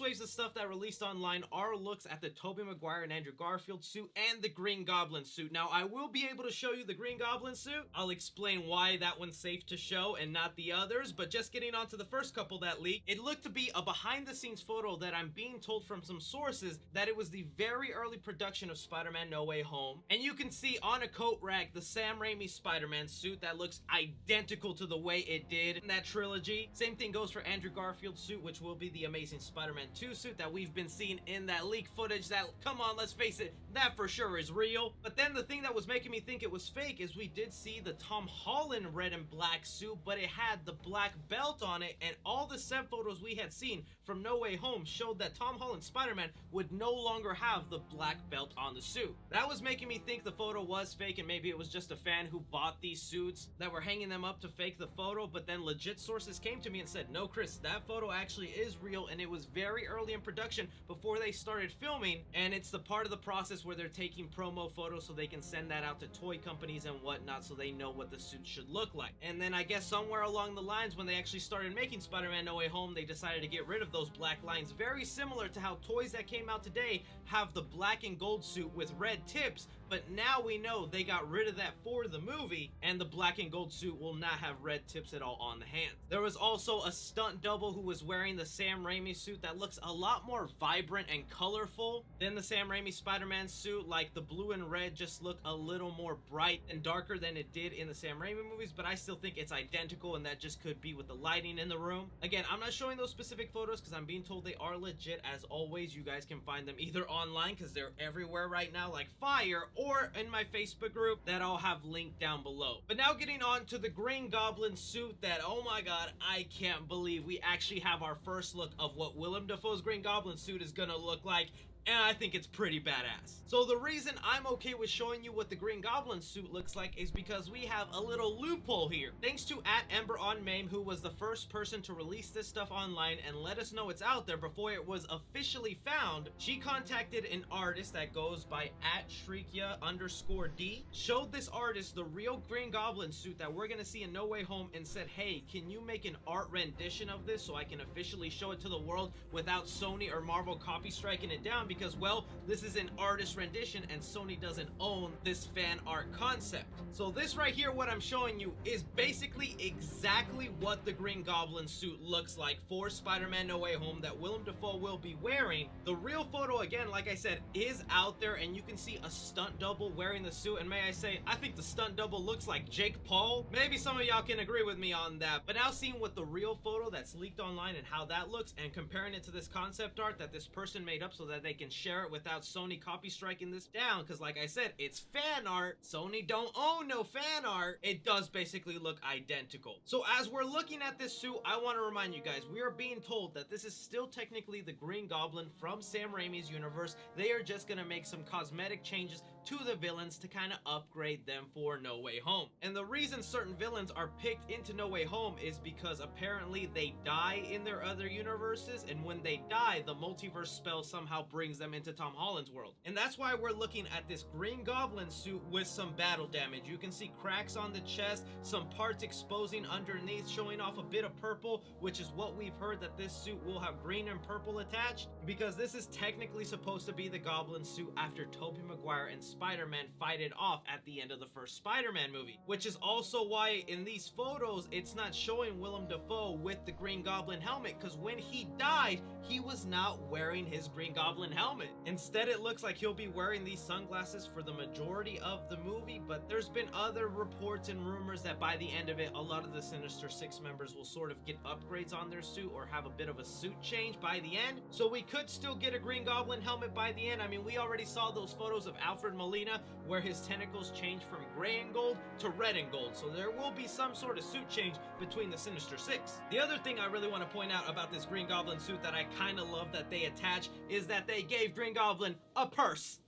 waves of stuff that released online are looks at the Tobey Maguire and Andrew Garfield suit and the Green Goblin suit. Now, I will be able to show you the Green Goblin suit. I'll explain why that one's safe to show and not the others, but just getting on to the first couple that leaked, it looked to be a behind-the-scenes photo that I'm being told from some sources that it was the very early production of Spider-Man No Way Home, and you can see on a coat rack the Sam Raimi Spider-Man suit that looks identical to the way it did in that trilogy. Same thing goes for Andrew Garfield's suit, which will be the Amazing Spider-Man 2 suit that we've been seeing in that leak footage that, come on, let's face it, that for sure is real. But then the thing that was making me think it was fake is we did see the Tom Holland red and black suit, but it had the black belt on it, and all the set photos we had seen from No Way Home showed that Tom Holland's Spider-Man would no longer have the black belt on the suit. That was making me think the photo was fake, and maybe it was just a fan who bought these suits that were hanging them up to fake the photo, but then legit sources came to me and said, no, Chris, that photo actually is real, and it was very early in production before they started filming, and it's the part of the process where they're taking promo photos so they can send that out to toy companies and whatnot so they know what the suit should look like. And then I guess somewhere along the lines when they actually started making Spider-Man No Way Home, they decided to get rid of those black lines, very similar to how toys that came out today have the black and gold suit with red tips, but now we know they got rid of that for the movie, and the black and gold suit will not have red tips at all on the hands. There was also a stunt double who was wearing the Sam Raimi suit that looks a lot more vibrant and colorful than the Sam Raimi Spider-Man suit. Like the blue and red just look a little more bright and darker than it did in the Sam Raimi movies, but I still think it's identical, and that just could be with the lighting in the room. Again, I'm not showing those specific photos because I'm being told they are legit. As always, you guys can find them either online because they're everywhere right now like fire, or in my Facebook group that I'll have linked down below. But now getting on to the Green Goblin suit that, oh my god, I can't believe we actually have our first look of what Willem Dafoe's Green Goblin suit is gonna look like, and I think it's pretty badass. So the reason I'm okay with showing you what the Green Goblin suit looks like is because we have a little loophole here. Thanks to @EmberOnMame, who was the first person to release this stuff online and let us know it's out there before it was officially found, she contacted an artist that goes by @Shriekia_D, showed this artist the real Green Goblin suit that we're gonna see in No Way Home, and said, hey, can you make an art rendition of this so I can officially show it to the world without Sony or Marvel copy striking it down? Because, well, this is an artist rendition and Sony doesn't own this fan art concept. So this right here, what I'm showing you, is basically exactly what the Green Goblin suit looks like for Spider-Man No Way Home that Willem Dafoe will be wearing. The real photo, again, like I said, is out there, and you can see a stunt double wearing the suit, and may I say, I think the stunt double looks like Jake Paul. Maybe some of y'all can agree with me on that, but now seeing what the real photo that's leaked online and how that looks, and comparing it to this concept art that this person made up so that they can share it without Sony copy striking this down, because like I said, it's fan art. Sony don't own no fan art. It does basically look identical. So as we're looking at this suit, I want to remind you guys, we are being told that this is still technically the Green Goblin from Sam Raimi's universe. They are just gonna make some cosmetic changes to the villains to kind of upgrade them for No Way Home. And the reason certain villains are picked into No Way Home is because apparently they die in their other universes, and when they die, the multiverse spell somehow brings them into Tom Holland's world. And that's why we're looking at this Green Goblin suit with some battle damage. You can see cracks on the chest, some parts exposing underneath, showing off a bit of purple, which is what we've heard, that this suit will have green and purple attached, because this is technically supposed to be the Goblin suit after Tobey Maguire and Spider-Man fight it off at the end of the first Spider-Man movie, which is also why in these photos it's not showing Willem Dafoe with the Green Goblin helmet, because when he died, he was not wearing his Green Goblin helmet. Instead, it looks like he'll be wearing these sunglasses for the majority of the movie, but there's been other reports and rumors that by the end of it, a lot of the Sinister Six members will sort of get upgrades on their suit or have a bit of a suit change by the end. So we could still get a Green Goblin helmet by the end. I mean, we already saw those photos of Alfred Molina where his tentacles change from gray and gold to red and gold. So there will be some sort of suit change between the Sinister Six. The other thing I really want to point out about this Green Goblin suit that I kind of love that they attach is that they gave Green Goblin a purse.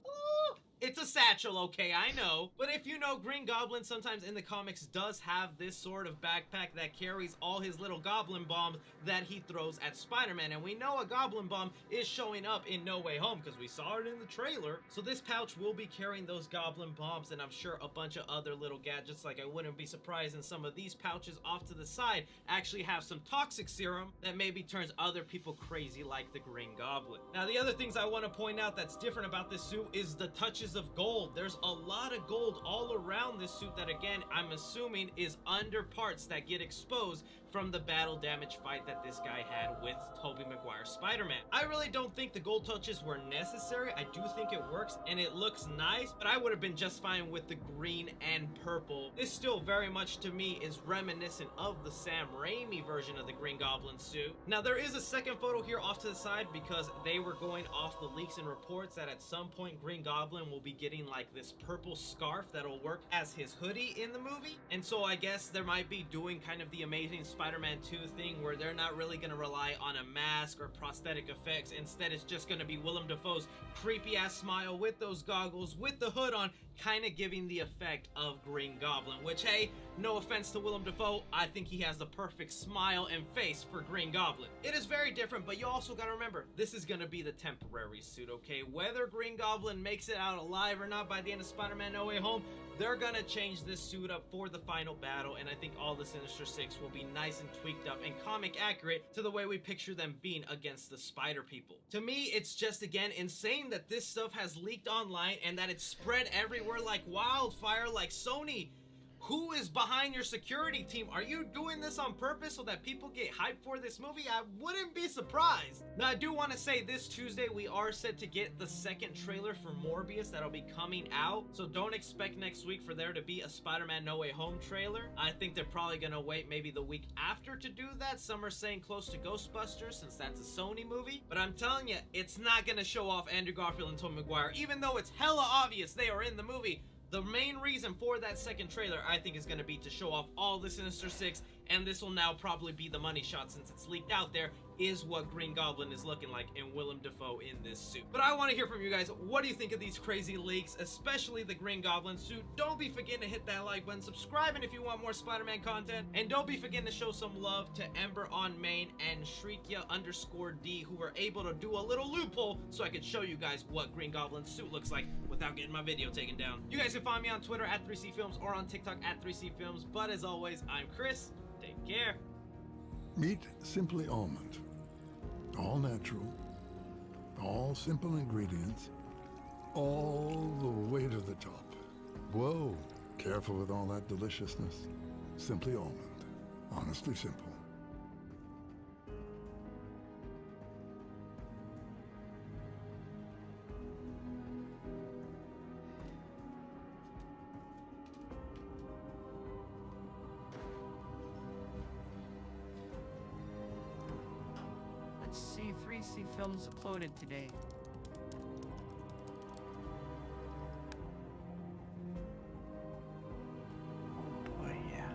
It's a satchel, okay, I know. But if you know, Green Goblin sometimes in the comics does have this sort of backpack that carries all his little goblin bombs that he throws at Spider-Man. And we know a goblin bomb is showing up in No Way Home because we saw it in the trailer. So this pouch will be carrying those goblin bombs, and I'm sure a bunch of other little gadgets. Like, I wouldn't be surprised in some of these pouches off to the side actually have some toxic serum that maybe turns other people crazy like the Green Goblin. Now, the other things I want to point out that's different about this suit is the touches of gold. There's a lot of gold all around this suit that, again, I'm assuming is under parts that get exposed from the battle damage fight that this guy had with Tobey Maguire's Spider-Man. I really don't think the gold touches were necessary. I do think it works and it looks nice, but I would have been just fine with the green and purple. This still very much to me is reminiscent of the Sam Raimi version of the Green Goblin suit. Now, there is a second photo here off to the side because they were going off the leaks and reports that at some point Green Goblin will be getting like this purple scarf that'll work as his hoodie in the movie. And so I guess there might be doing kind of the Amazing Spider-Man 2 thing where they're not really going to rely on a mask or prosthetic effects. Instead, it's just going to be Willem Dafoe's creepy ass smile with those goggles with the hood on, kind of giving the effect of Green Goblin, which, hey, no offense to Willem Dafoe, I think he has the perfect smile and face for Green Goblin. It is very different, but you also got to remember, this is going to be the temporary suit, okay? Whether Green Goblin makes it out alive or not by the end of Spider-Man No Way Home, they're going to change this suit up for the final battle, and I think all the Sinister Six will be nice and tweaked up and comic accurate to the way we picture them being against the Spider People. To me, it's just, again, insane that this stuff has leaked online and that it's spread everywhere like wildfire. Like, Sony, who is behind your security team? Are you doing this on purpose so that people get hyped for this movie? I wouldn't be surprised. Now, I do want to say this Tuesday, we are set to get the second trailer for Morbius that'll be coming out. So don't expect next week for there to be a Spider-Man No Way Home trailer. I think they're probably going to wait maybe the week after to do that. Some are saying close to Ghostbusters since that's a Sony movie. But I'm telling you, it's not going to show off Andrew Garfield and Tobey Maguire, even though it's hella obvious they are in the movie. The main reason for that second trailer, I think, is going to be to show off all the Sinister Six, and this will now probably be the money shot since it's leaked out there, is what Green Goblin is looking like and Willem Dafoe in this suit. But I want to hear from you guys. What do you think of these crazy leaks, especially the Green Goblin suit? Don't be forgetting to hit that like button, subscribing if you want more Spider-Man content, and don't be forgetting to show some love to Ember on main and Shriekia_D, who were able to do a little loophole so I could show you guys what Green Goblin's suit looks like without getting my video taken down. You guys can find me on Twitter at 3CFilms or on TikTok at 3CFilms, but as always, I'm Chris. Take care. Meet Simply Almond. All natural, all simple ingredients, all the way to the top. Whoa, careful with all that deliciousness. Simply Almond. Honestly simple. Let's see 3C Films uploaded today. Oh boy, yeah.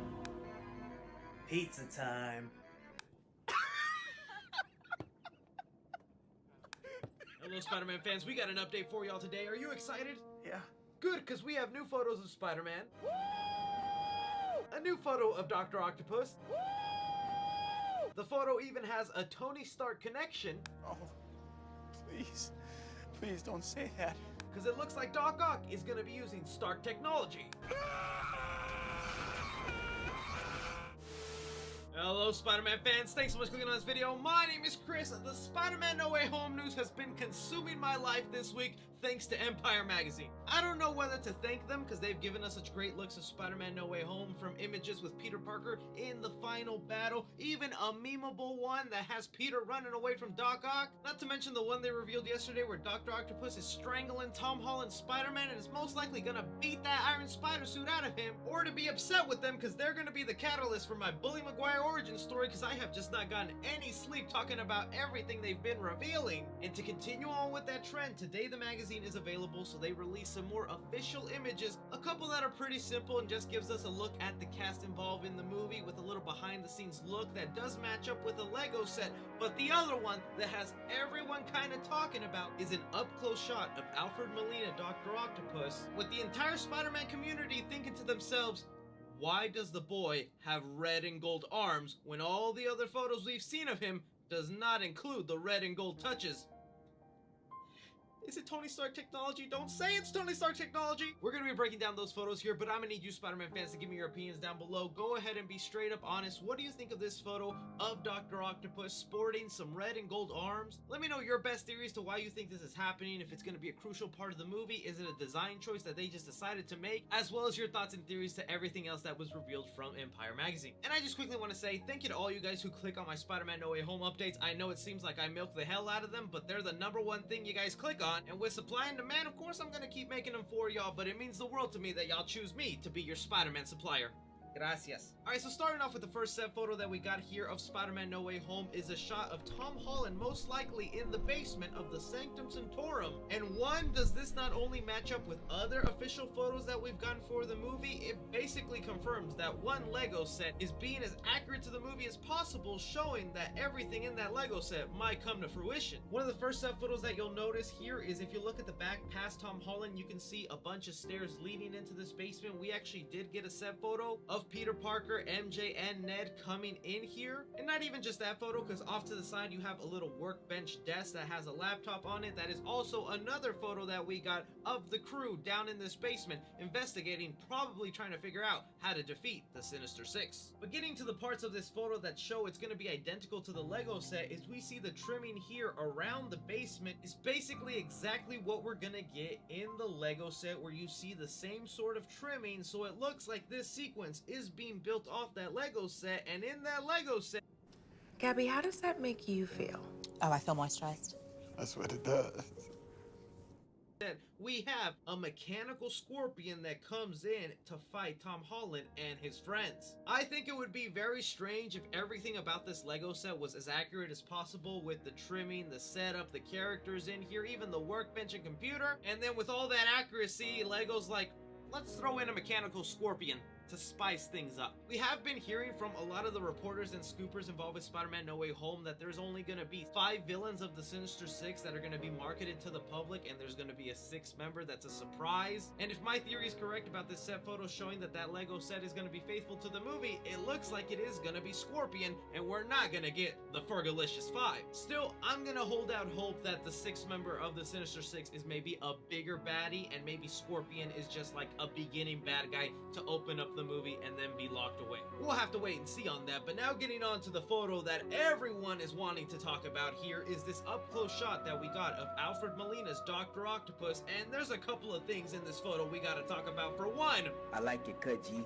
Pizza time. Hello, Spider-Man fans. We got an update for y'all today. Are you excited? Yeah. Good, because we have new photos of Spider-Man. A new photo of Dr. Octopus. The photo even has a Tony Stark connection. Oh, please. Please don't say that. Because it looks like Doc Ock is going to be using Stark technology. Hello, Spider-Man fans. Thanks so much for clicking on this video. My name is Chris. The Spider-Man No Way Home news has been consuming my life this week thanks to Empire Magazine. I don't know whether to thank them because they've given us such great looks of Spider-Man No Way Home, from images with Peter Parker in the final battle, even a memeable one that has Peter running away from Doc Ock. Not to mention the one they revealed yesterday where Dr. Octopus is strangling Tom Holland's Spider-Man and is most likely gonna beat that Iron Spider suit out of him, or to be upset with them because they're gonna be the catalyst for my Bully Maguire origin story because I have just not gotten any sleep talking about everything they've been revealing. And to continue on with that trend, today the magazine is available, so they released some more official images, a couple that are pretty simple and just gives us a look at the cast involved in the movie with a little behind the scenes look that does match up with a Lego set. But the other one that has everyone kind of talking about is an up close shot of Alfred Molina, Dr. Octopus, with the entire Spider-Man community thinking to themselves, why does the boy have red and gold arms when all the other photos we've seen of him does not include the red and gold touches? Is it Tony Stark technology? Don't say it's Tony Stark technology! We're gonna be breaking down those photos here, but I'm gonna need you Spider-Man fans to give me your opinions down below. Go ahead and be straight up honest. What do you think of this photo of Dr. Octopus sporting some red and gold arms? Let me know your best theories to why you think this is happening, if it's gonna be a crucial part of the movie, is it a design choice that they just decided to make, as well as your thoughts and theories to everything else that was revealed from Empire Magazine. And I just quickly want to say thank you to all you guys who click on my Spider-Man No Way Home updates. I know it seems like I milk the hell out of them, but they're the #1 thing you guys click on. And with supply and demand, of course, I'm gonna keep making them for y'all, but it means the world to me that y'all choose me to be your Spider-Man supplier. Gracias. Alright, so starting off with the first set photo that we got here of Spider-Man No Way Home is a shot of Tom Holland most likely in the basement of the Sanctum Sanctorum. And one, does this not only match up with other official photos that we've gotten for the movie, it basically confirms that one Lego set is being as accurate to the movie as possible, showing that everything in that Lego set might come to fruition. One of the first set photos that you'll notice here is if you look at the back past Tom Holland, you can see a bunch of stairs leading into this basement. We actually did get a set photo of Peter Parker, MJ, and Ned coming in here. And not even just that photo, because off to the side you have a little workbench desk that has a laptop on it. That is also another photo that we got of the crew down in this basement investigating, probably trying to figure out how to defeat the Sinister Six. But getting to the parts of this photo that show it's going to be identical to the Lego set is we see the trimming here around the basement is basically exactly what we're going to get in the Lego set, where you see the same sort of trimming. So it looks like this sequence is being built off that Lego set, and in that Lego set... Gabby, how does that make you feel? Oh, I feel moisturized. That's what it does. We have a mechanical scorpion that comes in to fight Tom Holland and his friends. I think it would be very strange if everything about this Lego set was as accurate as possible, with the trimming, the setup, the characters in here, even the workbench and computer, and then with all that accuracy, Lego's like, let's throw in a mechanical scorpion to spice things up. We have been hearing from a lot of the reporters and scoopers involved with Spider-Man No Way Home that there's only going to be 5 villains of the Sinister Six that are going to be marketed to the public, and there's going to be a 6th member that's a surprise. And if my theory is correct about this set photo showing that that Lego set is going to be faithful to the movie, it looks like it is going to be Scorpion, and we're not going to get the Fergalicious 5. Still, I'm going to hold out hope that the 6th member of the Sinister Six is maybe a bigger baddie, and maybe Scorpion is just like a beginning bad guy to open up the movie and then be locked away. We'll have to wait and see on that. But now getting on to the photo that everyone is wanting to talk about here is this up close shot that we got of Alfred Molina's Dr. Octopus, and there's a couple of things in this photo we gotta talk about. For one, I like your cut, G.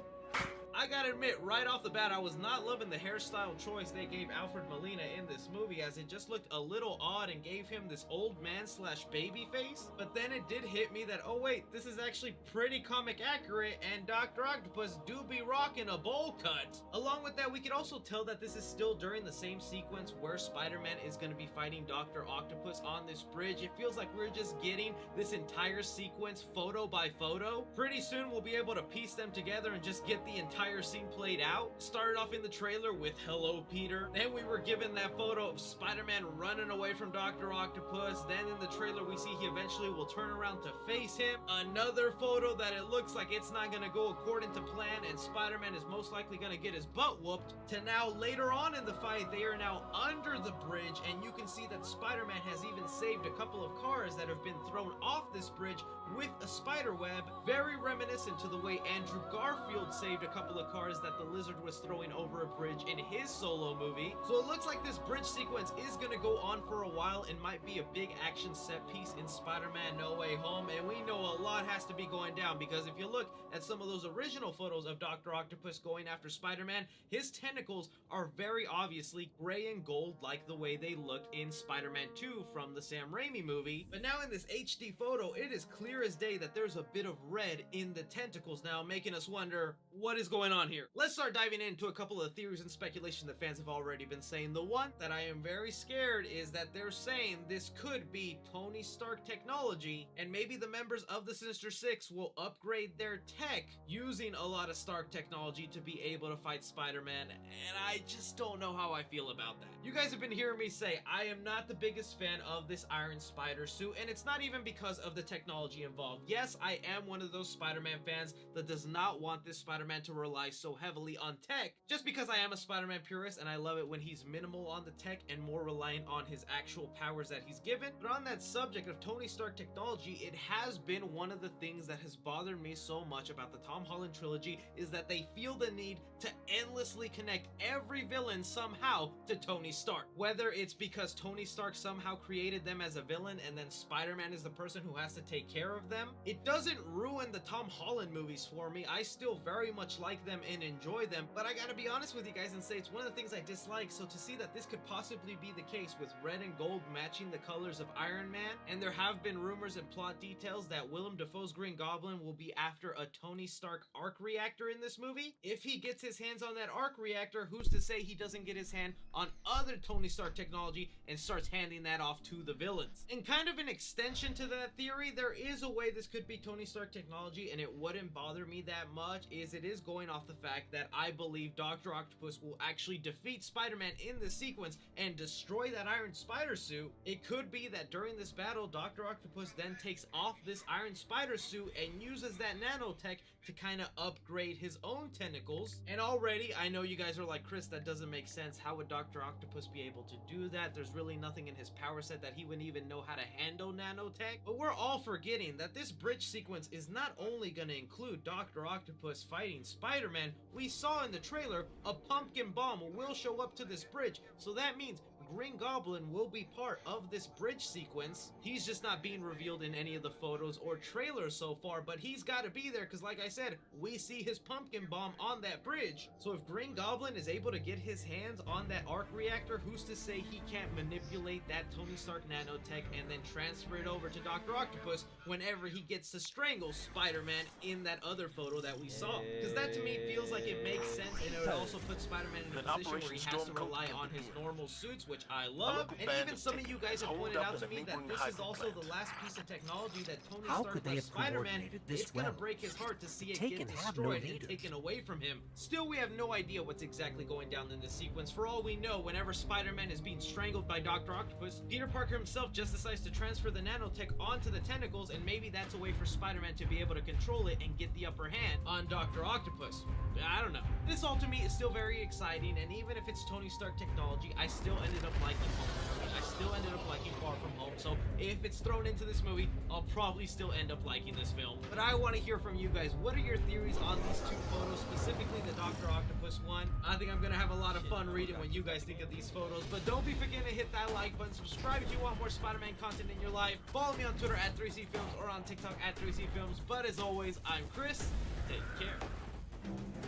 I gotta admit, right off the bat, I was not loving the hairstyle choice they gave Alfred Molina in this movie, as it just looked a little odd and gave him this old man / baby face. But then it did hit me that, oh wait, this is actually pretty comic accurate, and Dr. Octopus do be rocking a bowl cut. Along with that, we could also tell that this is still during the same sequence where Spider-Man is gonna be fighting Dr. Octopus on this bridge. It feels like we're just getting this entire sequence photo by photo. Pretty soon we'll be able to piece them together and just get the entire scene played out. Started off in the trailer with "Hello, Peter." Then we were given that photo of Spider-Man running away from Dr. Octopus. Then in the trailer we see he eventually will turn around to face him. Another photo that it looks like it's not gonna go according to plan, and Spider-Man is most likely gonna get his butt whooped. To now later on in the fight, they are now under the bridge, and you can see that Spider-Man has even saved a couple of cars that have been thrown off this bridge with a spider web, very reminiscent to the way Andrew Garfield saved a couple of cars that the Lizard was throwing over a bridge in his Solo movie. So it looks like this bridge sequence is gonna go on for a while and might be a big action set piece in Spider-Man No Way Home, and we know a lot has to be going down, because if you look at some of those original photos of Dr. Octopus going after Spider-Man, his tentacles are very obviously gray and gold like the way they looked in Spider-Man 2 from the Sam Raimi movie. But now in this HD photo, it is clear as day that there's there's a bit of red in the tentacles now, making us wonder what is going on here. Let's start diving into a couple of theories and speculation that fans have already been saying. The one that I am very scared is that they're saying this could be Tony Stark technology, and maybe the members of the Sinister Six will upgrade their tech using a lot of Stark technology to be able to fight Spider-Man, and I just don't know how I feel about that. You guys have been hearing me say I am not the biggest fan of this Iron Spider suit, and it's not even because of the technology involved. Yes, I am one of those Spider-Man fans that does not want this Spider-Man to rely so heavily on tech, just because I am a Spider-Man purist and I love it when he's minimal on the tech and more reliant on his actual powers that he's given. But on that subject of Tony Stark technology, it has been one of the things that has bothered me so much about the Tom Holland trilogy is that they feel the need to endlessly connect every villain somehow to Tony Stark. Whether it's because Tony Stark somehow created them as a villain and then Spider-Man is the person who has to take care of them. It doesn't ruin the Tom Holland movies for me. I still very much like them and enjoy them, but I gotta be honest with you guys and say it's one of the things I dislike. So to see that this could possibly be the case with red and gold matching the colors of Iron Man, and there have been rumors and plot details that Willem Dafoe's Green Goblin will be after a Tony Stark arc reactor in this movie. If he gets his hands on that arc reactor, who's to say he doesn't get his hand on other Tony Stark technology and starts handing that off to the villains? And kind of an extension to that theory, there is a way this could be Tony Stark technology and it wouldn't bother me that much, is it is going off the fact that I believe Dr. Octopus will actually defeat Spider-Man in this sequence and destroy that Iron Spider suit. It could be that during this battle, Dr. Octopus then takes off this Iron Spider suit and uses that nanotech to kind of upgrade his own tentacles. And already, I know you guys are like, Chris, that doesn't make sense. How would Dr. Octopus be able to do that? There's really nothing in his power set that he wouldn't even know how to handle nanotech. But we're all forgetting that this bridge sequence is not only going to include Dr. Octopus fighting Spider-Man. We saw in the trailer a pumpkin bomb will show up to this bridge, so that means Green Goblin will be part of this bridge sequence. He's just not being revealed in any of the photos or trailers so far, but he's got to be there because, like I said, we see his pumpkin bomb on that bridge. So if Green Goblin is able to get his hands on that arc reactor, who's to say he can't manipulate that Tony Stark nanotech and then transfer it over to Dr. Octopus whenever he gets to strangle Spider-Man in that other photo that we saw? Because that to me feels like it makes sense, and it would also put Spider-Man in a position where he has to rely on his normal suits, which I love. And even some of you guys have pointed out to me that this is also the last piece of technology that Tony Stark with Spider-Man. It's gonna break his heart to see it get destroyed and taken away from him. Still, we have no idea what's exactly going down in this sequence. For all we know, whenever Spider-Man is being strangled by Dr. Octopus, Peter Parker himself just decides to transfer the nanotech onto the tentacles, and maybe that's a way for Spider-Man to be able to control it and get the upper hand on Dr. Octopus. I don't know. This all to me is still very exciting, and even if it's Tony Stark technology, I still ended up liking Homecoming. I still ended up liking Far From Home, so if it's thrown into this movie, I'll probably still end up liking this film. But I want to hear from you guys. What are your theories on these two photos, specifically the Dr. Octopus one? I think I'm going to have a lot of fun reading what you guys think of these photos, but don't be forgetting to hit that like button, subscribe if you want more Spider-Man content in your life, follow me on Twitter at 3CFilms or on TikTok at 3CFilms, but as always, I'm Chris. Take care.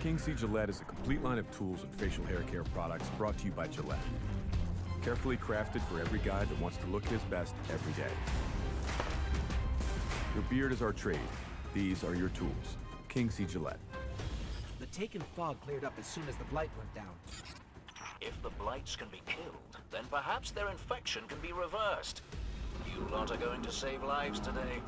King C. Gillette is a complete line of tools and facial hair care products brought to you by Gillette. Carefully crafted for every guy that wants to look his best every day. Your beard is our trade. These are your tools. King C. Gillette. The taken fog cleared up as soon as the blight went down. If the blights can be killed, then perhaps their infection can be reversed. You lot are going to save lives today.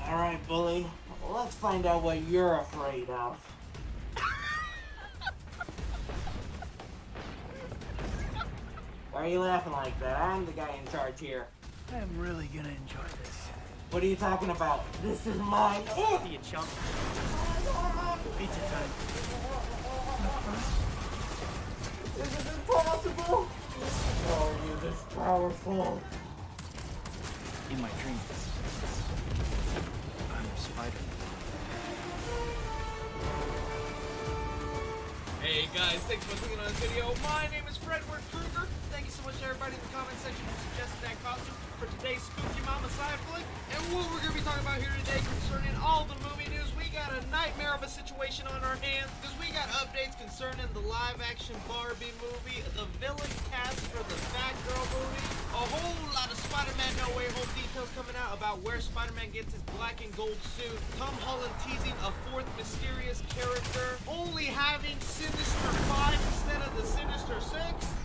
Alright, bully. Let's find out what you're afraid of. Why are you laughing like that? I'm the guy in charge here. I'm really gonna enjoy this. What are you talking about? This is mine. Oh! See you, chump. Pizza time. This is impossible! How are you this powerful? In my dreams, I'm Spider-Man. Hey Alright guys, thanks for clicking on this video. My name is Fredward Krueger. Thank you so much to everybody in the comment section who suggested that costume for today's Spooky Mama side flick. And what we're going to be talking about here today concerning all the movie news, we got a nightmare of a situation on our hands because we got updates concerning the live-action Barbie movie, the villain cast for the Batgirl movie, a whole lot of Spider-Man No Way Home details coming out about where Spider-Man gets his black and gold suit, Tom Holland teasing a fourth mysterious character, only having Sinister 5 instead of the Sinister 6,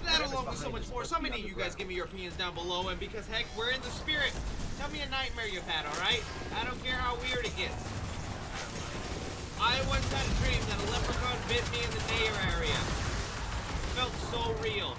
that along with so much more. So many of you guys give me your opinions down below, and because heck, we're in the spirit, tell me a nightmare you've had, alright? I don't care how weird it gets. I once had a dream that a leprechaun bit me in the nair area. It felt so real.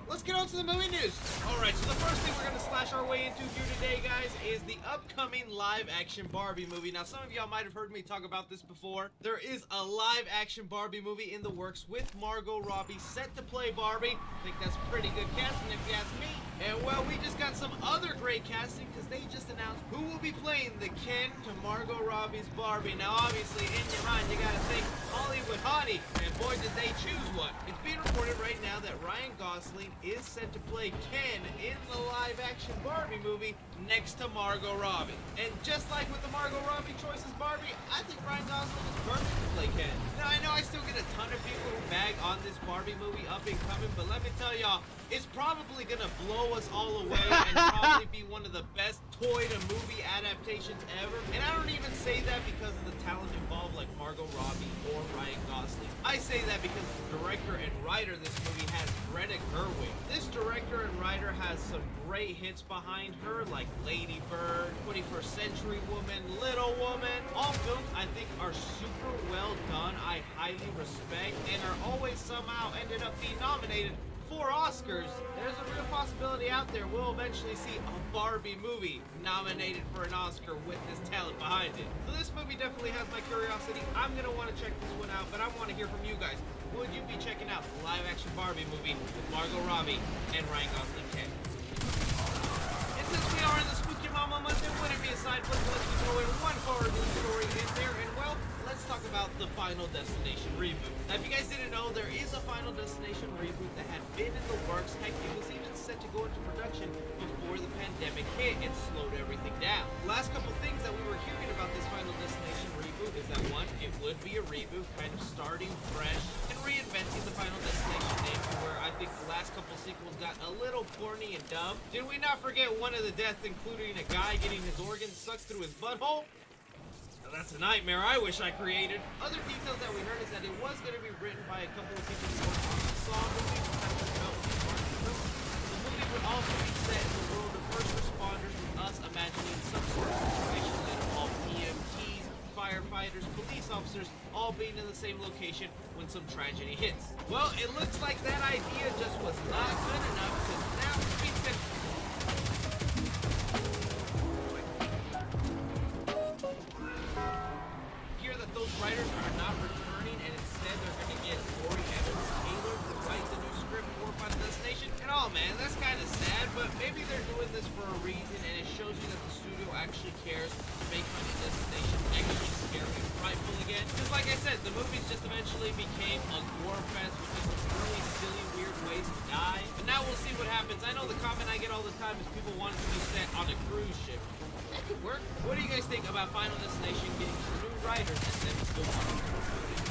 Let's get on to the movie news. Alright, so the first thing we're going to slash our way into here today, guys, is the upcoming live-action Barbie movie. Now, some of y'all might have heard me talk about this before. There is a live-action Barbie movie in the works with Margot Robbie set to play Barbie. I think that's pretty good casting if you ask me. And, well, we just got some other great casting because they just announced who will be playing the Ken to Margot Robbie's Barbie. Now, obviously, in your mind, you got to think Hollywood hottie, and boy, did they choose one. It's being reported right now that Ryan Gosling is set to play Ken in the live-action Barbie movie next to Margot Robbie. And just like with the Margot Robbie choices Barbie, I think Ryan Gosling is perfect to play Ken. Now, I know I still get a ton of people who bag on this Barbie movie up and coming, but let me tell y'all, it's probably gonna blow us all away and probably be one of the best toy-to-movie adaptations ever. And I don't even say that because of the talent involved like Margot Robbie or Ryan Gosling. I say that because the director and writer of this movie has Greta Gerwig. This director and writer has some great hits behind her like Lady Bird, 21st Century Woman, Little Woman. All films I think are super well done, I highly respect, and are always somehow ended up being nominated for Oscars. There's a real possibility out there we'll eventually see a Barbie movie nominated for an Oscar with this talent behind it. So this movie definitely has my curiosity. I'm gonna want to check this one out, but I want to hear from you guys. Would you be checking out the live-action Barbie movie with Margot Robbie and Ryan Gosling Ken? And since we are in the Spooky Mama month, it wouldn't be a side flick unless we throw in one horror news story in there, and well, let's talk about the Final Destination reboot. Now, if you guys didn't know, there is a Final Destination reboot that had been in the works. Heck, it was even set to go into production before the pandemic hit and slowed everything down. Last couple things that we were hearing about this Final Destination reboot is that one, it would be a reboot, kind of starting fresh and reinventing the Final Destination name, where I think the last couple sequels got a little corny and dumb. Did we not forget one of the deaths, including a guy getting his organs sucked through his butthole? That's a nightmare I wish I created. Other details that we heard is that it was going to be written by a couple of people who worked on the Saw movie. The movie would also be set in the world of first responders, with us imagining some sort of situation that involved EMTs, firefighters, police officers, all being in the same location when some tragedy hits. Well, it looks like that idea just was not good enough, because now it's being set. Those writers are not returning, and instead they're going to get Corey Evans Taylor to write the new script for Final Destination. And oh man, that's kind of sad, but maybe they're doing this for a reason, and it shows you that the studio actually cares to make Final Destination extra scary and frightful again. Because like I said, the movies just eventually became a gore fest with just some really silly, weird ways to die. But now we'll see what happens. I know the comment I get all the time is people want it to be set on a cruise ship. That could work. What do you guys think about Final Destination getting some new writers and then still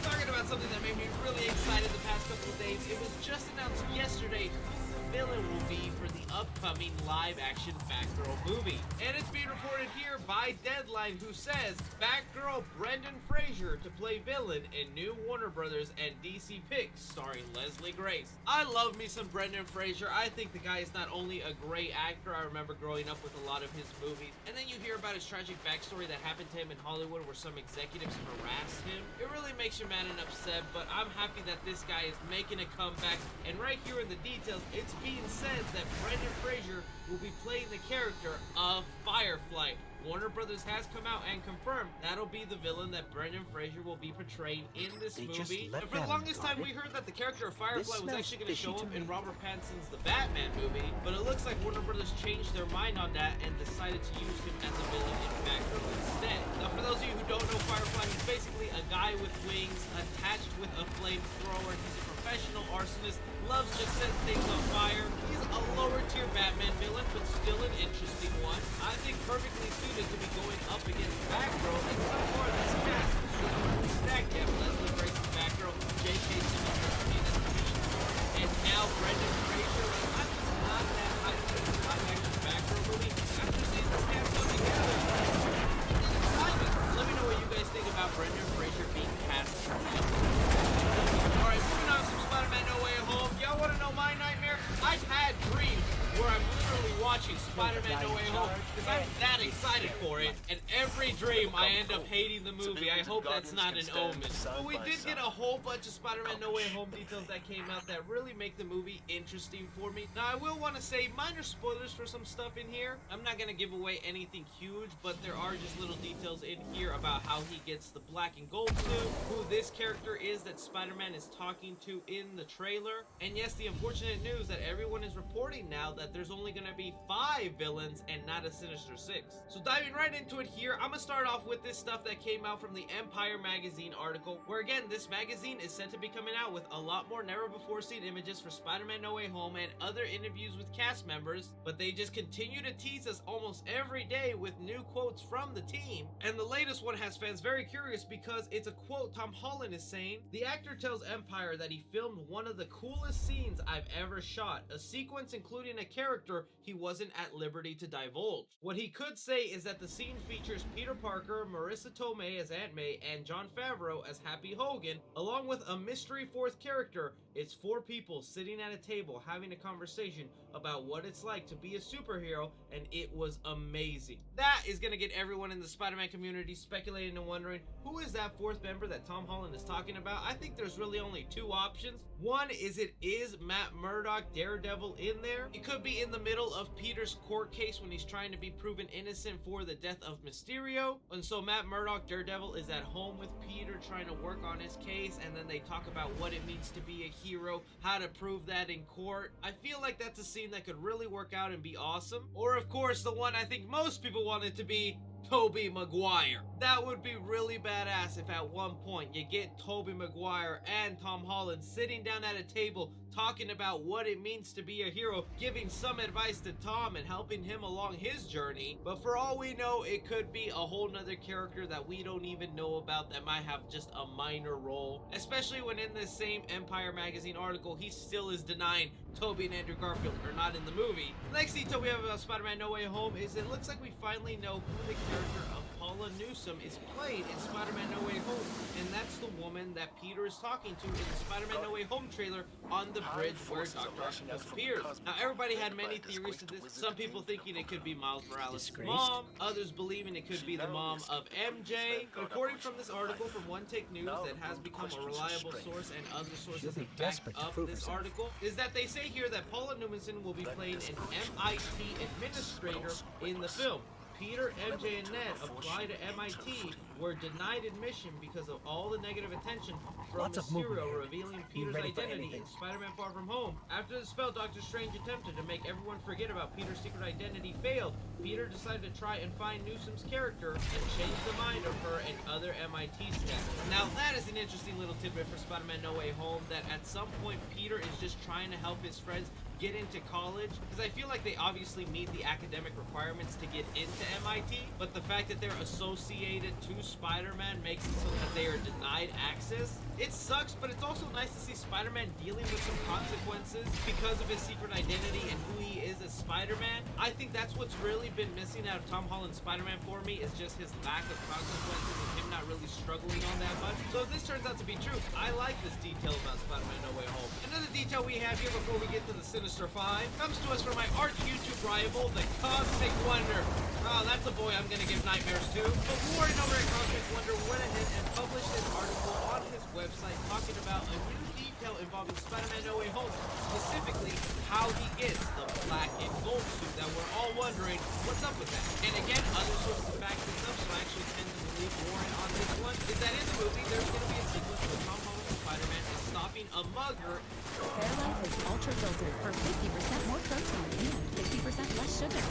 talking about something that made me really excited the past couple of days? It was just announced yesterday who the villain will be for the upcoming live-action Batgirl movie. And it's being reported here by Deadline, who says Batgirl Brendan Fraser to play villain in new Warner Brothers and DC picks starring Leslie Grace. I love me some Brendan Fraser. I think the guy is not only a great actor, I remember growing up with a lot of his movies, and then you hear about his tragic backstory that happened to him in Hollywood where some executives harassed him. It really makes you mad and upset, but I'm happy that this guy is making a comeback, and right here in the details, it's being said that Brendan Fraser will be playing the character of Firefly. Warner Brothers has come out and confirmed that'll be the villain that Brendan Fraser will be portraying in this movie. And for the longest time, we heard that the character of Firefly was actually going to show up in Robert Pattinson's The Batman movie, but it looks like Warner Brothers changed their mind on that and decided to use him as a villain in Batgirl instead. Now, for those of you who don't know Firefly, he's basically a guy guy with wings attached with a flamethrower. He's a professional arsonist, loves to set things on fire. He's a lower tier Batman villain, but still an interesting one. I think perfectly suited to be going up against Batgirl, and so far this cast is really stacked. You have Leslie Grace's Batgirl, J.K. Simmons returning as Commissioner, and now Brendan Fraser. I was not that hyped for this live action Batgirl movie. After seeing this cast come together, let me know what you guys think about Brendan Fraser being cast. Alright, moving on to Spider-Man No Way Home. Y'all want to know my nightmare? I've had dreams where I'm literally watching Spider-Man No Way Home because I'm that excited for it, and every dream I end up hating the movie. I hope that's not an omen. But we did get a whole bunch of Spider-Man No Way Home details that came out that really make the movie interesting for me. Now, I will want to say minor spoilers for some stuff in here. I'm not going to give away anything huge, but there are just little details in here about how he gets the black and gold suit, who this character is that Spider-Man is talking to in the trailer, and yes, the unfortunate news that everyone is reporting now that there's only going to be 5 villains and not a Sinister 6. So diving right into it here, I'm going to start off with this stuff that came out from the Empire magazine article, where again, this magazine is set to be coming out with a lot more never before seen images for Spider-Man No Way Home and other interviews with cast members, but they just continue to tease us almost every day with new quotes from the team. And the latest one has fans very curious because it's a quote Tom Holland is saying. The actor tells Empire that he filmed one of the coolest scenes I've ever shot, a sequence including a character he wasn't at liberty to divulge. What he could say is that the scene features Peter Parker, Marissa Tomei as Aunt May, and Jon Favreau as Happy Hogan, along with a mystery 4th character. It's 4 people sitting at a table having a conversation about what it's like to be a superhero, and it was amazing. That is gonna get everyone in the Spider-Man community speculating and wondering, who is that 4th member that Tom Holland is talking about? I think there's really only 2 options. One is Matt Murdock, Daredevil, in there. It could be in the middle of Peter's court case when he's trying to be proven innocent for the death of Mysterio. And so Matt Murdock, Daredevil, is at home with Peter trying to work on his case, and then they talk about what it means to be a hero, how to prove that in court. I feel like that's a scene that could really work out and be awesome. Or of course, the one I think most people want it to be, Tobey Maguire. That would be really badass if at one point you get Tobey Maguire and Tom Holland sitting down at a table talking about what it means to be a hero, giving some advice to Tom and helping him along his journey. But for all we know, it could be a whole nother character that we don't even know about that might have just a minor role. Especially when in this same Empire magazine article, he still is denying Tobey and Andrew Garfield are not in the movie. The next detail we have about Spider-Man No Way Home is it looks like we finally know who the character of Paula Newsome is played in Spider-Man No Way Home, and that's the woman that Peter is talking to in the Spider-Man No Way Home trailer on the bridge where Dr. Octopus appears. Now, everybody had many theories to this. Some people thinking it could be Miles Morales' mom, others believing it could be the mom of MJ. But according from this article from One Take News that has become a reliable source, and other sources have backed up this article, is that they say here that Paula Newman will be playing an MIT administrator in the film. Peter, MJ, and Ned apply to MIT were denied admission because of all the negative attention from Mysterio revealing Peter's identity in Spider-Man Far From Home. After the spell Doctor Strange attempted to make everyone forget about Peter's secret identity failed, Peter decided to try and find Newsome's character and change the mind of her and other MIT staff. Now that is an interesting little tidbit for Spider-Man No Way Home, that at some point Peter is just trying to help his friends get into college, because I feel like they obviously meet the academic requirements to get into MIT, but the fact that they're associated to Spider-Man makes it so that they are denied access. It sucks, but it's also nice to see Spider-Man dealing with some consequences because of his secret identity and who he is as Spider-Man. I think that's what's really been missing out of Tom Holland's Spider-Man for me, is just his lack of consequences and him not really struggling on that much. So if this turns out to be true, I like this detail about Spider-Man No Way Home. Another detail we have here before we get to the Sinister 5 comes to us from my arch YouTube rival, the Cosmic Wonder. Oh, that's a boy I'm gonna give nightmares to. But Warren over at Cosmic Wonder went ahead and published an article on his website talking about a new detail involving Spider-Man No Way Home, specifically how he gets the black and gold suit that we're all wondering what's up with that. And again, other sources back this up, so I actually tend to believe Warren on this one, is that in the movie there's gonna be a sequence where Tom Holland and Spider-Man is stopping a mugger. Fairlife is ultra filtered for 50% more protein and 50% less sugar.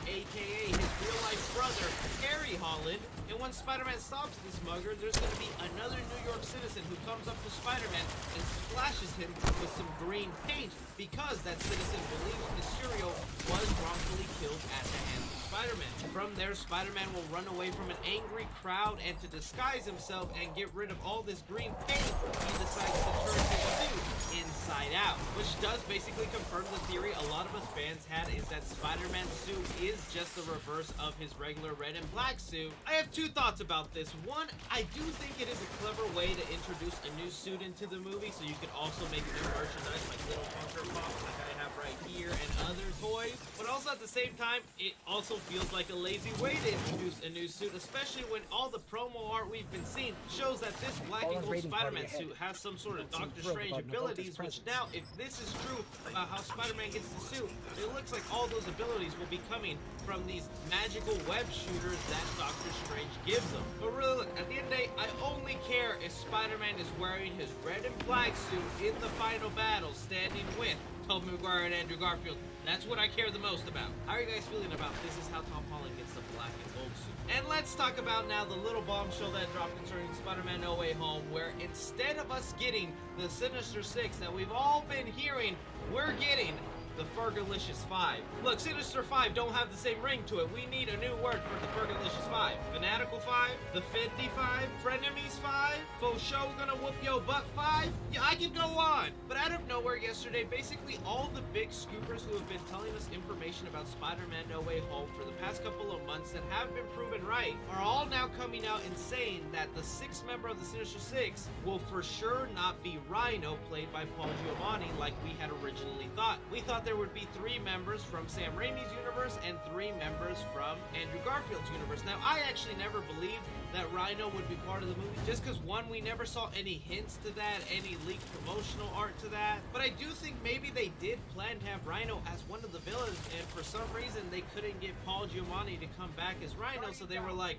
AKA his real-life brother, Harry Holland. And when Spider-Man stops this mugger, there's going to be another New York citizen who comes up to Spider-Man and splashes him with some green paint because that citizen believes Mysterio was wrongfully killed at the hands of Spider-Man. From there, Spider-Man will run away from an angry crowd, and to disguise himself and get rid of all this green paint, he decides to turn his suit inside out, which does basically confirm the theory a lot of us fans had, is that Spider-Man's suit is just the reverse of his regular red and black suit. I have two thoughts about this. One, I do think it is a clever way to introduce a new suit into the movie, so you could also make new merchandise like little Funker Pops like I have right here and other toys. But also at the same time, it also feels like a lazy way to introduce a new suit, especially when all the promo art we've been seeing shows that this black and gold Spider-Man suit has some sort of Doctor Strange abilities, which now, if this is true about how Spider-Man gets the suit, it looks like all those abilities will be coming from these magical web shooters that Doctor Strange gives them. But really, look, at the end of the day, I only care if Spider-Man is wearing his red and black suit in the final battle, standing with Tobey Maguire and Andrew Garfield. That's what I care the most about. How are you guys feeling about this is how Tom Holland gets the black and gold suit? And let's talk about now the little bombshell that dropped concerning Spider-Man No Way Home, where instead of us getting the Sinister Six that we've all been hearing, we're getting the Fergalicious 5. Look, Sinister 5 don't have the same ring to it. We need a new word for the Fergalicious 5. Fanatical 5? The Fendi 5? Frenemies 5? Faux show gonna whoop yo butt 5? Yeah, I could go on. But out of nowhere yesterday, basically all the big scoopers who have been telling us information about Spider-Man No Way Home for the past couple of months that have been proven right are all now coming out and saying that the sixth member of the Sinister Six will for sure not be Rhino, played by Paul Giamatti, like we had originally thought. We thought there would be 3 members from Sam Raimi's universe and 3 members from Andrew Garfield's universe. Now, I actually never believed that Rhino would be part of the movie, just because, one, we never saw any hints to that, any leaked promotional art to that. But I do think maybe they did plan to have Rhino as one of the villains, and for some reason they couldn't get Paul Giamatti to come back as Rhino, so they were like,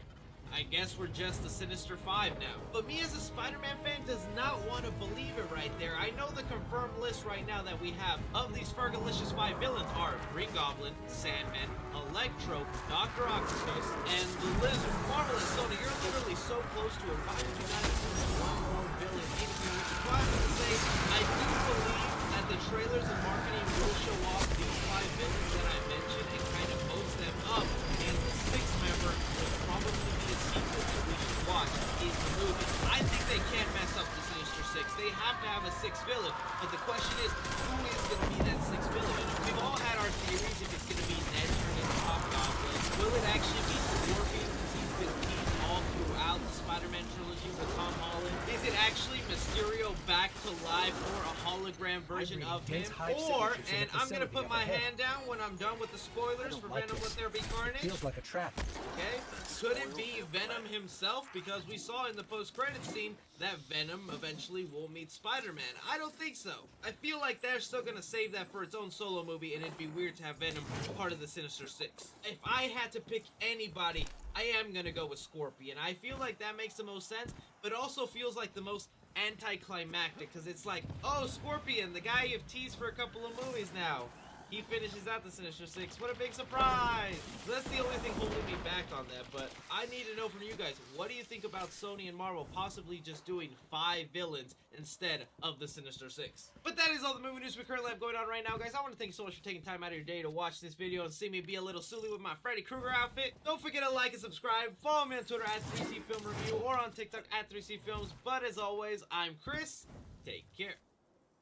I guess we're just the Sinister 5 now. But me as a Spider-Man fan does not want to believe it right there. I know the confirmed list right now that we have of these Fergalicious 5 villains are Green Goblin, Sandman, Electro, Dr. Octopus, and the Lizard. Marvel and Sony, you're literally so close to it. Why would you not include one more villain in here? Which is why I'm going to say I do believe that the trailers and marketing will show off these 5 villains that I mentioned and kind of pose them up, and the 6th member will probably be a sequel that we should watch in the movie. I think they can't mess up the Sinister Six. They have to have a 6th villain, but the question is, who is going to be that 6th villain? We've all had our theories if it's going to be Ned turning into Hobgoblin. Will it actually be Scorpion, because he's been teased all throughout the Spider-Man trilogy with Tom Holland? Is it actually Mysterio back to life, or a hologram version of him? Or, and I'm going to put my hand down when I'm done with the spoilers for Venom Let There Be Carnage. Feels like a trap. Okay, could it be Venom himself? Because we saw in the post-credits scene that Venom eventually will meet Spider-Man. I don't think so. I feel like they're still gonna save that for its own solo movie, and it'd be weird to have Venom part of the Sinister Six. If I had to pick anybody, I am gonna go with Scorpion. I feel like that makes the most sense, but also feels like the most anticlimactic, because it's like, oh, Scorpion, the guy you've teased for a couple of movies now. He finishes out the Sinister Six. What a big surprise! That's the only thing holding me back on that, but I need to know from you guys, what do you think about Sony and Marvel possibly just doing 5 villains instead of the Sinister Six? But that is all the movie news we currently have going on right now, guys. I want to thank you so much for taking time out of your day to watch this video and see me be a little silly with my Freddy Krueger outfit. Don't forget to like and subscribe. Follow me on Twitter at 3C Film Review or on TikTok at 3C Films. But as always, I'm Chris. Take care.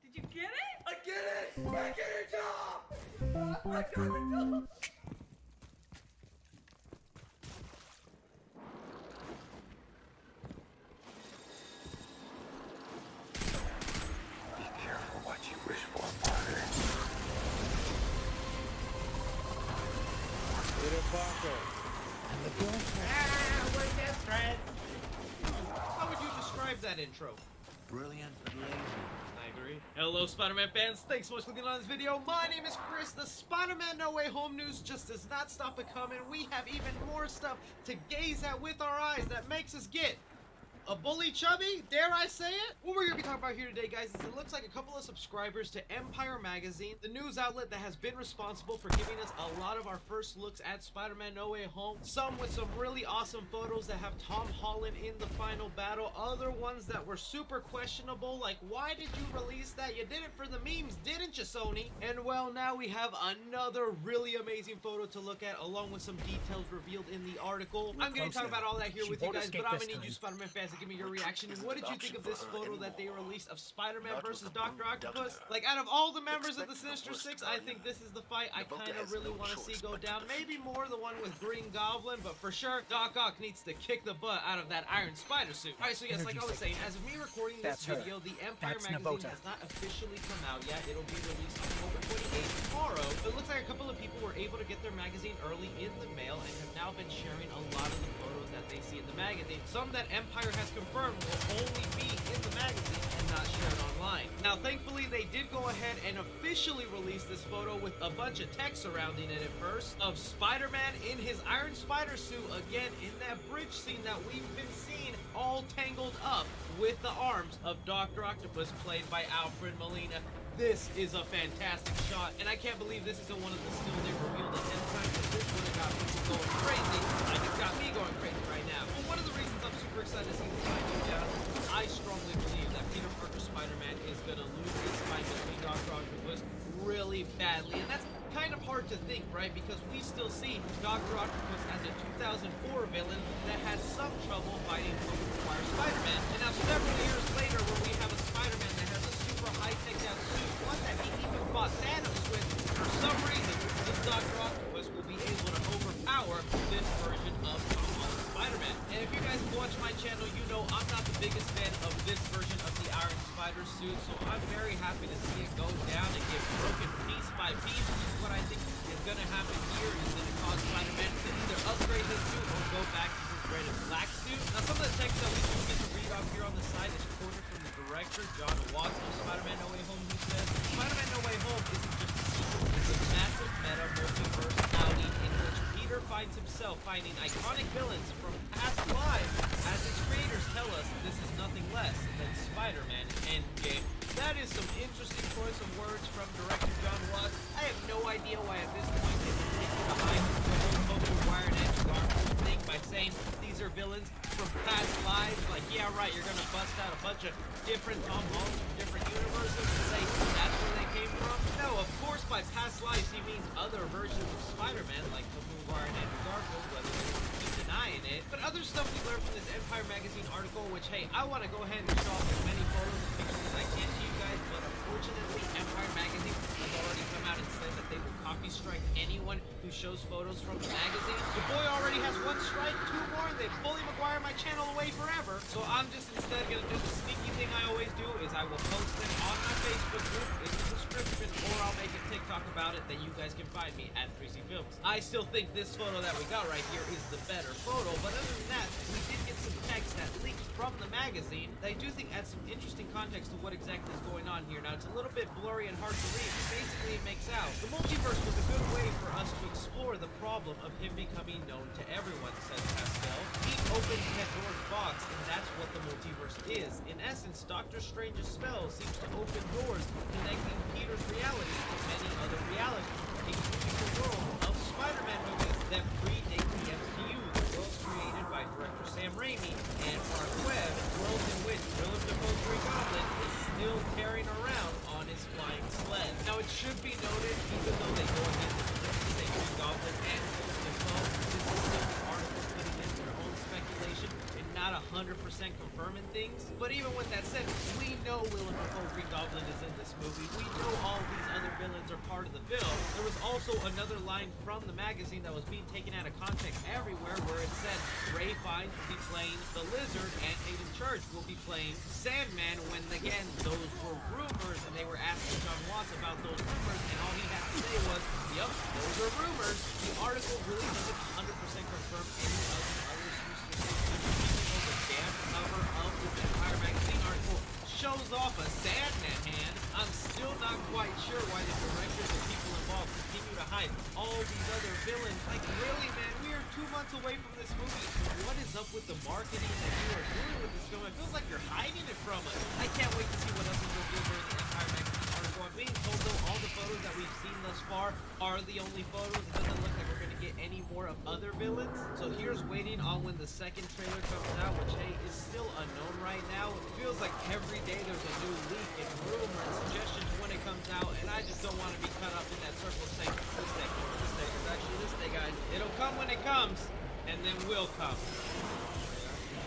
Did you get it? I get it! I get your job! I got the job! Be careful what you wish for, Parker. Peter Parker. And the we're just friends. How would you describe that intro? Brilliant but lazy. I agree. Hello, Spider-Man fans. Thanks so much for clicking on this video. My name is Chris. The Spider-Man No Way Home news just does not stop it coming. We have even more stuff to gaze at with our eyes that makes us get A bully chubby? Dare I say it? What we're gonna be talking about here today, guys, is it looks like a couple of subscribers to Empire Magazine, the news outlet that has been responsible for giving us a lot of our first looks at Spider-Man No Way Home. Some with some really awesome photos that have Tom Holland in the final battle. Other ones that were super questionable, like, why did you release that? You did it for the memes, didn't you, Sony? And well, now we have another really amazing photo to look at, along with some details revealed in the article. I'm gonna talk about all that here with you guys, but I'm gonna need you Spider-Man fans to give me your reaction. What did you think of this photo that they released of Spider-Man versus Dr. Octopus? Like, out of all the members of the Sinister Six, I think this is the fight I kind of really want to see go down. Maybe more the one with Green Goblin, but for sure, Doc Ock needs to kick the butt out of that Iron Spider suit. Alright, so yes, like I was saying, as of me recording this video, the Empire Magazine has not officially come out yet. It'll be released October 28th tomorrow. But it looks like a couple of people were able to get their magazine early in the mail and have now been sharing a lot of the photos that they see in the magazine. Some that Empire has confirmed will only be in the magazine and not shared online. Now, thankfully, they did go ahead and officially release this photo with a bunch of text surrounding it at first of Spider-Man in his Iron Spider suit, again in that bridge scene that we've been seeing, all tangled up with the arms of Dr. Octopus, played by Alfred Molina. This is a fantastic shot, and I can't believe this isn't one of the still they revealed ahead of time, because this would have got people going crazy, like it's got me going crazy right now. Well, one of the reasons I'm super excited to see this fight go down is I strongly believe that Peter Parker Spider-Man is going to lose this fight between Dr. Octopus really badly, and that's kind of hard to think, right? Because we still see Dr. Octopus as a 2004 villain that had some trouble fighting Tobey Maguire's Spider-Man, and now several years later, when we have a Spider-Man that has a super high-tech down suit, one that he even fought Thanos with, for some reason, this Dr. Octopus will be able to overpower this version of Tom Holland's Spider-Man. And if you guys watch my channel, you know I'm not the biggest fan of this version of the Iron Spider suit, so I'm very happy to see it go down and get broken piece by piece. What I think is going to happen here is going to cause Spider-Man to either upgrade his suit or go back to his red and black suit. Now, some of the text that we do get to read off here on the side is quoted from the director, John Watts, of Spider-Man No Way Home, who says, Spider-Man No Way Home isn't just a sequel, it's a massive meta multiverse outing in which Peter finds himself fighting iconic villains from past lives, as its creators tell us this is nothing less than Spider-Man Endgame. That is some interesting choice of words from director John Watts. I have no idea why at this point they continue to hide the whole Tobey Maguire and Andrew Garfield thing by saying these are villains from past lives. Like, yeah, right, you're gonna bust out a bunch of different Tom Hollands from different universes and say that's where they came from? No, of course by past lives he means other versions of Spider-Man, like Tobey Maguire and Andrew Garfield, whether they want to keep denying it. But other stuff we learned from this Empire Magazine article, which, hey, I want to go ahead and show off as many photos and pictures as I can to you guys, but unfortunately Empire Magazine has already come out and said that they will copy strike anyone who shows photos from the magazine. The boy already has one strike, two more, and they fully Maguire my channel away forever. So I'm just instead gonna do the sneaky thing I always do, is I will post them on my Facebook group in the description, or I'll make a TikTok about it, then you guys can find me at 3C Films. I still think this photo that we got right here is the better photo, but other than that, we did get some text that leaked from the magazine that I do think adds some interesting context to what exactly is going on here. Now, it's a little bit blurry and hard to read, but basically it makes out the multiverse was a good way for us to explore the problem of him becoming known to everyone, says Pascal. He opened Pandora's box, and that's what the multiverse is. In essence, Doctor Strange's spell seems to open doors connecting Peter's reality to many other realities, including the world of Spider-Man movies that predate the MCU, the worlds created by director Sam Raimi and Mark Webb, worlds in which Willem Dafoe's Green Goblin is still tearing around on his flying sled. Now, it should be noted, even though they go ahead and say Green Goblin and Willem Dafoe, this is still the article putting in their own speculation and not 100% confirming things. But even with that said, we know Willem Dafoe Green Goblin is in this movie. We know all these other villains are part of the film. There was also another line from the magazine that was being taken out of context everywhere, where it said Ray Fiennes will be playing the Lizard and Hayden Church will be playing Sandman, when again those were rumors, and they were asking John Watts about those rumors, and all he had to say was, yep, those are rumors. The article really doesn't 100% confirm any of the other the damn cover of this Empire Magazine article shows off a Sandman hand. I'm still not quite sure why the directors and people involved continue to hide all these other villains. Like, really, man, we are 2 months away from this movie. What is up up with the marketing that you are doing with this film. It feels like you're hiding it from us. I can't wait to see what else is revealed during the Empire Max article. I'm being told though all the photos that we've seen thus far are the only photos. It doesn't look like we're going to get any more of other villains. So here's waiting on when the second trailer comes out, which hey, is still unknown right now. It feels like every day there's a new leak and rumor and suggestions when it comes out, and I just don't want to be caught up in that circle saying this day, is actually this day, guys. It'll come when it comes, and then will come.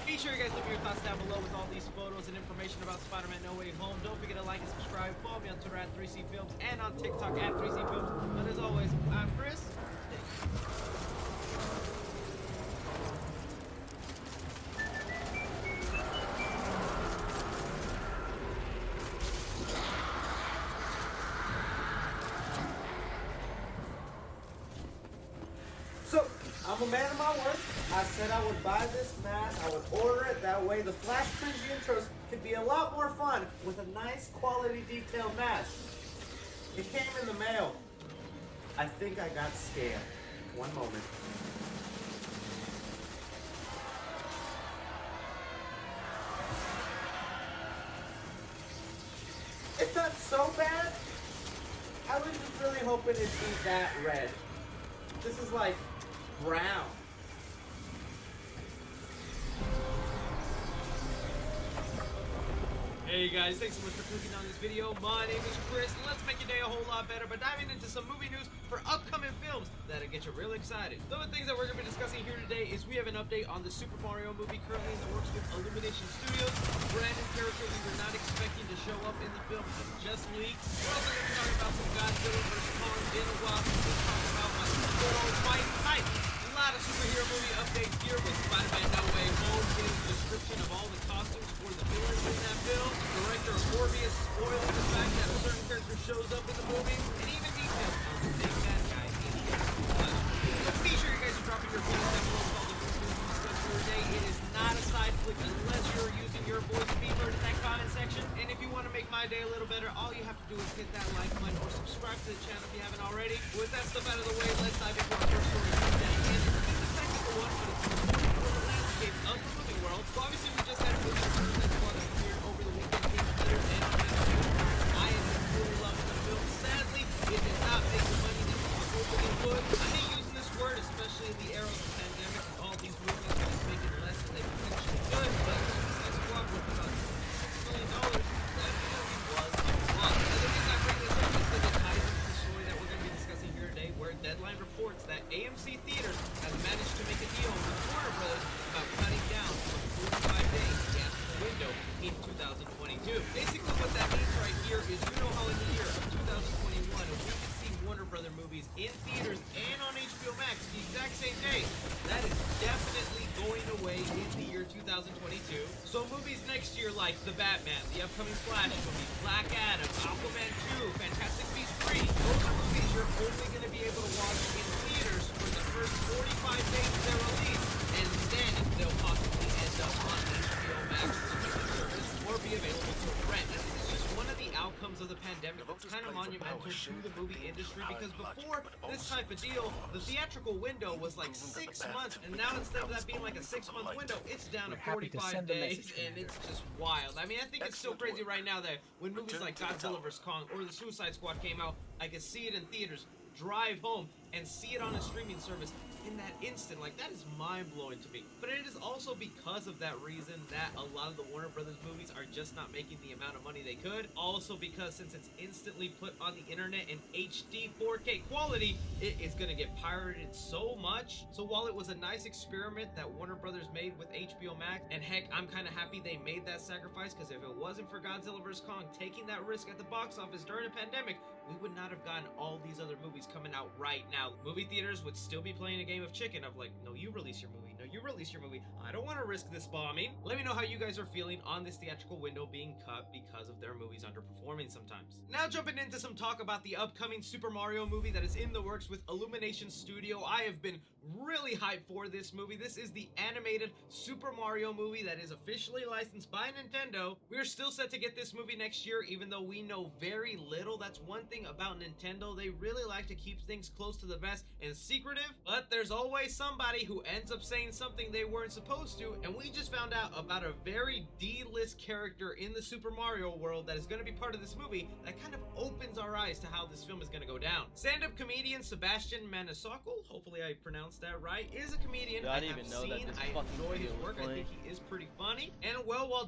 Be sure you guys leave your thoughts down below with all these photos and information about Spider-Man No Way Home. Don't forget to like and subscribe. Follow me on Twitter at 3C Films and on TikTok at 3C Films. But as always, I'm Chris. So, I'm a man of my word. I said I would buy this mask, I would order it, that way the Flash cringy intros could be a lot more fun with a nice quality detailed mask. It came in the mail. I think I got scammed. One moment. It's not so bad. I was just really hoping it'd be that red. This is like brown. Hey guys, thanks so much for clicking on this video. My name is Chris. Let's make your day a whole lot better by diving into some movie news for upcoming films that'll get you real excited. Some of the things that we're going to be discussing here today is we have an update on the Super Mario movie currently in the works with Illumination Studios. A brand new character we were not expecting to show up in the film has just leaked. We're also going to be talking about some Godzilla vs. Kong. Been a while since we talked about my good old white knight. A lot of superhero movie updates here with Spider-Man No Way Home, getting a description of all the costumes for the villains in that film. Director Morbius spoiling the fact that a certain character shows up in the movie, and even details on the big bad guy in the flesh. So be sure you guys are dropping your feelings down below with all the news we discussed for today. It is not a side flick unless you're using your voice to be heard in that comment section. And if you want to make my day a little better, all you have to do is hit that like button or subscribe to the channel if you haven't already. With that stuff out of the way, let's dive into our first story for today. And it's a technical one, but it's important for the landscape of the movie world. So obviously we just had a movie that premiered over the weekend in theaters and on Netflix. I am really loving the film. Sadly, it did not make the money that we were hoping it would. I hate using this word, especially in the era of the pandemic and all these movies that are making less than they potentially could. But Suicide Squad with about $6 million, that movie was a flop. And the reason I bring this up is because it ties into the story that we're going to be discussing here today, where Deadline reports that AMC Theaters has managed to make a deal with Warner Brothers about cutting down from 45 days theatrical window in 2022. Basically what that means right here is, you know how in the year of 2021 we could see Warner Brother movies in theaters and on HBO Max the exact same day. That is definitely going away in the year 2022. So movies next year like The Batman, the upcoming Flash movie, Black Adam, Aquaman 2, Fantastic Beasts 3, those are movies you're only going to be able to watch in theaters for the first 45 days of their release, and then they'll possibly end up on HBO Max streaming service or be available to rent. It's just one of the outcomes of the pandemic that's kind of monumental to the movie industry, because before this type of deal, the theatrical window was like 6 months, and now instead of that being like a 6-month window, it's down to 45 days, and it's just wild. I mean, I think it's still crazy right now that when movies like Godzilla vs. Kong or The Suicide Squad came out, I could see it in theaters, drive home, and see it on a streaming service in that instant. Like, that is mind-blowing to me. But it is also because of that reason that a lot of the Warner Brothers movies are just not making the amount of money they could. Also because since it's instantly put on the internet in HD 4K quality, it is going to get pirated so much. So while it was a nice experiment that Warner Brothers made with HBO Max, and heck, I'm kind of happy they made that sacrifice, because if it wasn't for Godzilla vs. Kong taking that risk at the box office during a pandemic, we would not have gotten all these other movies coming out right now. Movie theaters would still be playing a game of chicken of like, no, you release your movie, no, you release your movie. I don't want to risk this bombing. Let me know how you guys are feeling on this theatrical window being cut because of their movies underperforming sometimes. Now jumping into some talk about the upcoming Super Mario movie that is in the works with Illumination Studio. I have been really hyped for this movie. This is the animated Super Mario movie that is officially licensed by Nintendo. We are still set to get this movie next year, even though we know very little. That's one thing thing about Nintendo, they really like to keep things close to the vest and secretive, but there's always somebody who ends up saying something they weren't supposed to, and we just found out about a very D-list character in the Super Mario world that is going to be part of this movie that kind of opens our eyes to how this film is going to go down. Stand-up comedian Sebastian Maniscalco, hopefully I pronounced that right, is a comedian I I didn't have even know seen. that this I fucking enjoy his video was work. I playing. think he is pretty funny. And well, while